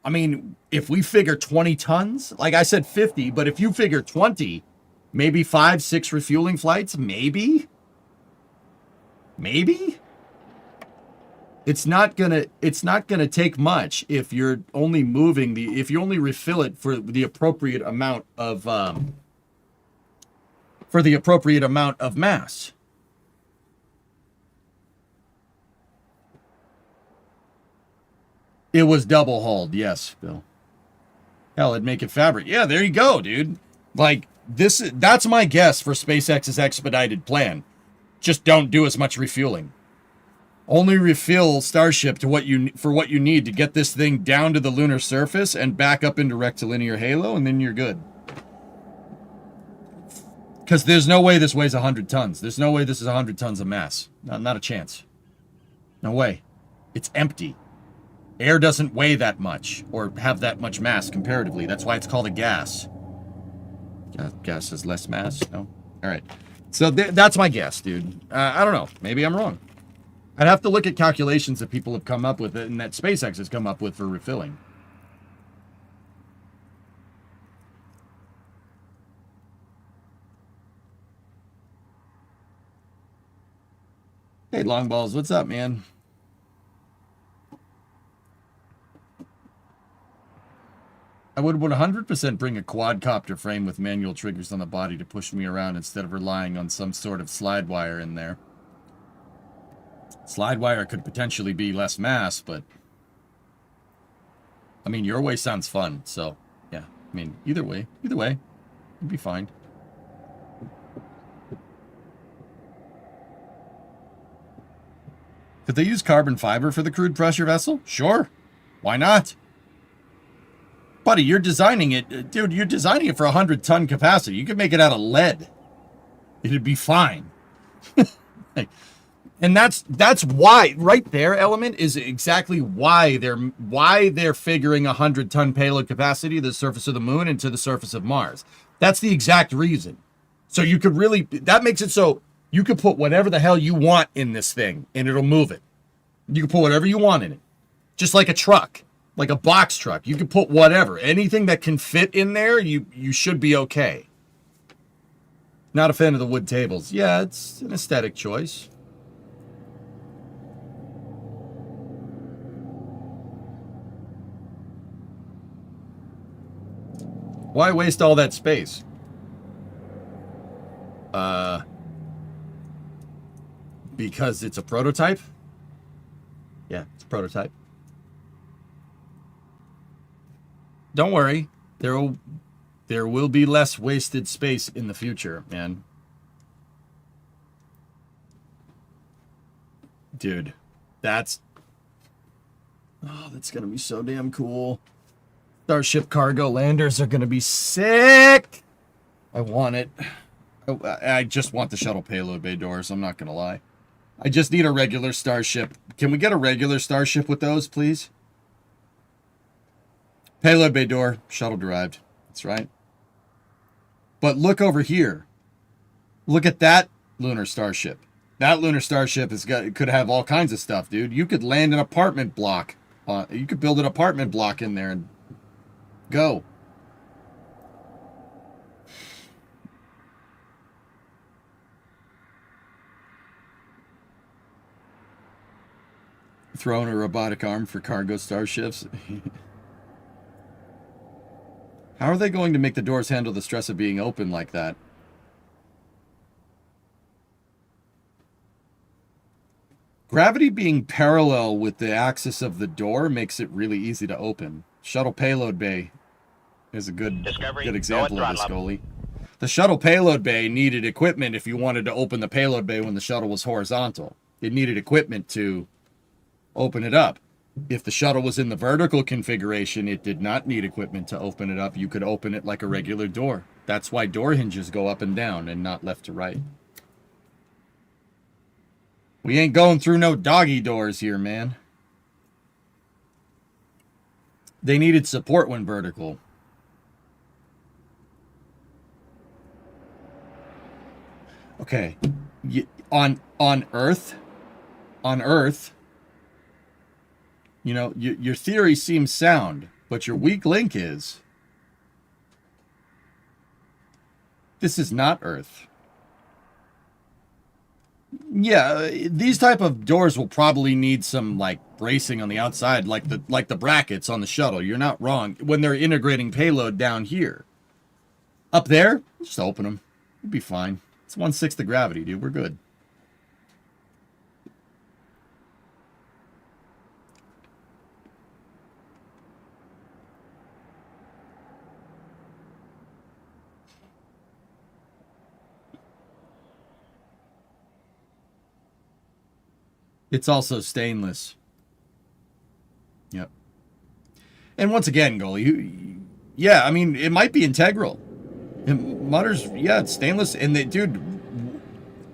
I mean, if we figure 20 tons, like I said 50, but if you figure 20, maybe 5, 6 refueling flights, maybe? Maybe? It's not gonna take much if you're only moving if you only refill it for the appropriate amount of mass. It was double hauled, yes, Bill. Hell, it'd make it fabric. Yeah, there you go, dude. Like that's my guess for SpaceX's expedited plan. Just don't do as much refueling. Only refill Starship to what you need to get this thing down to the lunar surface and back up into rectilinear halo, and then you're good. Because there's no way this weighs 100 tons. There's no way this is 100 tons of mass. Not a chance. No way. It's empty. Air doesn't weigh that much or have that much mass comparatively. That's why it's called a gas. Gas has less mass? No? All right. So that's my guess, dude. I don't know. Maybe I'm wrong. I'd have to look at calculations that people have come up with and that SpaceX has come up with for refilling. Hey, Longballs, what's up, man? I would 100% bring a quadcopter frame with manual triggers on the body to push me around instead of relying on some sort of slide wire in there. Slide wire could potentially be less mass, but I mean, your way sounds fun, so yeah. I mean, either way, you'd be fine. Could they use carbon fiber for the crude pressure vessel? Sure. Why not? Buddy, you're designing it, dude, you're designing it for 100-ton capacity. You could make it out of lead. It'd be fine. And that's why, right there, Element, is exactly why they're figuring 100-ton payload capacity to the surface of the moon and to the surface of Mars. That's the exact reason. So you could really, that makes it so you could put whatever the hell you want in this thing and it'll move it. You can put whatever you want in it. Just like a truck, like a box truck. You can put whatever. Anything that can fit in there, you should be okay. Not a fan of the wood tables. Yeah, it's an aesthetic choice. Why waste all that space? Because it's a prototype? Yeah, it's a prototype. Don't worry. There will be less wasted space in the future, man. Dude, that's going to be so damn cool. Starship cargo landers are going to be sick. I want it. I just want the shuttle payload bay doors. I'm not going to lie. I just need a regular Starship. Can we get a regular Starship with those, please? Payload bay door, shuttle derived. That's right. But look over here. Look at that lunar Starship. That lunar Starship could have all kinds of stuff, dude. You could land an apartment block. You could build an apartment block in there and go. Throwing a robotic arm for cargo starships. How are they going to make the doors handle the stress of being open like that? Gravity being parallel with the axis of the door makes it really easy to open. Shuttle payload bay is a good example of this, Scully. The shuttle payload bay needed equipment if you wanted to open the payload bay when the shuttle was horizontal. It needed equipment to open it up. If the shuttle was in the vertical configuration, it did not need equipment to open it up. You could open it like a regular door. That's why door hinges go up and down and not left to right. We ain't going through no doggy doors here, man. They needed support when vertical. Okay. On Earth, You know, your theory seems sound, but your weak link is this is not Earth. Yeah, these type of doors will probably need some like bracing on the outside, like the brackets on the shuttle. You're not wrong. When they're integrating payload down here, up there, just open them. You'll be fine. It's 1/6 the gravity, dude. We're good. It's also stainless. Yep. And once again, Goalie, yeah, I mean, it might be integral. It mutters, yeah, it's stainless. And dude,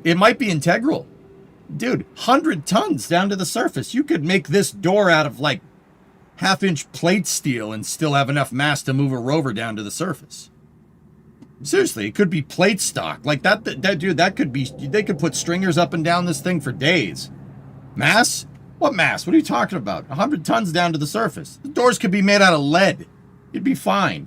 it might be integral. Dude, 100 tons down to the surface. You could make this door out of like 1/2-inch plate steel and still have enough mass to move a rover down to the surface. Seriously, it could be plate stock. Like that dude, that could be, they could put stringers up and down this thing for days. Mass? What mass? What are you talking about? 100 tons down to the surface. The doors could be made out of lead. You'd be fine.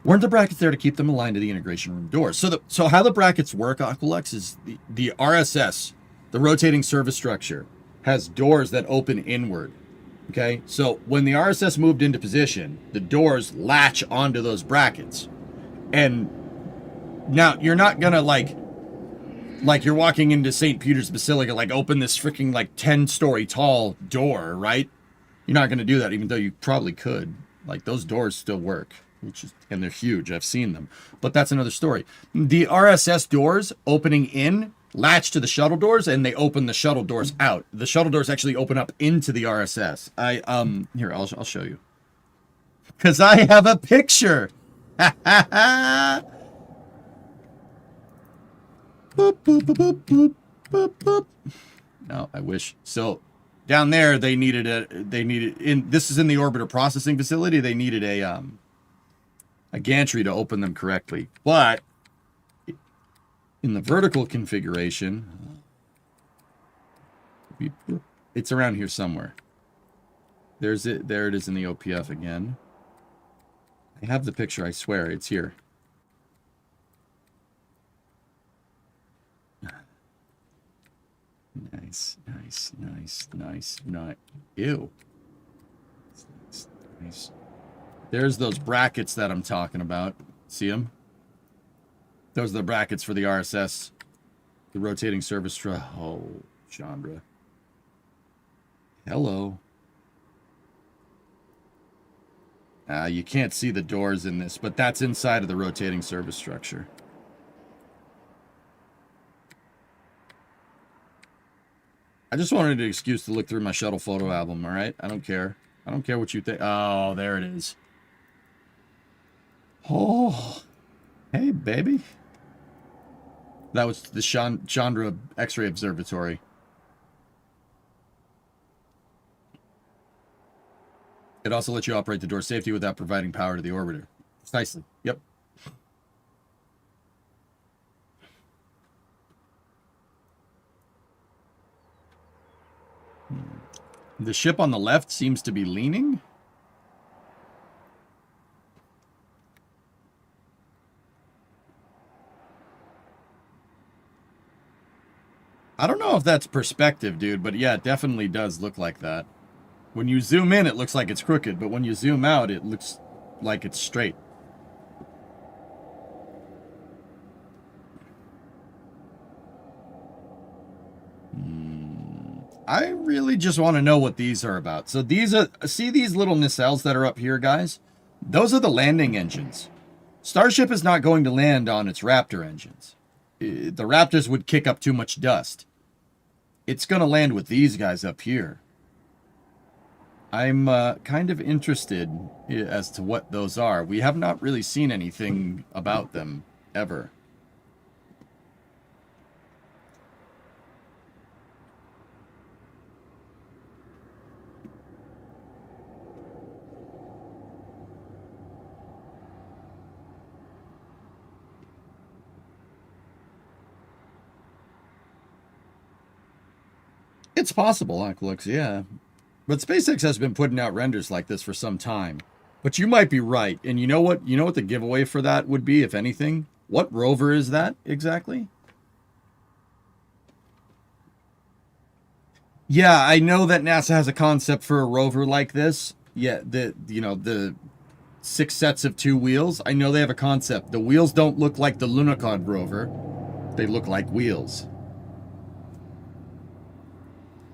Weren't the brackets there to keep them aligned to the integration room doors? So how the brackets work, Aqualex, is the RSS, the rotating service structure, has doors that open inward. Okay? So when the RSS moved into position, the doors latch onto those brackets. And now you're not gonna like you're walking into St. Peter's Basilica, like open this freaking like 10-story tall door, right? You're not gonna do that, even though you probably could. Like those doors still work, and they're huge. I've seen them, but that's another story. The RSS doors opening in latch to the shuttle doors, and they open the shuttle doors out. The shuttle doors actually open up into the RSS. Here, I'll show you, because I have a picture. Boop, boop, boop, boop, boop, boop, boop. No, I wish. So down there they needed this is in the orbiter processing facility. They needed a gantry to open them correctly. But in the vertical configuration, it's around here somewhere. There it is in the OPF again. I have the picture, I swear, it's here. Nice, nice, nice, nice, nice. Ew. Nice, nice. There's those brackets that I'm talking about. See them? Those are the brackets for the RSS. The rotating service oh, Chandra. Hello. You can't see the doors in this, but that's inside of the rotating service structure. I just wanted an excuse to look through my shuttle photo album, all right? I don't care. I don't care what you think. Oh, there it is. Oh, hey, baby. That was the Chandra X-ray Observatory. It also lets you operate the door safety without providing power to the orbiter. Precisely. Yep. The ship on the left seems to be leaning. I don't know if that's perspective, dude, but yeah, it definitely does look like that. When you zoom in, it looks like it's crooked, but when you zoom out, it looks like it's straight. I really just want to know what these are about. So these are, see these little nacelles that are up here, guys? Those are the landing engines. Starship is not going to land on its Raptor engines. The Raptors would kick up too much dust. It's going to land with these guys up here. I'm kind of interested as to what those are. We have not really seen anything about them ever. It's possible, Aquilux, yeah. But SpaceX has been putting out renders like this for some time. But you might be right. And you know what? You know what the giveaway for that would be, if anything? What rover is that exactly? Yeah, I know that NASA has a concept for a rover like this. Yeah, the 6 sets of 2 wheels. I know they have a concept. The wheels don't look like the Lunokhod rover. They look like wheels.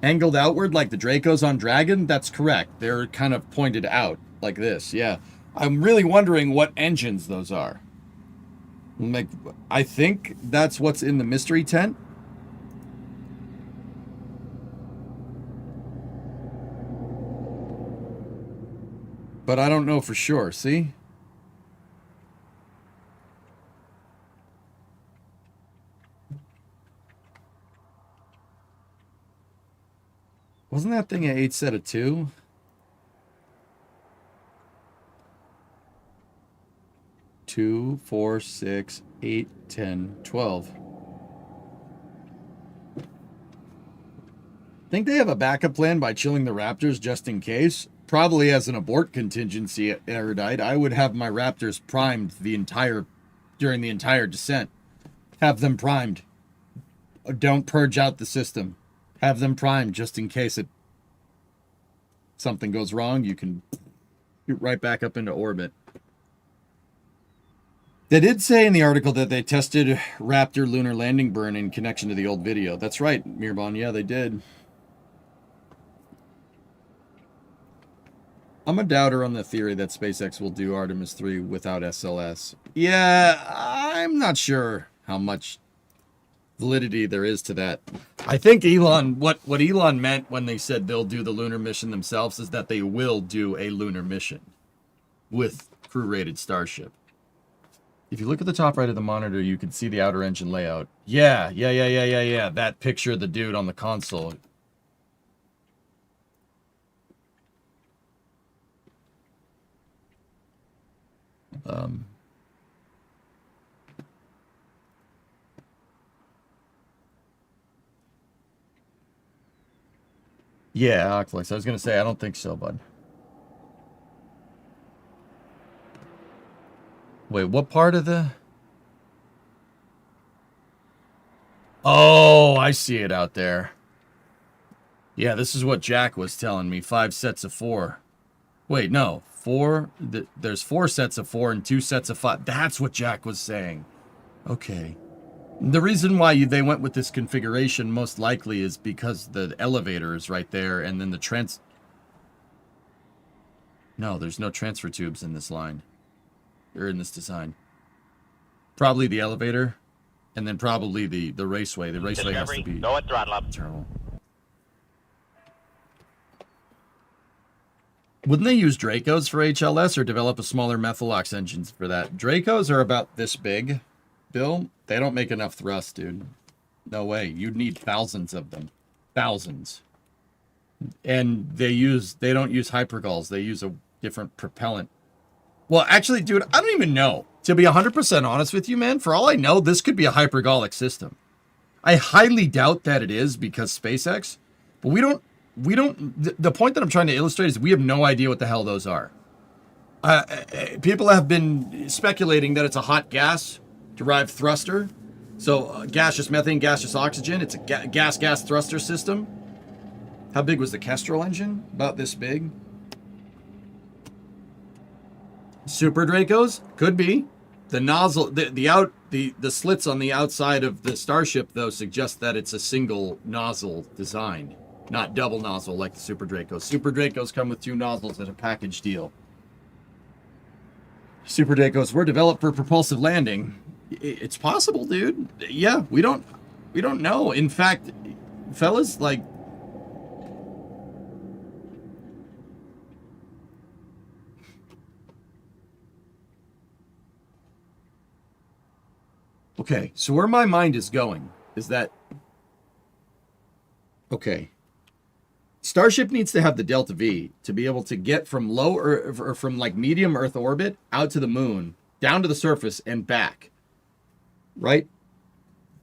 Angled outward like the Dracos on Dragon? That's correct. They're kind of pointed out like this, yeah. I'm really wondering what engines those are. Like, I think that's what's in the mystery tent. But I don't know for sure, see? Wasn't that thing an 8 set of 2? Two, 4, 6, 8, 10, 12. Think they have a backup plan by chilling the Raptors just in case? Probably as an abort contingency, Erudite. I would have my Raptors primed during the entire descent. Have them primed. Don't purge out the system. Have them primed just in case something goes wrong. You can shoot right back up into orbit. They did say in the article that they tested Raptor lunar landing burn in connection to the old video. That's right, Mirbon. Yeah, they did. I'm a doubter on the theory that SpaceX will do Artemis 3 without SLS. Yeah, I'm not sure how much validity there is to that. I think Elon, what Elon meant when they said they'll do the lunar mission themselves is that they will do a lunar mission with crew-rated Starship. If you look at the top right of the monitor, you can see the outer engine layout. Yeah. That picture of the dude on the console. Yeah, Oculus. I was going to say, I don't think so, bud. Wait, what part of the... Oh, I see it out there. Yeah, this is what Jack was telling me. 5 sets of 4. Wait, no. 4? There's 4 sets of 4 and 2 sets of 5. That's what Jack was saying. Okay. The reason why they went with this configuration most likely is because the elevator is right there, and then the No, there's no transfer tubes in this line. Or in this design. Probably the elevator, and then probably the raceway. The raceway has to be... Go at throttle up. Terrible. Wouldn't they use Dracos for HLS or develop a smaller Methalox engines for that? Dracos are about this big, Bill. They don't make enough thrust, dude. No way. You'd need thousands of them. Thousands. And they don't use hypergulls. They use a different propellant. Well, actually, dude, I don't even know. To be 100% honest with you, man, for all I know, this could be a hypergolic system. I highly doubt that it is because SpaceX, but the point that I'm trying to illustrate is we have no idea what the hell those are. People have been speculating that it's a hot gas derived thruster. So gaseous methane, gaseous oxygen. It's a gas thruster system. How big was the Kestrel engine? About this big. Super Dracos? Could be. The nozzle, the slits on the outside of the Starship, though, suggest that it's a single nozzle design, not double nozzle like the Super Dracos. Super Dracos come with 2 nozzles at a package deal. Super Dracos were developed for propulsive landing. It's possible, dude. Yeah, we don't know. In fact, fellas, like... Okay, so where my mind is going is that... Okay. Starship needs to have the Delta V to be able to get from low or from like medium Earth orbit out to the moon, down to the surface and back. Right?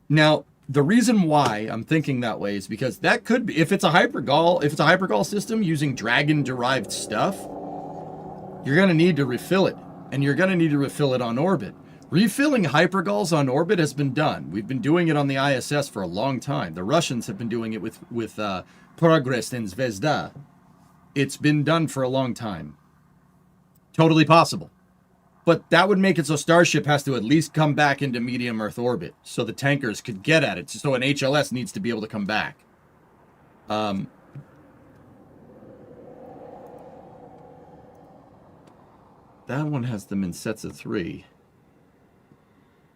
Now, the reason why I'm thinking that way is because that could be, if it's a hypergol system using dragon-derived stuff, you're going to need to refill it, and you're going to need to refill it on orbit. Refilling hypergols on orbit has been done. We've been doing it on the ISS for a long time. The Russians have been doing it with Progress and Zvezda. It's been done for a long time. Totally possible. But that would make it so Starship has to at least come back into medium Earth orbit so the tankers could get at it. So an HLS needs to be able to come back. That one has them in sets of 3.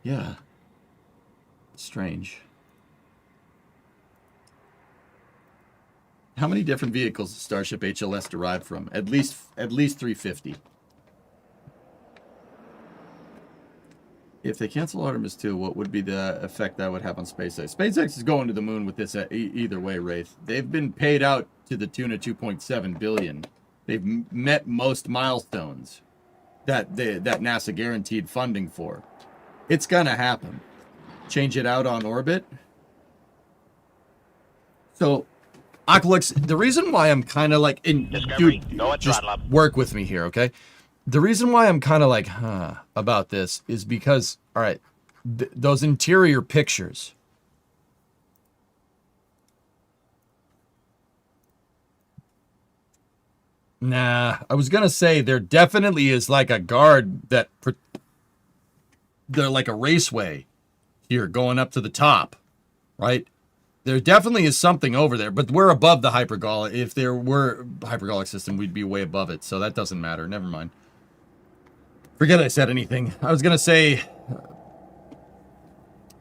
Yeah. Strange. How many different vehicles does Starship HLS derive from? At least 350. If they cancel Artemis 2, what would be the effect that would have on SpaceX? SpaceX is going to the moon with this either way, Wraith. They've been paid out to the tune of $2.7 billion. They've met most milestones that NASA guaranteed funding for. It's gonna happen. Change it out on orbit. So, Aqualix, the reason why I'm kind of like, Discovery, go at just throttle up. work with me here, okay? The reason why I'm kind of like, about this is because, all right, those interior pictures. Nah, I was gonna say there definitely is like a guard that they're like a raceway here going up to the top, right? There definitely is something over there, but we're above the hypergol. If there were a hypergolic system, we'd be way above it, so that doesn't matter. Never mind. Forget I said anything. I was gonna say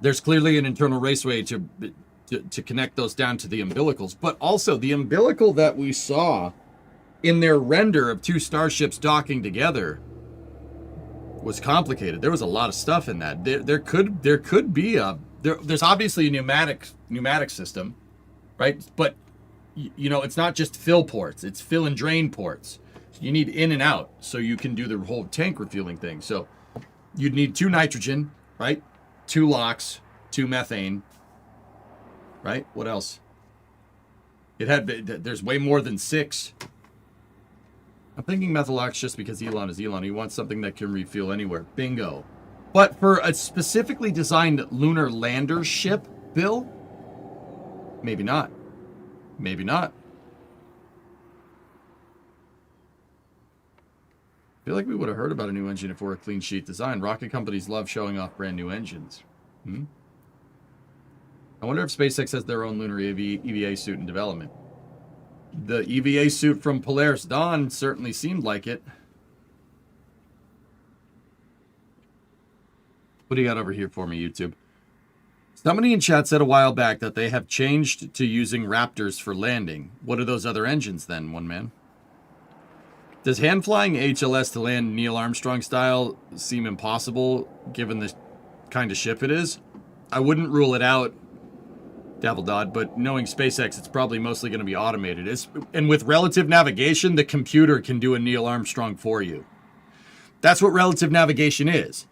there's clearly an internal raceway to connect those down to the umbilicals, but also the umbilical that we saw in their render of 2 starships docking together was complicated. There was a lot of stuff in that. There could be there's obviously a pneumatic system, right? But you know, it's not just fill ports, it's fill and drain ports. You need in and out so you can do the whole tank refueling thing. So you'd need 2 nitrogen, right? 2 LOX, 2 methane, right? What else? There's way more than 6. I'm thinking methylox just because Elon is Elon. He wants something that can refuel anywhere. Bingo. But for a specifically designed lunar lander ship, Bill, maybe not. Maybe not. I feel like we would have heard about a new engine if we're a clean sheet design. Rocket companies love showing off brand new engines. I wonder if SpaceX has their own lunar EVA suit in development. The EVA suit from Polaris Dawn certainly seemed like it. What do you got over here for me, YouTube? Somebody in chat said a while back that they have changed to using Raptors for landing. What are those other engines then, one man? Does hand-flying HLS to land Neil Armstrong style seem impossible, given the kind of ship it is? I wouldn't rule it out, Dabbledod, but knowing SpaceX, it's probably mostly going to be automated. And with relative navigation, the computer can do a Neil Armstrong for you. That's what relative navigation is.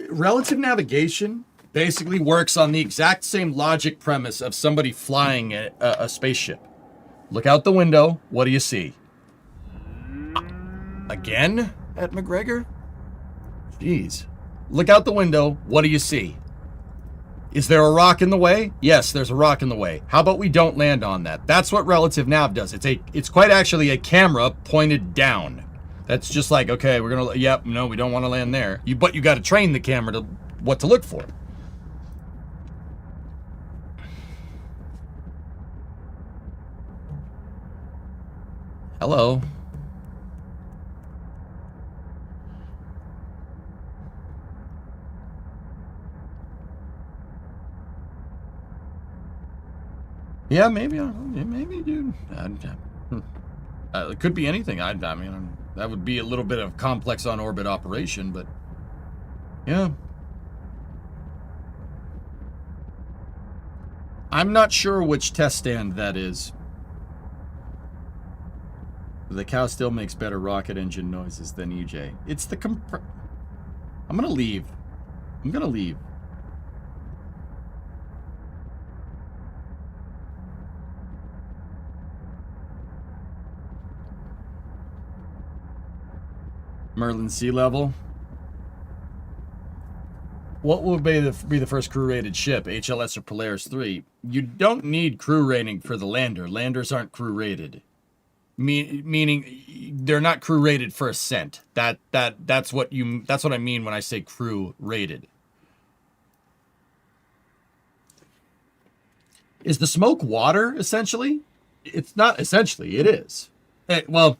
Relative navigation basically works on the exact same logic premise of somebody flying a spaceship. Look out the window. What do you see? Again at McGregor? Jeez. Look out the window. What do you see? Is there a rock in the way? Yes, there's a rock in the way. How about we don't land on that? That's what relative nav does. It's quite actually a camera pointed down. That's just like, okay, we're gonna, yep, no, we don't want to land there. But you got to train the camera to what to look for. Hello. Yeah, maybe, dude. It could be anything. I mean, that would be a little bit of complex on-orbit operation, but yeah. I'm not sure which test stand that is. The cow still makes better rocket engine noises than EJ. It's the I'm gonna leave. Merlin sea level. What will be the first crew-rated ship, HLS or Polaris 3? You don't need crew rating for the lander. Landers aren't crew-rated. Meaning they're not crew-rated for ascent. That's what I mean when I say crew-rated. Is the smoke water, essentially? It's not essentially, it is. Well,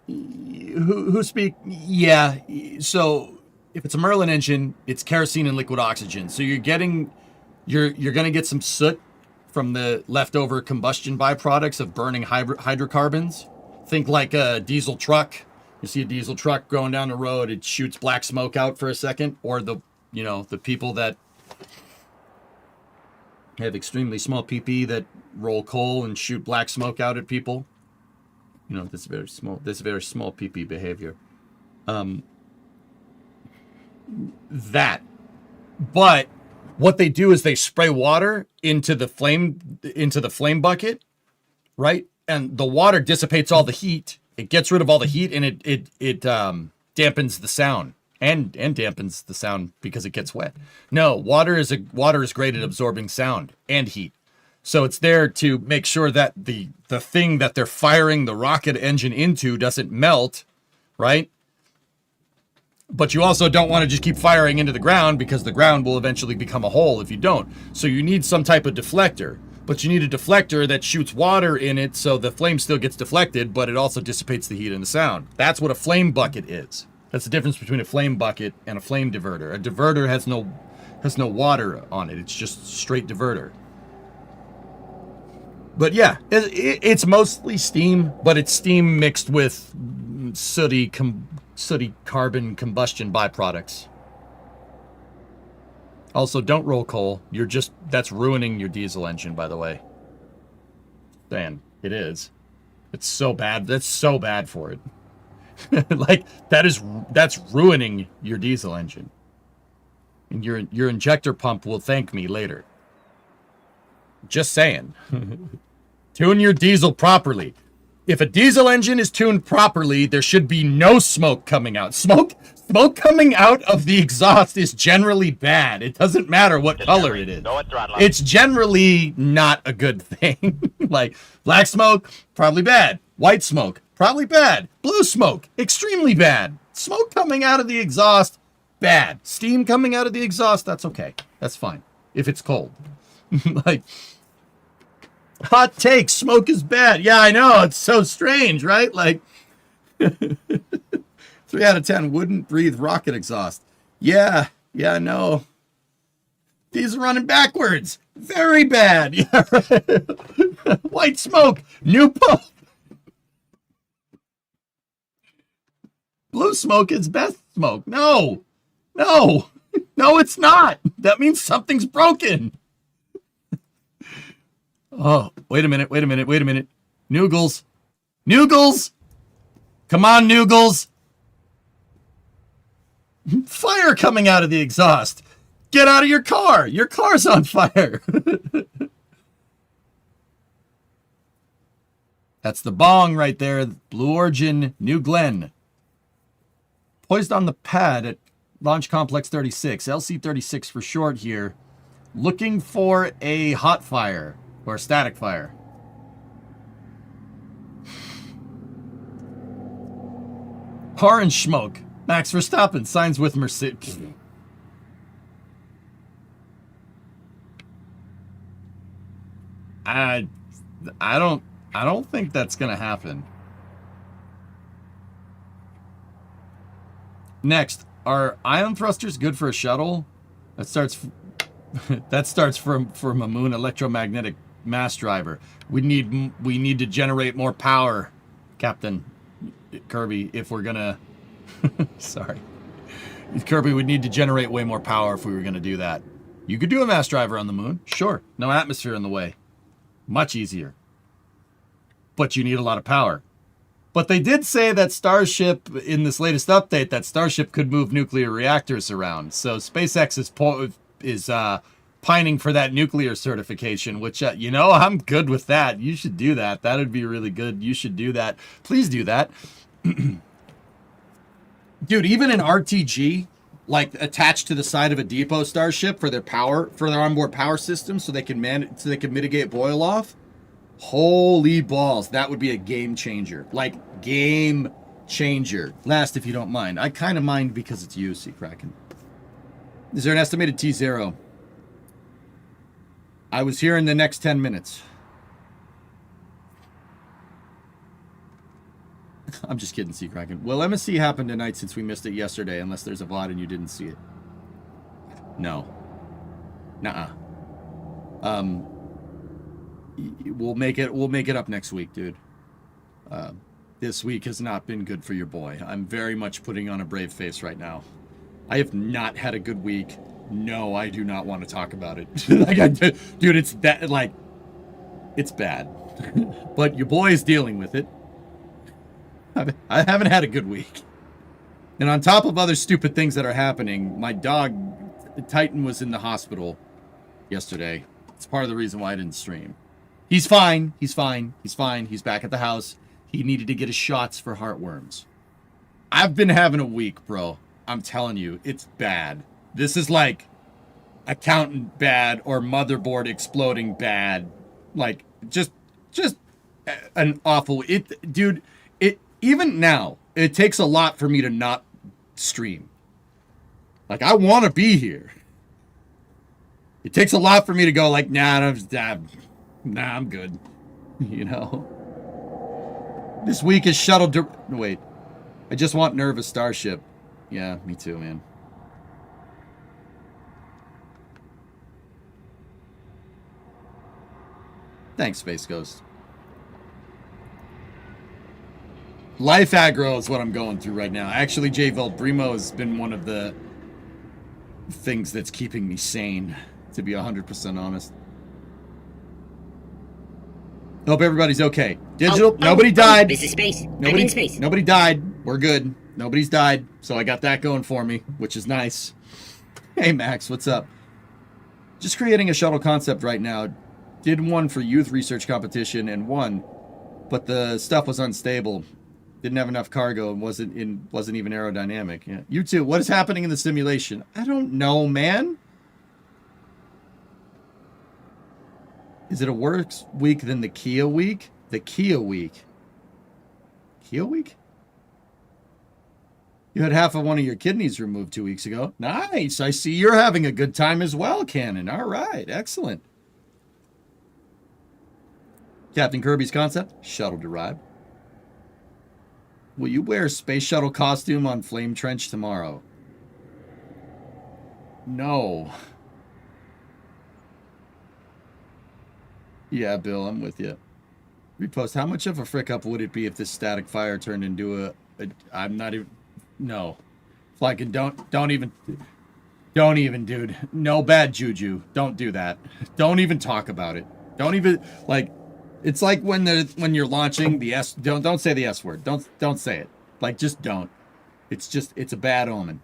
who speak? Yeah, so if it's a Merlin engine, it's kerosene and liquid oxygen. So you're going to get some soot from the leftover combustion byproducts of burning hydrocarbons. Think like a diesel truck. You see a diesel truck going down the road, it shoots black smoke out for a second, or the people that have extremely small PP that roll coal and shoot black smoke out at people. This very small PP behavior. That. But what they do is they spray water into the flame bucket, right? And the water dissipates all the heat. It gets rid of all the heat, and it dampens the sound. And dampens the sound because it gets wet. No, water is great at absorbing sound and heat. So it's there to make sure that the thing that they're firing the rocket engine into doesn't melt, right? But you also don't want to just keep firing into the ground because the ground will eventually become a hole if you don't. So you need some type of deflector. But you need a deflector that shoots water in it so the flame still gets deflected, but it also dissipates the heat and the sound. That's what a flame bucket is. That's the difference between a flame bucket and a flame diverter. A diverter has no water on it. It's just straight diverter. But yeah, it's mostly steam, but it's steam mixed with sooty carbon combustion byproducts. Also, don't roll coal. That's ruining your diesel engine, by the way. Dan, it is. It's so bad. That's so bad for it. Like that's ruining your diesel engine. And your injector pump will thank me later. Just saying. Tune your diesel properly. If a diesel engine is tuned properly, there should be no smoke coming out. Smoke coming out of the exhaust is generally bad. It doesn't matter what color it is. It's generally not a good thing. Like black smoke, probably bad. White smoke, probably bad. Blue smoke, extremely bad. Smoke coming out of the exhaust, bad. Steam coming out of the exhaust, that's okay. That's fine. If it's cold. Like, hot take, smoke is bad. Yeah, I know. It's so strange, right? Like, 3 out of 10 wouldn't breathe rocket exhaust. Yeah, no. These are running backwards. Very bad. Yeah, right. White smoke, new pump. Blue smoke is best smoke. No, it's not. That means something's broken. Oh, wait a minute. Noogles. Come on, Noogles. Fire coming out of the exhaust. Get out of your car. Your car's on fire. That's the bong right there. Blue Origin, New Glen. Poised on the pad at Launch Complex 36, LC-36 for short here. Looking for a hot fire or a static fire. Orange smoke. Max Verstappen signs with Mercedes. I don't think that's gonna happen. Next, are ion thrusters good for a shuttle? That starts from a moon electromagnetic mass driver. We need to generate more power, Captain Kirby, if we're gonna sorry. Kirby would need to generate way more power if we were gonna do that. You could do a mass driver on the moon, sure. No atmosphere in the way. Much easier. But you need a lot of power. But they did say that Starship, in this latest update, that Starship could move nuclear reactors around. So SpaceX is pining for that nuclear certification, which, I'm good with that. You should do that. That would be really good. You should do that. Please do that. Dude, even an RTG, like attached to the side of a depot starship for their onboard power system, so they can mitigate boil off. Holy balls, that would be a game changer. Like, game changer. Last, if you don't mind. I kind of mind because it's you, Sea Kraken. Is there an estimated T0? I was here in the next 10 minutes. I'm just kidding, Sea Kraken. Will MSC happen tonight since we missed it yesterday, unless there's a VOD and you didn't see it? No. Nuh-uh. We'll make it up next week, dude. This week has not been good for your boy. I'm very much putting on a brave face right now. I have not had a good week. No, I do not want to talk about it. Dude, it's that, like, it's bad. But your boy is dealing with it. I haven't had a good week. And on top of other stupid things that are happening, my dog, Titan, was in the hospital yesterday. It's part of the reason why I didn't stream. He's fine. He's fine. He's fine. He's back at the house. He needed to get his shots for heartworms. I've been having a week, bro. I'm telling you, it's bad. This is like accountant bad or motherboard exploding bad. Like, just an awful... Dude, even now, it takes a lot for me to not stream. Like, I want to be here. It takes a lot for me to go like, nah, I'm good. You know? This week is shuttled to... Wait. I just want Nervous Starship. Yeah, me too, man. Thanks, Space Ghost. Life aggro is what I'm going through right now. Actually, J. Velbrimo has been one of the things that's keeping me sane, to be 100% honest. Hope everybody's okay. Digital, nobody died. This is space. I'm in space. Nobody died. We're good. Nobody's died. So I got that going for me, which is nice. Hey, Max, what's up? Just creating a shuttle concept right now. Did one for youth research competition and won, but the stuff was unstable. Didn't have enough cargo and wasn't even aerodynamic. Yeah. You too. What is happening in the simulation? I don't know, man. Is it a worse week than the Kia week? The Kia week. Kia week? You had half of one of your kidneys removed 2 weeks ago. Nice. I see you're having a good time as well, Cannon. All right. Excellent. Captain Kirby's concept? Shuttle derived. Will you wear a space shuttle costume on Flame Trench tomorrow? No. Yeah, Bill, I'm with you. Repost, how much of a frick up would it be if this static fire turned into I'm not even... No. Flykin, don't even, dude. No bad juju. Don't do that. Don't even talk about it. Don't even, like... It's like when you're launching the S. Don't say the S word. Don't say it. Like, just don't. It's a bad omen.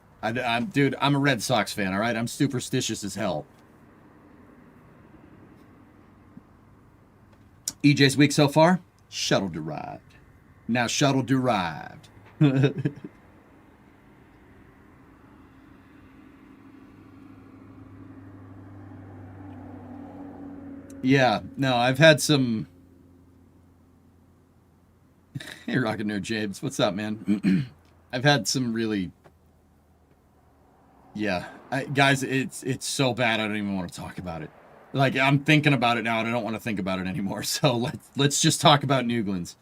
Dude, I'm a Red Sox fan. All right, I'm superstitious as hell. EJ's week so far, shuttle derived. Now shuttle derived. Yeah, no, I've had some. Hey, Rocket Nerd James, what's up, man? I've had some really, yeah, guys, it's so bad I don't even want to talk about it. Like, I'm thinking about it now and I don't want to think about it anymore. So let's just talk about Newglands.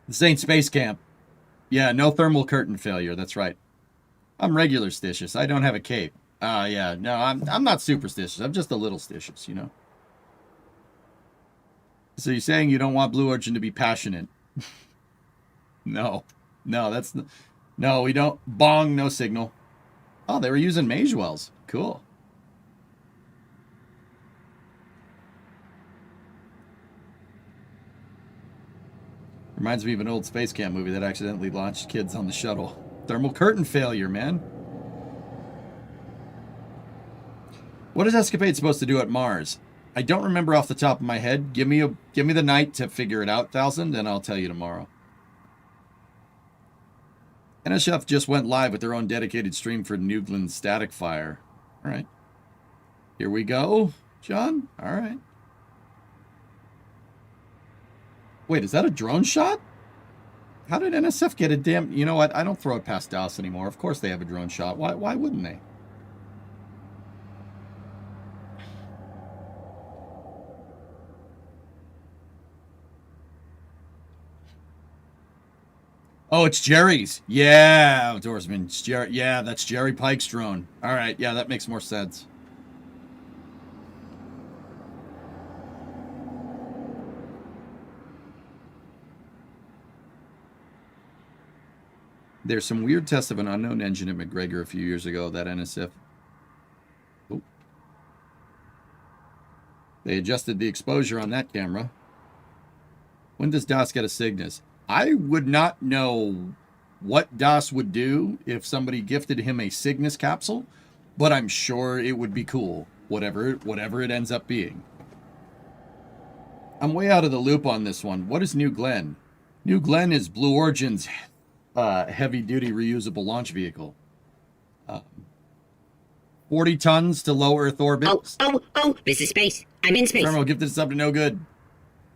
This ain't space camp. Yeah, no thermal curtain failure. That's right. I'm regular stitious. I don't have a cape. Yeah, no, I'm not superstitious. I'm just a little stitious, you know. So you're saying you don't want Blue Origin to be passionate? No, that's no. We don't. Bong, no signal. Oh, they were using mage wells. Cool. Reminds me of an old Space Camp movie that accidentally launched kids on the shuttle. Thermal curtain failure, man. What is Escapade supposed to do at Mars? I don't remember off the top of my head. Give me the night to figure it out, 1000, and I'll tell you tomorrow. NSF just went live with their own dedicated stream for New Glenn Static Fire. All right. Here we go, John. All right. Wait, is that a drone shot? How did NSF get a damn... You know what? I don't throw it past DOS anymore. Of course they have a drone shot. Why wouldn't they? Oh, it's Jerry's. Yeah, outdoorsman. It's Jerry. Yeah, that's Jerry Pike's drone. All right. Yeah, that makes more sense. There's some weird tests of an unknown engine at McGregor a few years ago that NSF... Oh. They adjusted the exposure on that camera. When does DOS get a Cygnus? I would not know what DOS would do if somebody gifted him a Cygnus capsule, but I'm sure it would be cool, whatever it ends up being. I'm way out of the loop on this one. What is New Glenn? New Glenn is Blue Origin's heavy-duty reusable launch vehicle. 40 tons to low Earth orbit. Oh, this is space. I'm in space. Thermal gifted this up to no good.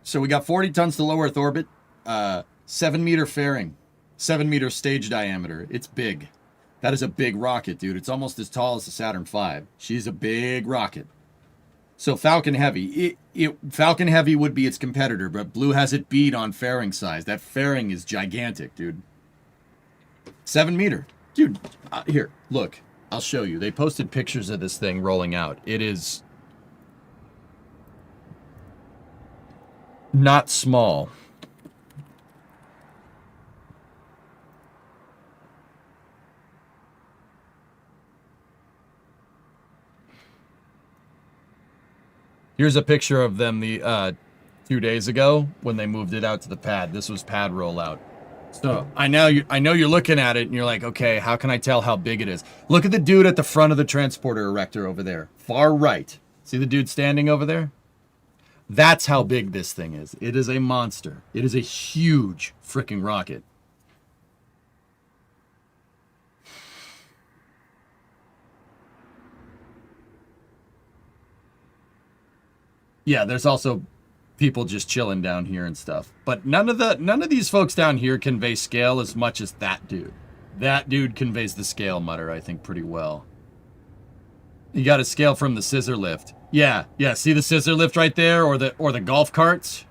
So we got 40 tons to low Earth orbit. 7-meter fairing, 7-meter stage diameter. It's big. That is a big rocket, dude. It's almost as tall as the Saturn V. She's a big rocket. So Falcon Heavy. Falcon Heavy would be its competitor, but Blue has it beat on fairing size. That fairing is gigantic, dude. 7-meter. Dude, here, look. I'll show you. They posted pictures of this thing rolling out. It is not small. Here's a picture of them 2 days ago when they moved it out to the pad. This was pad rollout. So I know you're looking at it and you're like, okay, how can I tell how big it is? Look at the dude at the front of the transporter erector over there, far right. See the dude standing over there? That's how big this thing is. It is a monster. It is a huge freaking rocket. Yeah, there's also people just chilling down here and stuff. But none of these folks down here convey scale as much as that dude. That dude conveys the scale, Mutter, I think, pretty well. You got a scale from the scissor lift. Yeah, see the scissor lift right there, or the golf carts?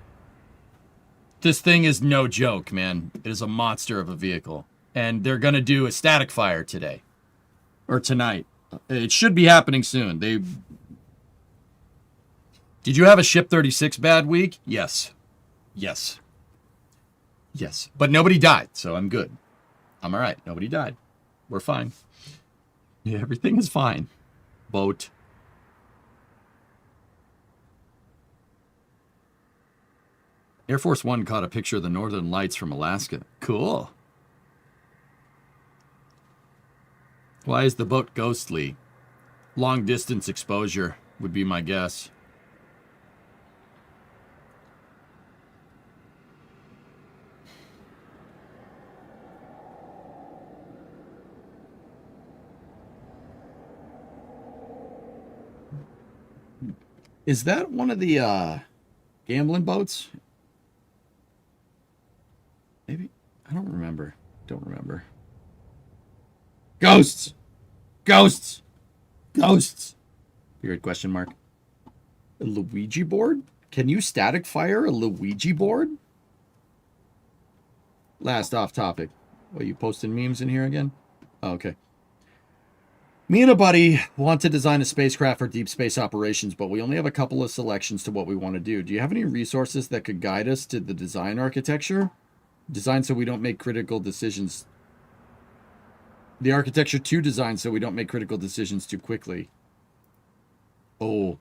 This thing is no joke, man. It is a monster of a vehicle. And they're gonna do a static fire today. Or tonight. It should be happening soon. Did you have a Ship 36 bad week? Yes. But nobody died, so I'm good. I'm all right. Nobody died. We're fine. Yeah, everything is fine. Boat. Air Force One caught a picture of the Northern Lights from Alaska. Cool. Why is the boat ghostly? Long distance exposure would be my guess. Is that one of the gambling boats? Maybe. I don't remember. Ghosts! Period question mark. A Luigi board? Can you static fire a Luigi board? Last off topic. What, you posting memes in here again? Oh, okay. Me and a buddy want to design a spacecraft for deep space operations, but we only have a couple of selections to what we want to do. Do you have any resources that could guide us to the design architecture? Design so we don't make critical decisions. The architecture to design so we don't make critical decisions too quickly. Oh,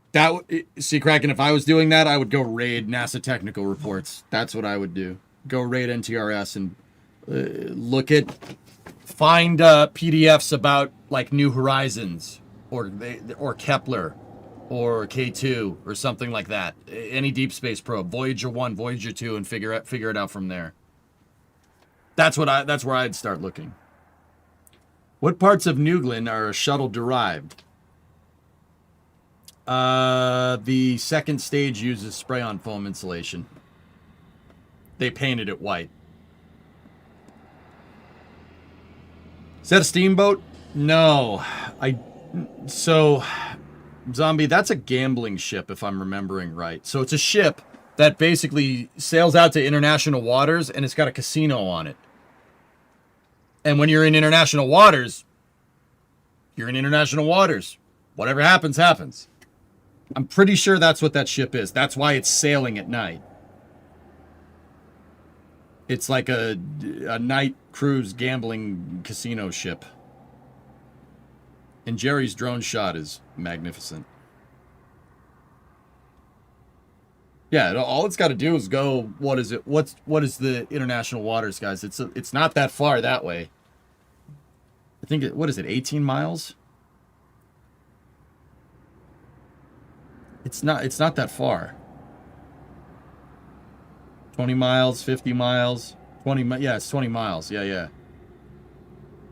see, Kraken, if I was doing that, I would go raid NASA technical reports. That's what I would do. Go raid NTRS and find PDFs about like New Horizons or Kepler or K2 or something like that. Any deep space probe, Voyager 1, Voyager 2, and figure it out from there. That's where I'd start looking. What parts of Nuglin are shuttle derived? The second stage uses spray-on foam insulation. They painted it white. Is that a steamboat? No. So, Zombie, that's a gambling ship, if I'm remembering right. So it's a ship that basically sails out to international waters, and it's got a casino on it. And when you're in international waters, you're in international waters. Whatever happens, happens. I'm pretty sure that's what that ship is. That's why it's sailing at night. It's like a night cruise gambling casino ship. And Jerry's drone shot is magnificent. Yeah, all it's got to do is go. What is it? What is the international waters, guys? It's not that far that way. I think what is it? 18 miles. It's not that far. 20 miles, 50 miles, 20. Yeah, it's 20 miles. Yeah.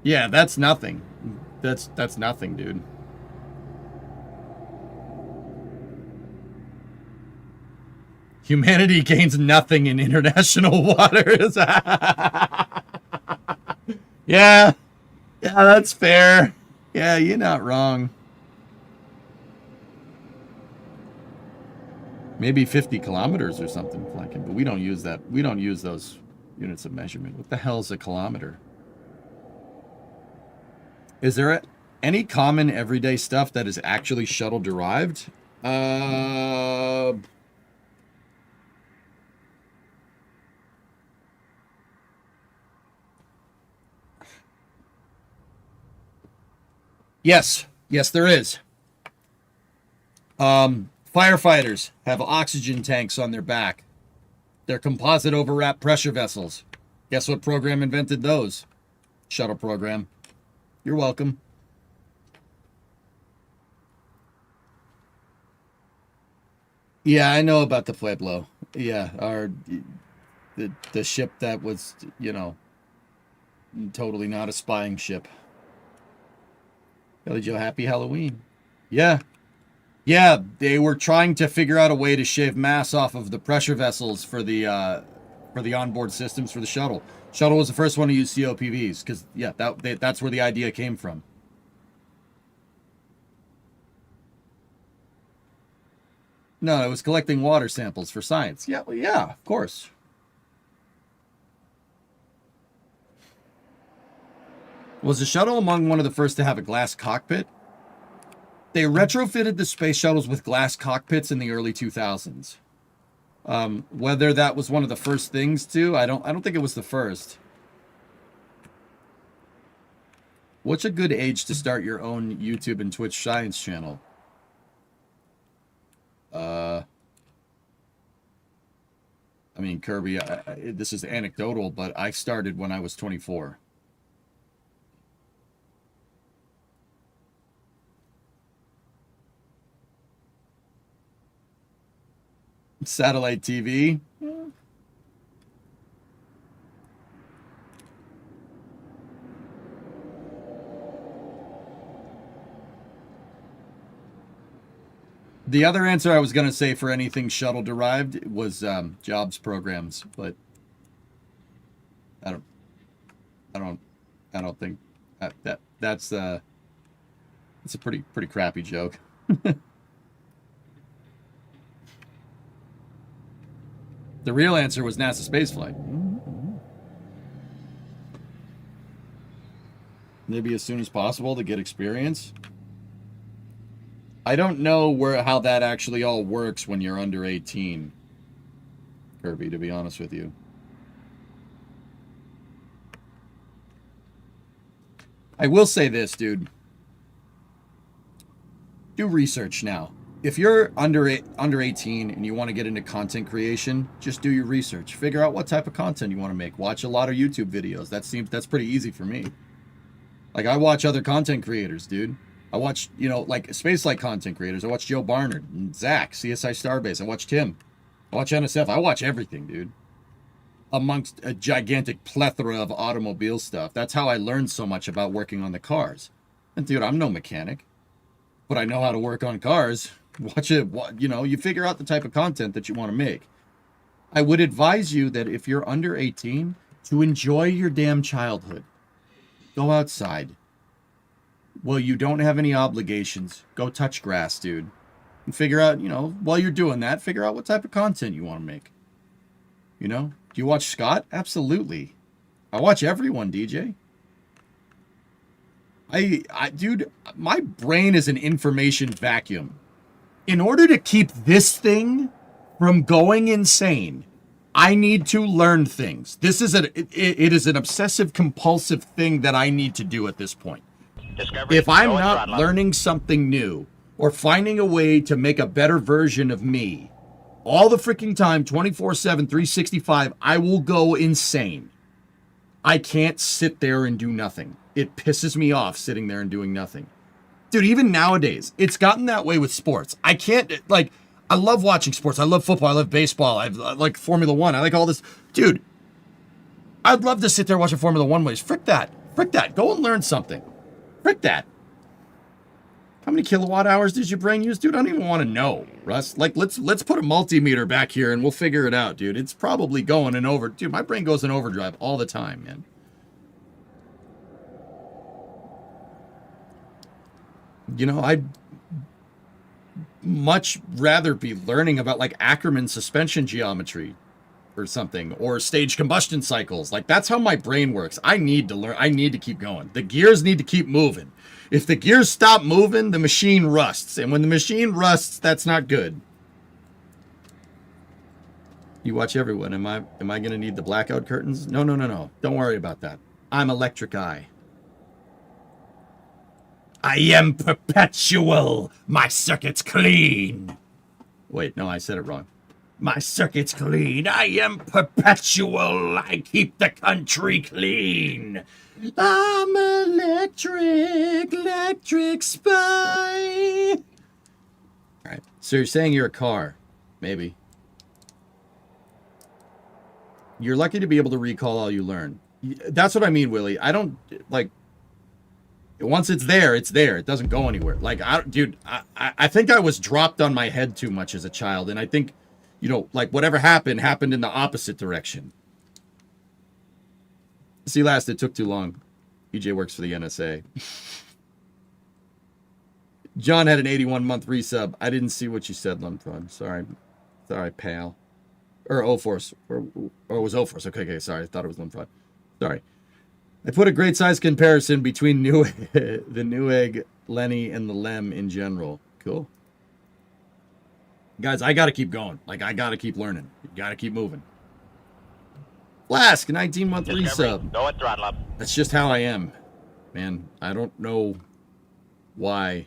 Yeah, that's nothing. That's nothing, dude. Humanity gains nothing in international waters. Yeah, that's fair. Yeah, you're not wrong. Maybe 50 kilometers or something, Flankin, but we don't use that. We don't use those units of measurement. What the hell is a kilometer? Is there any common everyday stuff that is actually shuttle derived? Yes, there is. Firefighters have oxygen tanks on their back. They're composite overwrap pressure vessels. Guess what program invented those? Shuttle program. You're welcome. Yeah, I know about the Pueblo. Yeah, the ship that was, totally not a spying ship. Billy Joe, happy Halloween. Yeah, they were trying to figure out a way to shave mass off of the pressure vessels for the onboard systems for the shuttle. Shuttle was the first one to use COPVs because, that's where the idea came from. No, it was collecting water samples for science. Yeah, well, yeah, of course. Was the shuttle among one of the first to have a glass cockpit? They retrofitted the space shuttles with glass cockpits in the early 2000s. Whether that was one of the first things to, I don't think it was the first. What's a good age to start your own YouTube and Twitch science channel? I mean, Kirby, this is anecdotal, but I started when I was 24. Satellite TV. The other answer I was going to say for anything shuttle derived was jobs programs, but I don't think that's a pretty crappy joke. The real answer was NASA spaceflight. Maybe as soon as possible to get experience. I don't know how that actually all works when you're under 18, Kirby, to be honest with you. I will say this, dude. Do research now. If you're under 18 and you want to get into content creation, just do your research. Figure out what type of content you want to make. Watch a lot of YouTube videos. That's pretty easy for me. Like, I watch other content creators, dude. I watch, like space-like content creators. I watch Joe Barnard and Zach, CSI Starbase. I watch Tim. I watch NSF. I watch everything, dude. amongst a gigantic plethora of automobile stuff. That's how I learned so much about working on the cars. And dude, I'm no mechanic, but I know how to work on cars. Watch it, you know, you figure out the type of content that you want to make. I would advise you that if you're under 18, to enjoy your damn childhood. Go outside. Well, you don't have any obligations. Go touch grass, dude. And figure out, you know, while you're doing that, figure out what type of content you want to make. You know? Do you watch Scott? Absolutely. I watch everyone, DJ. Dude, my brain is an information vacuum. In order to keep this thing from going insane, I need to learn things. This is it is an obsessive compulsive thing that I need to do at this point. Discovery, If I'm go and not throttle up. learning something new or finding a way to make a better version of me all the freaking time, 24/7, 365, I will go insane. I can't sit there and do nothing. It pisses me off sitting there and doing nothing. Dude, even nowadays, it's gotten that way with sports. I can't, like, I love watching sports. I love football. I love baseball. I like Formula One. I like all this. Dude, I'd love to sit there watching Formula One race. Frick that. Frick that. Go and learn something. Frick that. How many kilowatt hours does your brain use? Dude, I don't even want to know, Russ. Like, let's put a multimeter back here and we'll figure it out, dude. It's probably going in over. Dude, my brain goes in overdrive all the time, man. You know, I'd much rather be learning about, like, Ackermann suspension geometry or something, or stage combustion cycles. Like, that's how my brain works. I need to learn. I need to keep going. The gears need to keep moving. If the gears stop moving, the machine rusts. And when the machine rusts, that's not good. You watch everyone. Am I going to need the blackout curtains? No. Don't worry about that. I'm Electric Eye. I am perpetual. My circuit's clean. Wait, no, I said it wrong. My circuit's clean. I am perpetual. I keep the country clean. I'm electric spy. All right. So you're saying you're a car. Maybe. You're lucky to be able to recall all you learn. That's what I mean, Willie. I don't, like, once it's there, it's there. It doesn't go anywhere. Like, I think I was dropped on my head too much as a child. And I think, you know, like, whatever happened in the opposite direction. See, last, it took too long. EJ works for the NSA. John had an 81-month resub. I didn't see what you said, Lumtron. Sorry, pal. Or O-Force. Or it was O-Force. Okay, sorry. I thought it was Lumtron. Sorry. I put a great size comparison between the Newegg, Lenny, and the Lem in general. Cool. Guys, I got to keep going. Like, I got to keep learning. You got to keep moving. Flask, 19-month resub. Go and throttle up. That's just how I am, man. I don't know why.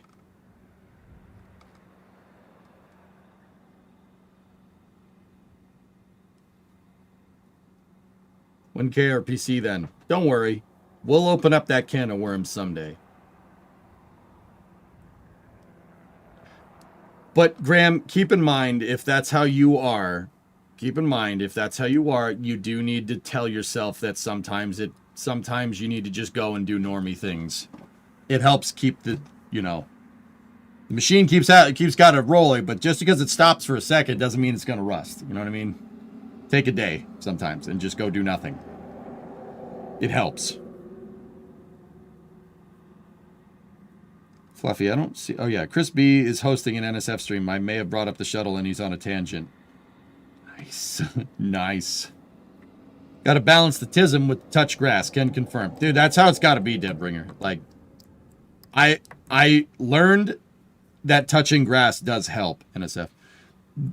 When KRPC then? Don't worry. We'll open up that can of worms someday. But Graham, keep in mind, if that's how you are, you do need to tell yourself that sometimes you need to just go and do normie things. It helps keep the machine keeps got it rolling, but just because it stops for a second doesn't mean it's going to rust. You know what I mean? Take a day sometimes and just go do nothing. It helps. Fluffy, I don't see. Oh yeah, Chris B is hosting an NSF stream. I may have brought up the shuttle and he's on a tangent. Nice. Nice. Got to balance the TISM with touch grass. Can confirm. Dude, that's how it's got to be, Deadbringer. Like, I learned that touching grass does help, NSF.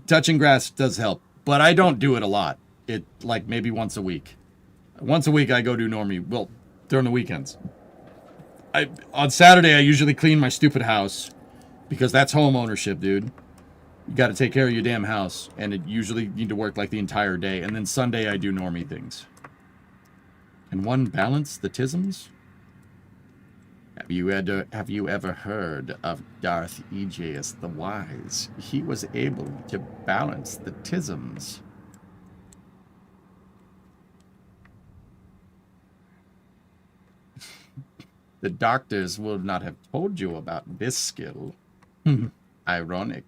Touching grass does help, but I don't do it a lot. It, like, maybe once a week. Once a week I go do normie. Well, during the weekends. On Saturday, I usually clean my stupid house because that's home ownership, dude. You got to take care of your damn house, and it usually need to work like the entire day. And then Sunday, I do normie things. Can one balance the tisms? Have you ever heard of Darth Aegeus the Wise? He was able to balance the tisms. The doctors would not have told you about this skill. Ironic.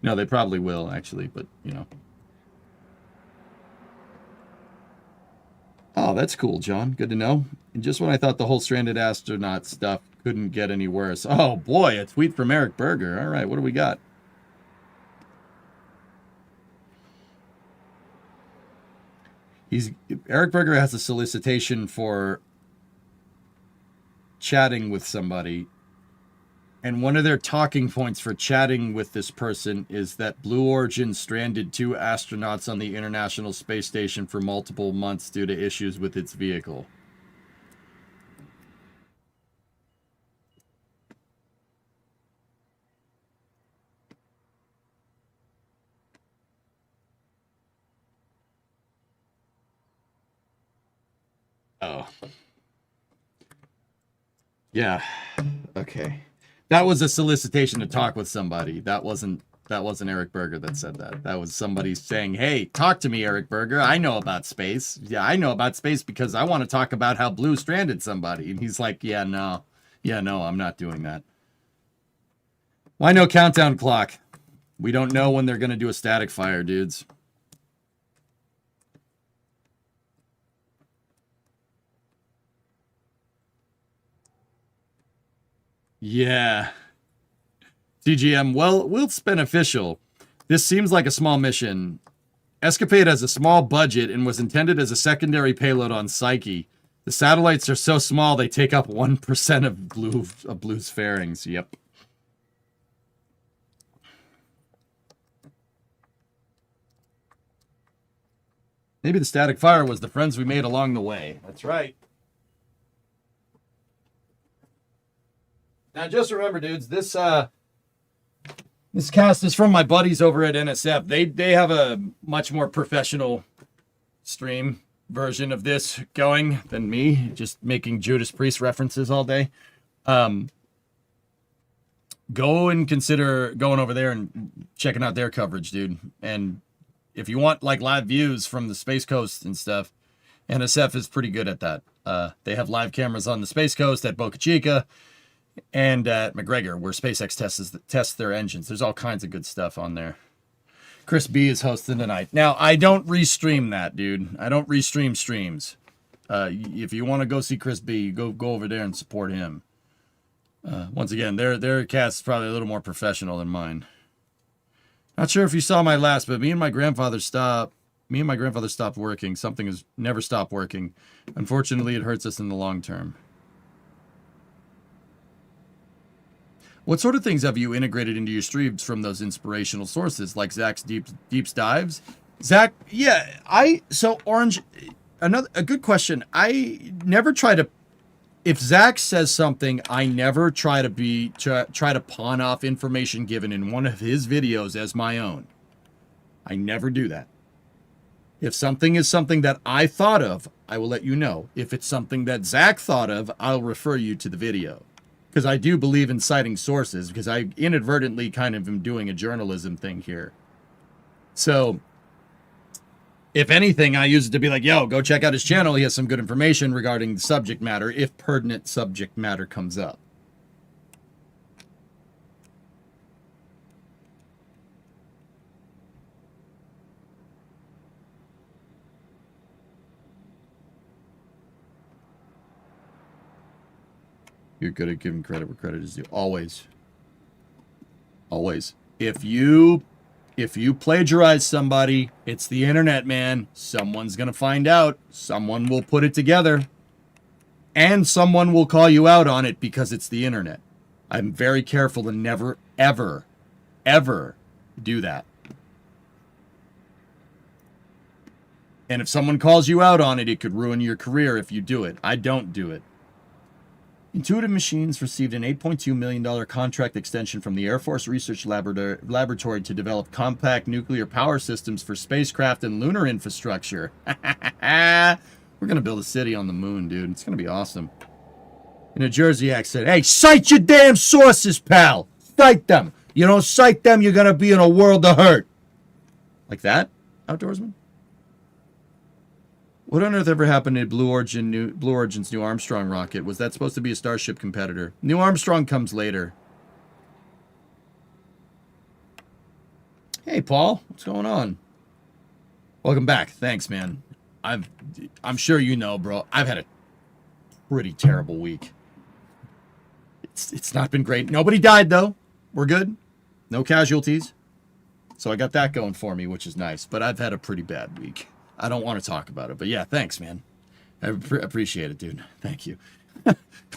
No, they probably will, actually, but, you know. Oh, that's cool, John. Good to know. And just when I thought the whole stranded astronaut stuff couldn't get any worse. Oh, boy, a tweet from Eric Berger. All right, what do we got? Eric Berger has a solicitation for chatting with somebody. And one of their talking points for chatting with this person is that Blue Origin stranded 2 astronauts on the International Space Station for multiple months due to issues with its vehicle. Oh. Yeah. Okay. That was a solicitation to talk with somebody. That wasn't Eric Berger that said that. That was somebody saying, "Hey, talk to me, Eric Berger. I know about space. Yeah, I know about space because I want to talk about how Blue stranded somebody." And he's like, "Yeah, no. Yeah, no, I'm not doing that." Why no countdown clock? We don't know when they're going to do a static fire, dudes. Yeah. CGM, well, it's beneficial. This seems like a small mission. Escapade has a small budget and was intended as a secondary payload on Psyche. The satellites are so small they take up 1% of Blue's fairings. Yep. Maybe the static fire was the friends we made along the way. That's right. Now, just remember, dudes, this cast is from my buddies over at NSF. They have a much more professional stream version of this going than me, just making Judas Priest references all day. Go and consider going over there and checking out their coverage, dude. And if you want like live views from the Space Coast and stuff, NSF is pretty good at that. They have live cameras on the Space Coast at Boca Chica and at McGregor, where SpaceX tests their engines. There's all kinds of good stuff on there. Chris B is hosting tonight. Now, I don't restream that, dude. I don't restream streams. If you want to go see Chris B, go over there and support him. Once again, their cast is probably a little more professional than mine. Not sure if you saw my last, but me and my grandfather stopped working. Something has never stopped working. Unfortunately, it hurts us in the long term. What sort of things have you integrated into your streams from those inspirational sources, like Zach's deep dives? Zach, yeah, Orange, a good question. I never try to. If Zach says something, I never try to pawn off information given in one of his videos as my own. I never do that. If something is something that I thought of, I will let you know. If it's something that Zach thought of, I'll refer you to the video. Because I do believe in citing sources, because I inadvertently kind of am doing a journalism thing here. So, if anything, I use it to be like, yo, go check out his channel. He has some good information regarding the subject matter, if pertinent subject matter comes up. You're good at giving credit where credit is due. Always. Always. If you plagiarize somebody, it's the internet, man. Someone's going to find out. Someone will put it together. And someone will call you out on it because it's the internet. I'm very careful to never, ever, ever do that. And if someone calls you out on it, it could ruin your career if you do it. I don't do it. Intuitive Machines received an $8.2 million contract extension from the Air Force Research Laboratory to develop compact nuclear power systems for spacecraft and lunar infrastructure. We're going to build a city on the moon, dude. It's going to be awesome. In a Jersey accent, hey, cite your damn sources, pal. Cite them. You don't cite them, you're going to be in a world of hurt. Like that, outdoorsman? What on earth ever happened to Blue Origin's new Armstrong rocket? Was that supposed to be a Starship competitor? New Armstrong comes later. Hey, Paul. What's going on? Welcome back. Thanks, man. I'm sure you know, bro. I've had a pretty terrible week. It's not been great. Nobody died, though. We're good. No casualties. So I got that going for me, which is nice. But I've had a pretty bad week. I don't want to talk about it. But yeah, thanks, man. I appreciate it, dude. Thank you.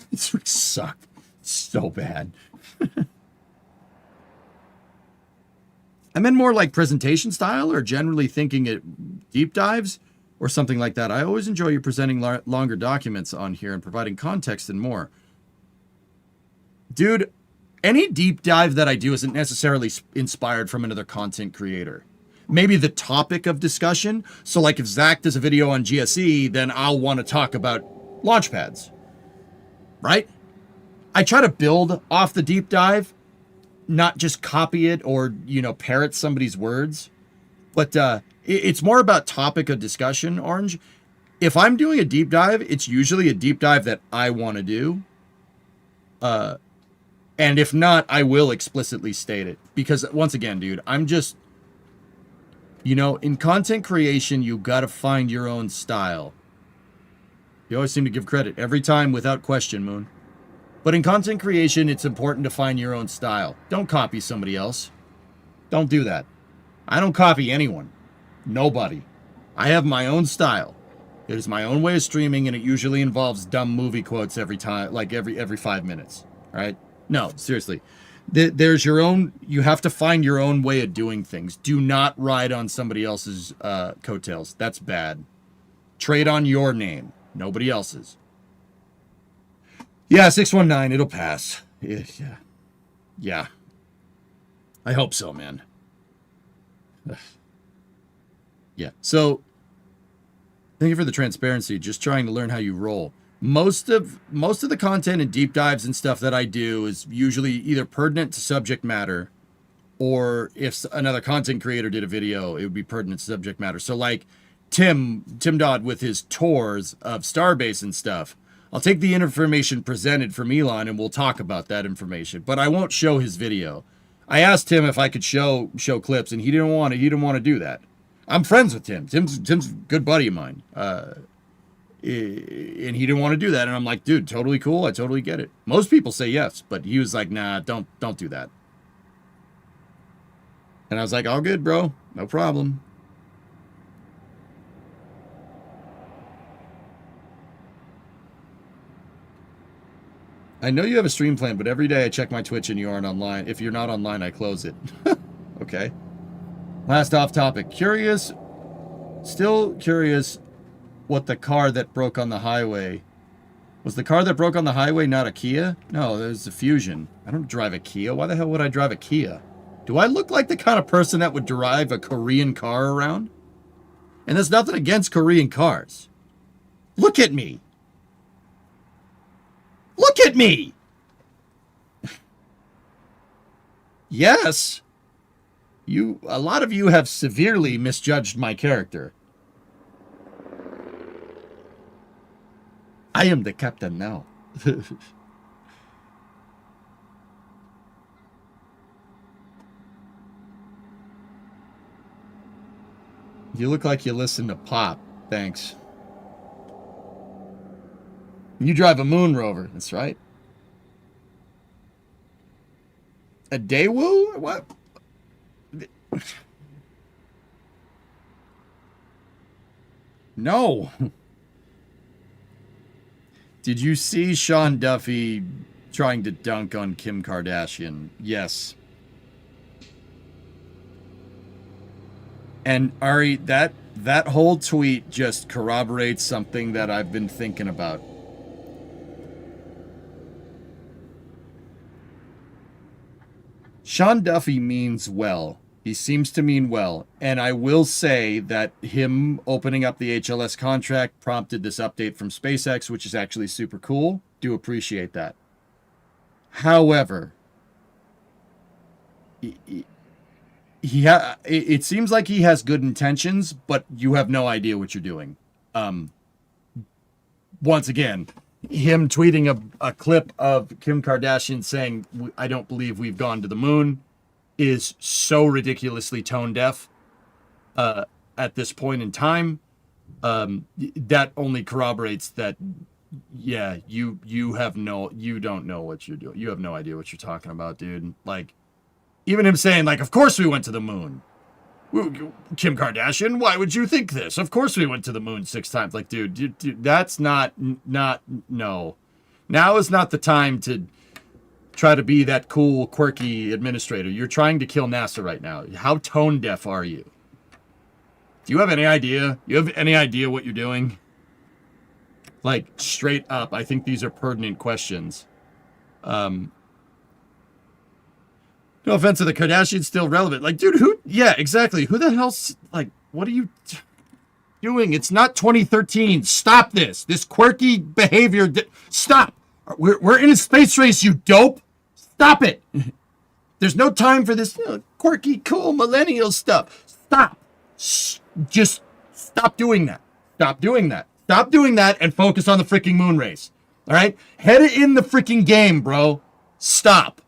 This week sucked so bad. I meant more like presentation style or generally thinking it deep dives or something like that. I always enjoy you presenting longer documents on here and providing context and more. Dude, any deep dive that I do isn't necessarily inspired from another content creator. Maybe the topic of discussion. So like if Zach does a video on GSE, then I'll want to talk about launch pads. Right? I try to build off the deep dive, not just copy it or, you know, parrot somebody's words. But it's more about topic of discussion, Orange. If I'm doing a deep dive, it's usually a deep dive that I want to do. And if not, I will explicitly state it. Because once again, dude, I'm just, you know, in content creation, you got to find your own style. You always seem to give credit every time without question, Moon. But in content creation, it's important to find your own style. Don't copy somebody else. Don't do that. I don't copy anyone. Nobody. I have my own style. It is my own way of streaming, and it usually involves dumb movie quotes every time, like every 5 minutes. Right? No, seriously. There's your own, you have to find your own way of doing things. Do not ride on somebody else's coattails. That's bad. Trade on your name, nobody else's. Yeah, 619, it'll pass. Yeah. I hope so, man. Yeah, so thank you for the transparency. Just trying to learn how you roll. Most of the content and deep dives and stuff that I do is usually either pertinent to subject matter, or if another content creator did a video, it would be pertinent to subject matter. So like Tim Dodd with his tours of Starbase and stuff, I'll take the information presented from Elon and we'll talk about that information, but I won't show his video. I asked him if I could show clips, and he didn't want to do that. I'm friends with Tim. Tim's a good buddy of mine. And he didn't want to do that, and I'm like, dude, totally cool. I totally get it. Most people say yes, but he was like, nah, don't do that. And I was like, all good, bro, no problem. I know you have a stream plan, but every day I check my Twitch and you aren't online. If you're not online, I close it. Okay. Last off topic. Still curious what the car that broke on the highway. Was the car that broke on the highway not a Kia? No, it was a Fusion. I don't drive a Kia. Why the hell would I drive a Kia? Do I look like the kind of person that would drive a Korean car around? And there's nothing against Korean cars. Look at me. Look at me. Yes. A lot of you have severely misjudged my character. I am the captain now. You look like you listen to pop. Thanks. You drive a Moon Rover. That's right. A Daewoo? What? No. Did you see Sean Duffy trying to dunk on Kim Kardashian? Yes. And Ari, that whole tweet just corroborates something that I've been thinking about. Sean Duffy means well. He seems to mean well. And I will say that him opening up the HLS contract prompted this update from SpaceX, which is actually super cool. Do appreciate that. However, it seems like he has good intentions, but you have no idea what you're doing. Once again, him tweeting a clip of Kim Kardashian saying, "I don't believe we've gone to the moon," is so ridiculously tone deaf at this point in time. That only corroborates that, yeah, you don't know what you're doing. You have no idea what you're talking about, dude. Like, even him saying, like, of course we went to the moon. Kim Kardashian, why would you think this? Of course we went to the moon 6 times. Like, dude, that's not, no. Now is not the time to try to be that cool, quirky administrator. You're trying to kill NASA right now. How tone deaf are you? Do you have any idea? You have any idea what you're doing? Like, straight up, I think these are pertinent questions. No offense to the Kardashians, still relevant. Like, dude, who? Yeah, exactly. Who the hell's, like, what are you doing? It's not 2013. Stop this. This quirky behavior. Stop. We're in a space race, you dope. Stop it. There's no time for this quirky, cool millennial stuff. Stop. Just stop doing that. Stop doing that. Stop doing that and focus on the freaking moon race. All right? Head it in the freaking game, bro. Stop.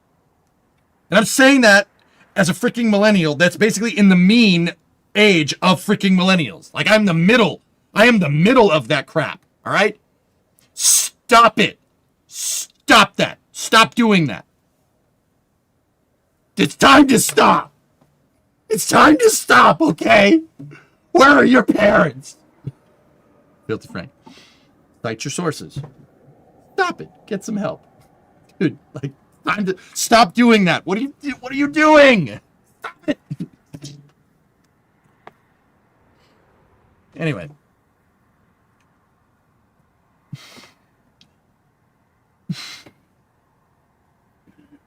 And I'm saying that as a freaking millennial that's basically in the mean age of freaking millennials. Like, I'm the middle. I am the middle of that crap. All right? Stop it. Stop that. Stop doing that. It's time to stop. It's time to stop, okay? Where are your parents? Filthy Frank. Cite your sources. Stop it. Get some help. Dude, like, time to stop doing that. What are you doing? Stop it. Anyway.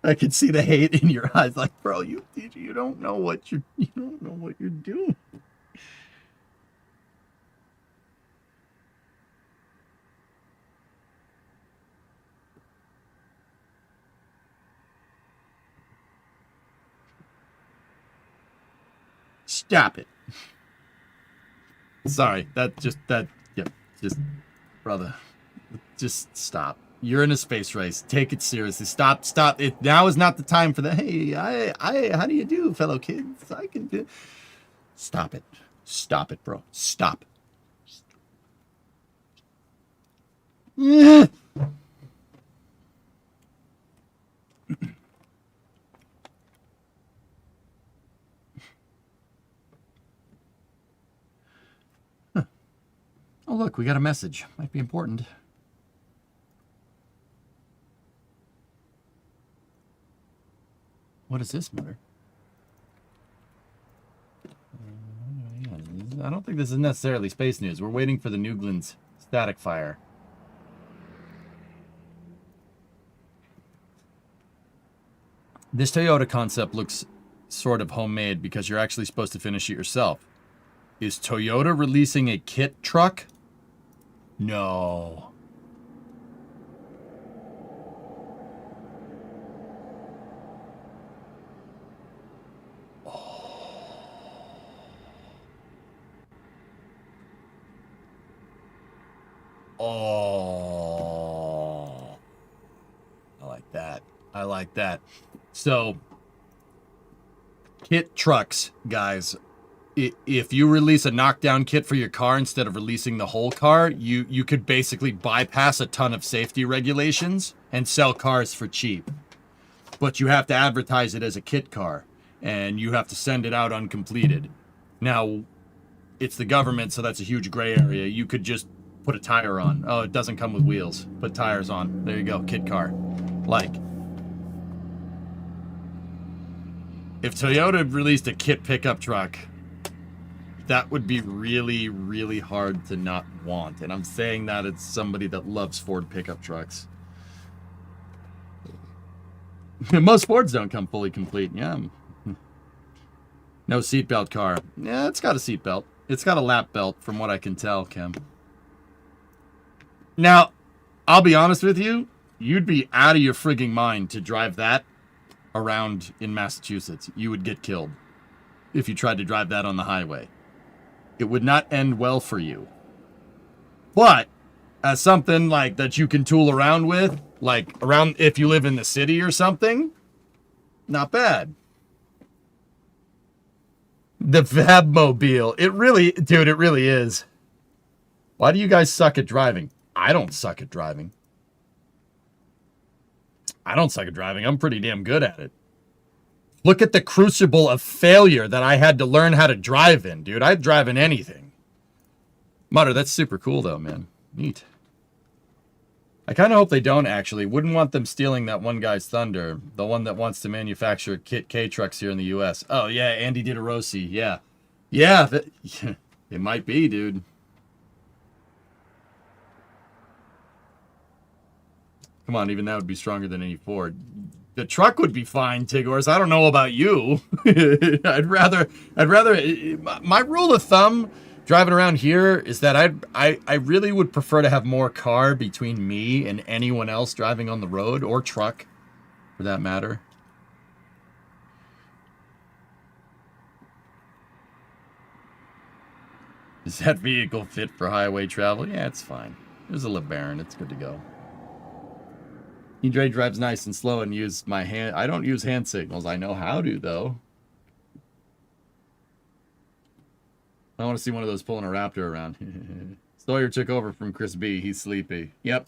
I can see the hate in your eyes. Like, bro, you don't know what you're doing. Stop it. Sorry, just brother, just stop. You're in a space race. Take it seriously. Stop. It now is not the time for the, hey, how do you do, fellow kids? I can do. Stop it. Stop it, bro. Stop. Yeah. Oh, look, we got a message. Might be important. What is this, Mother? I don't think this is necessarily space news. We're waiting for the Nuglin's static fire. This Toyota concept looks sort of homemade because you're actually supposed to finish it yourself. Is Toyota releasing a kit truck? No. Oh. I like that. I like that. So, kit trucks, guys. If you release a knockdown kit for your car instead of releasing the whole car, you could basically bypass a ton of safety regulations and sell cars for cheap. But you have to advertise it as a kit car, and you have to send it out uncompleted. Now, it's the government, so that's a huge gray area. You could just put a tire on. Oh, it doesn't come with wheels. Put tires on. There you go, kit car. Like, if Toyota released a kit pickup truck, that would be really, really hard to not want. And I'm saying that as somebody that loves Ford pickup trucks. Most Fords don't come fully complete. Yeah. No seatbelt car. Yeah, it's got a seatbelt. It's got a lap belt, from what I can tell, Kim. Now, I'll be honest with you. You'd be out of your frigging mind to drive that around in Massachusetts. You would get killed if you tried to drive that on the highway. It would not end well for you. But as something like that you can tool around with, like around if you live in the city or something, not bad. The Fabmobile. It really, dude, it really is. Why do you guys suck at driving? I don't suck at driving. I don't suck at driving. I'm pretty damn good at it. Look at the crucible of failure that I had to learn how to drive in, dude. I'd drive in anything. Mutter, that's super cool, though, man. Neat. I kind of hope they don't, actually. Wouldn't want them stealing that one guy's thunder. The one that wants to manufacture Kit K trucks here in the U.S. Oh, yeah, Andy DiDeRossi. Yeah. Yeah, it might be, dude. Come on, even that would be stronger than any Ford. The truck would be fine, Tigors. I don't know about you. I'd rather. My rule of thumb driving around here is that I really would prefer to have more car between me and anyone else driving on the road, or truck, for that matter. Is that vehicle fit for highway travel? Yeah, it's fine. There's a LeBaron. It's good to go. EJ drives nice and slow and use my hand. I don't use hand signals. I know how to, though. I want to see one of those pulling a Raptor around. Sawyer took over from Chris B. He's sleepy. Yep.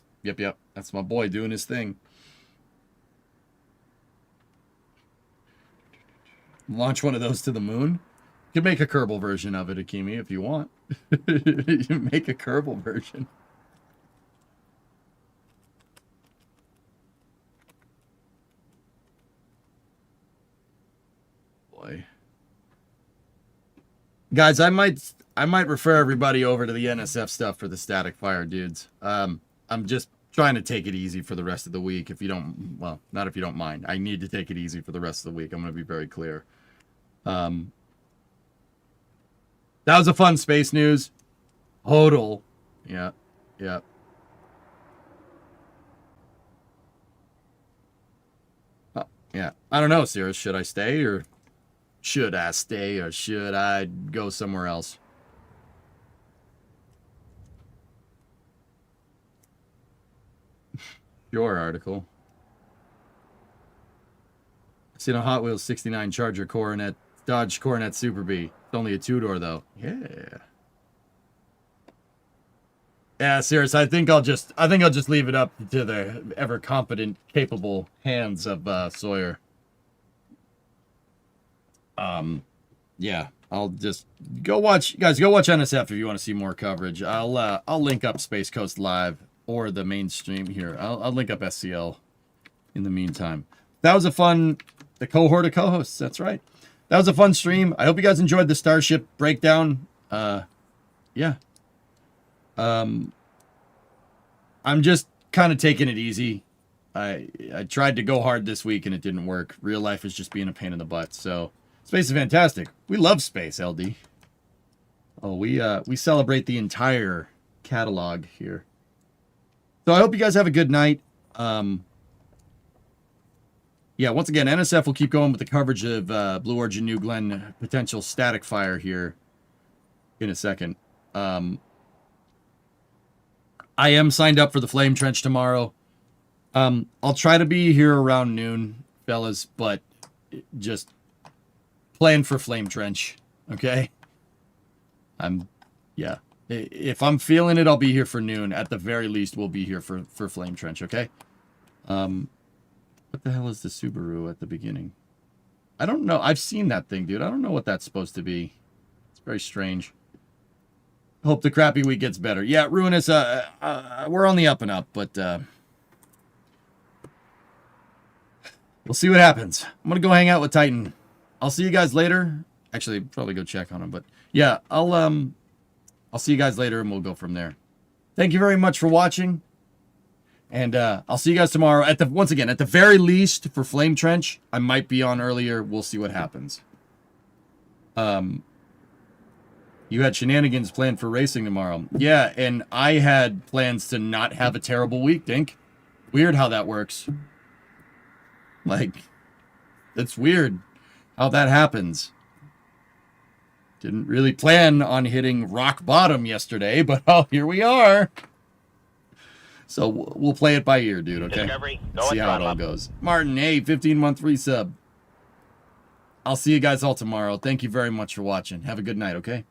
That's my boy doing his thing. Launch one of those to the moon. You can make a Kerbal version of it, Akimi, if you want. You make a Kerbal version. Boy. Guys, I might refer everybody over to the NSF stuff for the static fire dudes. I'm just trying to take it easy for the rest of the week. If you don't, well, not if you don't mind. I need to take it easy for the rest of the week. I'm going to be very clear. That was a fun space news. Hodl. Yeah. Yeah. I don't know, Cirrus. Should I stay or should I go somewhere else? Your article. I seen a Hot Wheels 69 Charger Coronet, Dodge Coronet Super B. It's only a two-door though. Yeah. Yeah, Cirrus, I think I'll just leave it up to the ever competent, capable hands of Sawyer. Yeah, I'll just go watch NSF if you want to see more coverage. I'll link up Space Coast Live or the mainstream here. I'll link up SCL in the meantime. That was a fun, the cohort of co-hosts. That's right. That was a fun stream. I hope you guys enjoyed the Starship breakdown. Yeah. I'm just kind of taking it easy. I tried to go hard this week and it didn't work. Real life is just being a pain in the butt. So space is fantastic. We love space, LD. Oh, we celebrate the entire catalog here. So I hope you guys have a good night. Yeah, once again, NSF will keep going with the coverage of Blue Origin New Glenn potential static fire here in a second. I am signed up for the Flame Trench tomorrow. I'll try to be here around noon, fellas, but just plan for Flame Trench, okay? Yeah. If I'm feeling it, I'll be here for noon. At the very least, we'll be here for Flame Trench, okay? What the hell is the Subaru at the beginning? I don't know. I've seen that thing, dude. I don't know what that's supposed to be. It's very strange. Hope the crappy week gets better. Yeah, Ruinous, we're on the up and up, but we'll see what happens. I'm going to go hang out with Titan. I'll see you guys later. Actually, probably go check on him, but yeah, I'll see you guys later and we'll go from there. Thank you very much for watching. And I'll see you guys tomorrow. Once again, at the very least, for Flame Trench, I might be on earlier. We'll see what happens. You had shenanigans planned for racing tomorrow. Yeah, and I had plans to not have a terrible week, Dink. Weird how that works. Like, it's weird how that happens. Didn't really plan on hitting rock bottom yesterday, but oh, here we are. So we'll play it by ear, dude, okay? Discovery, go See and how it throttle all up. goes. Martin, hey, 15-month resub. I'll see you guys all tomorrow. Thank you very much for watching. Have a good night, okay?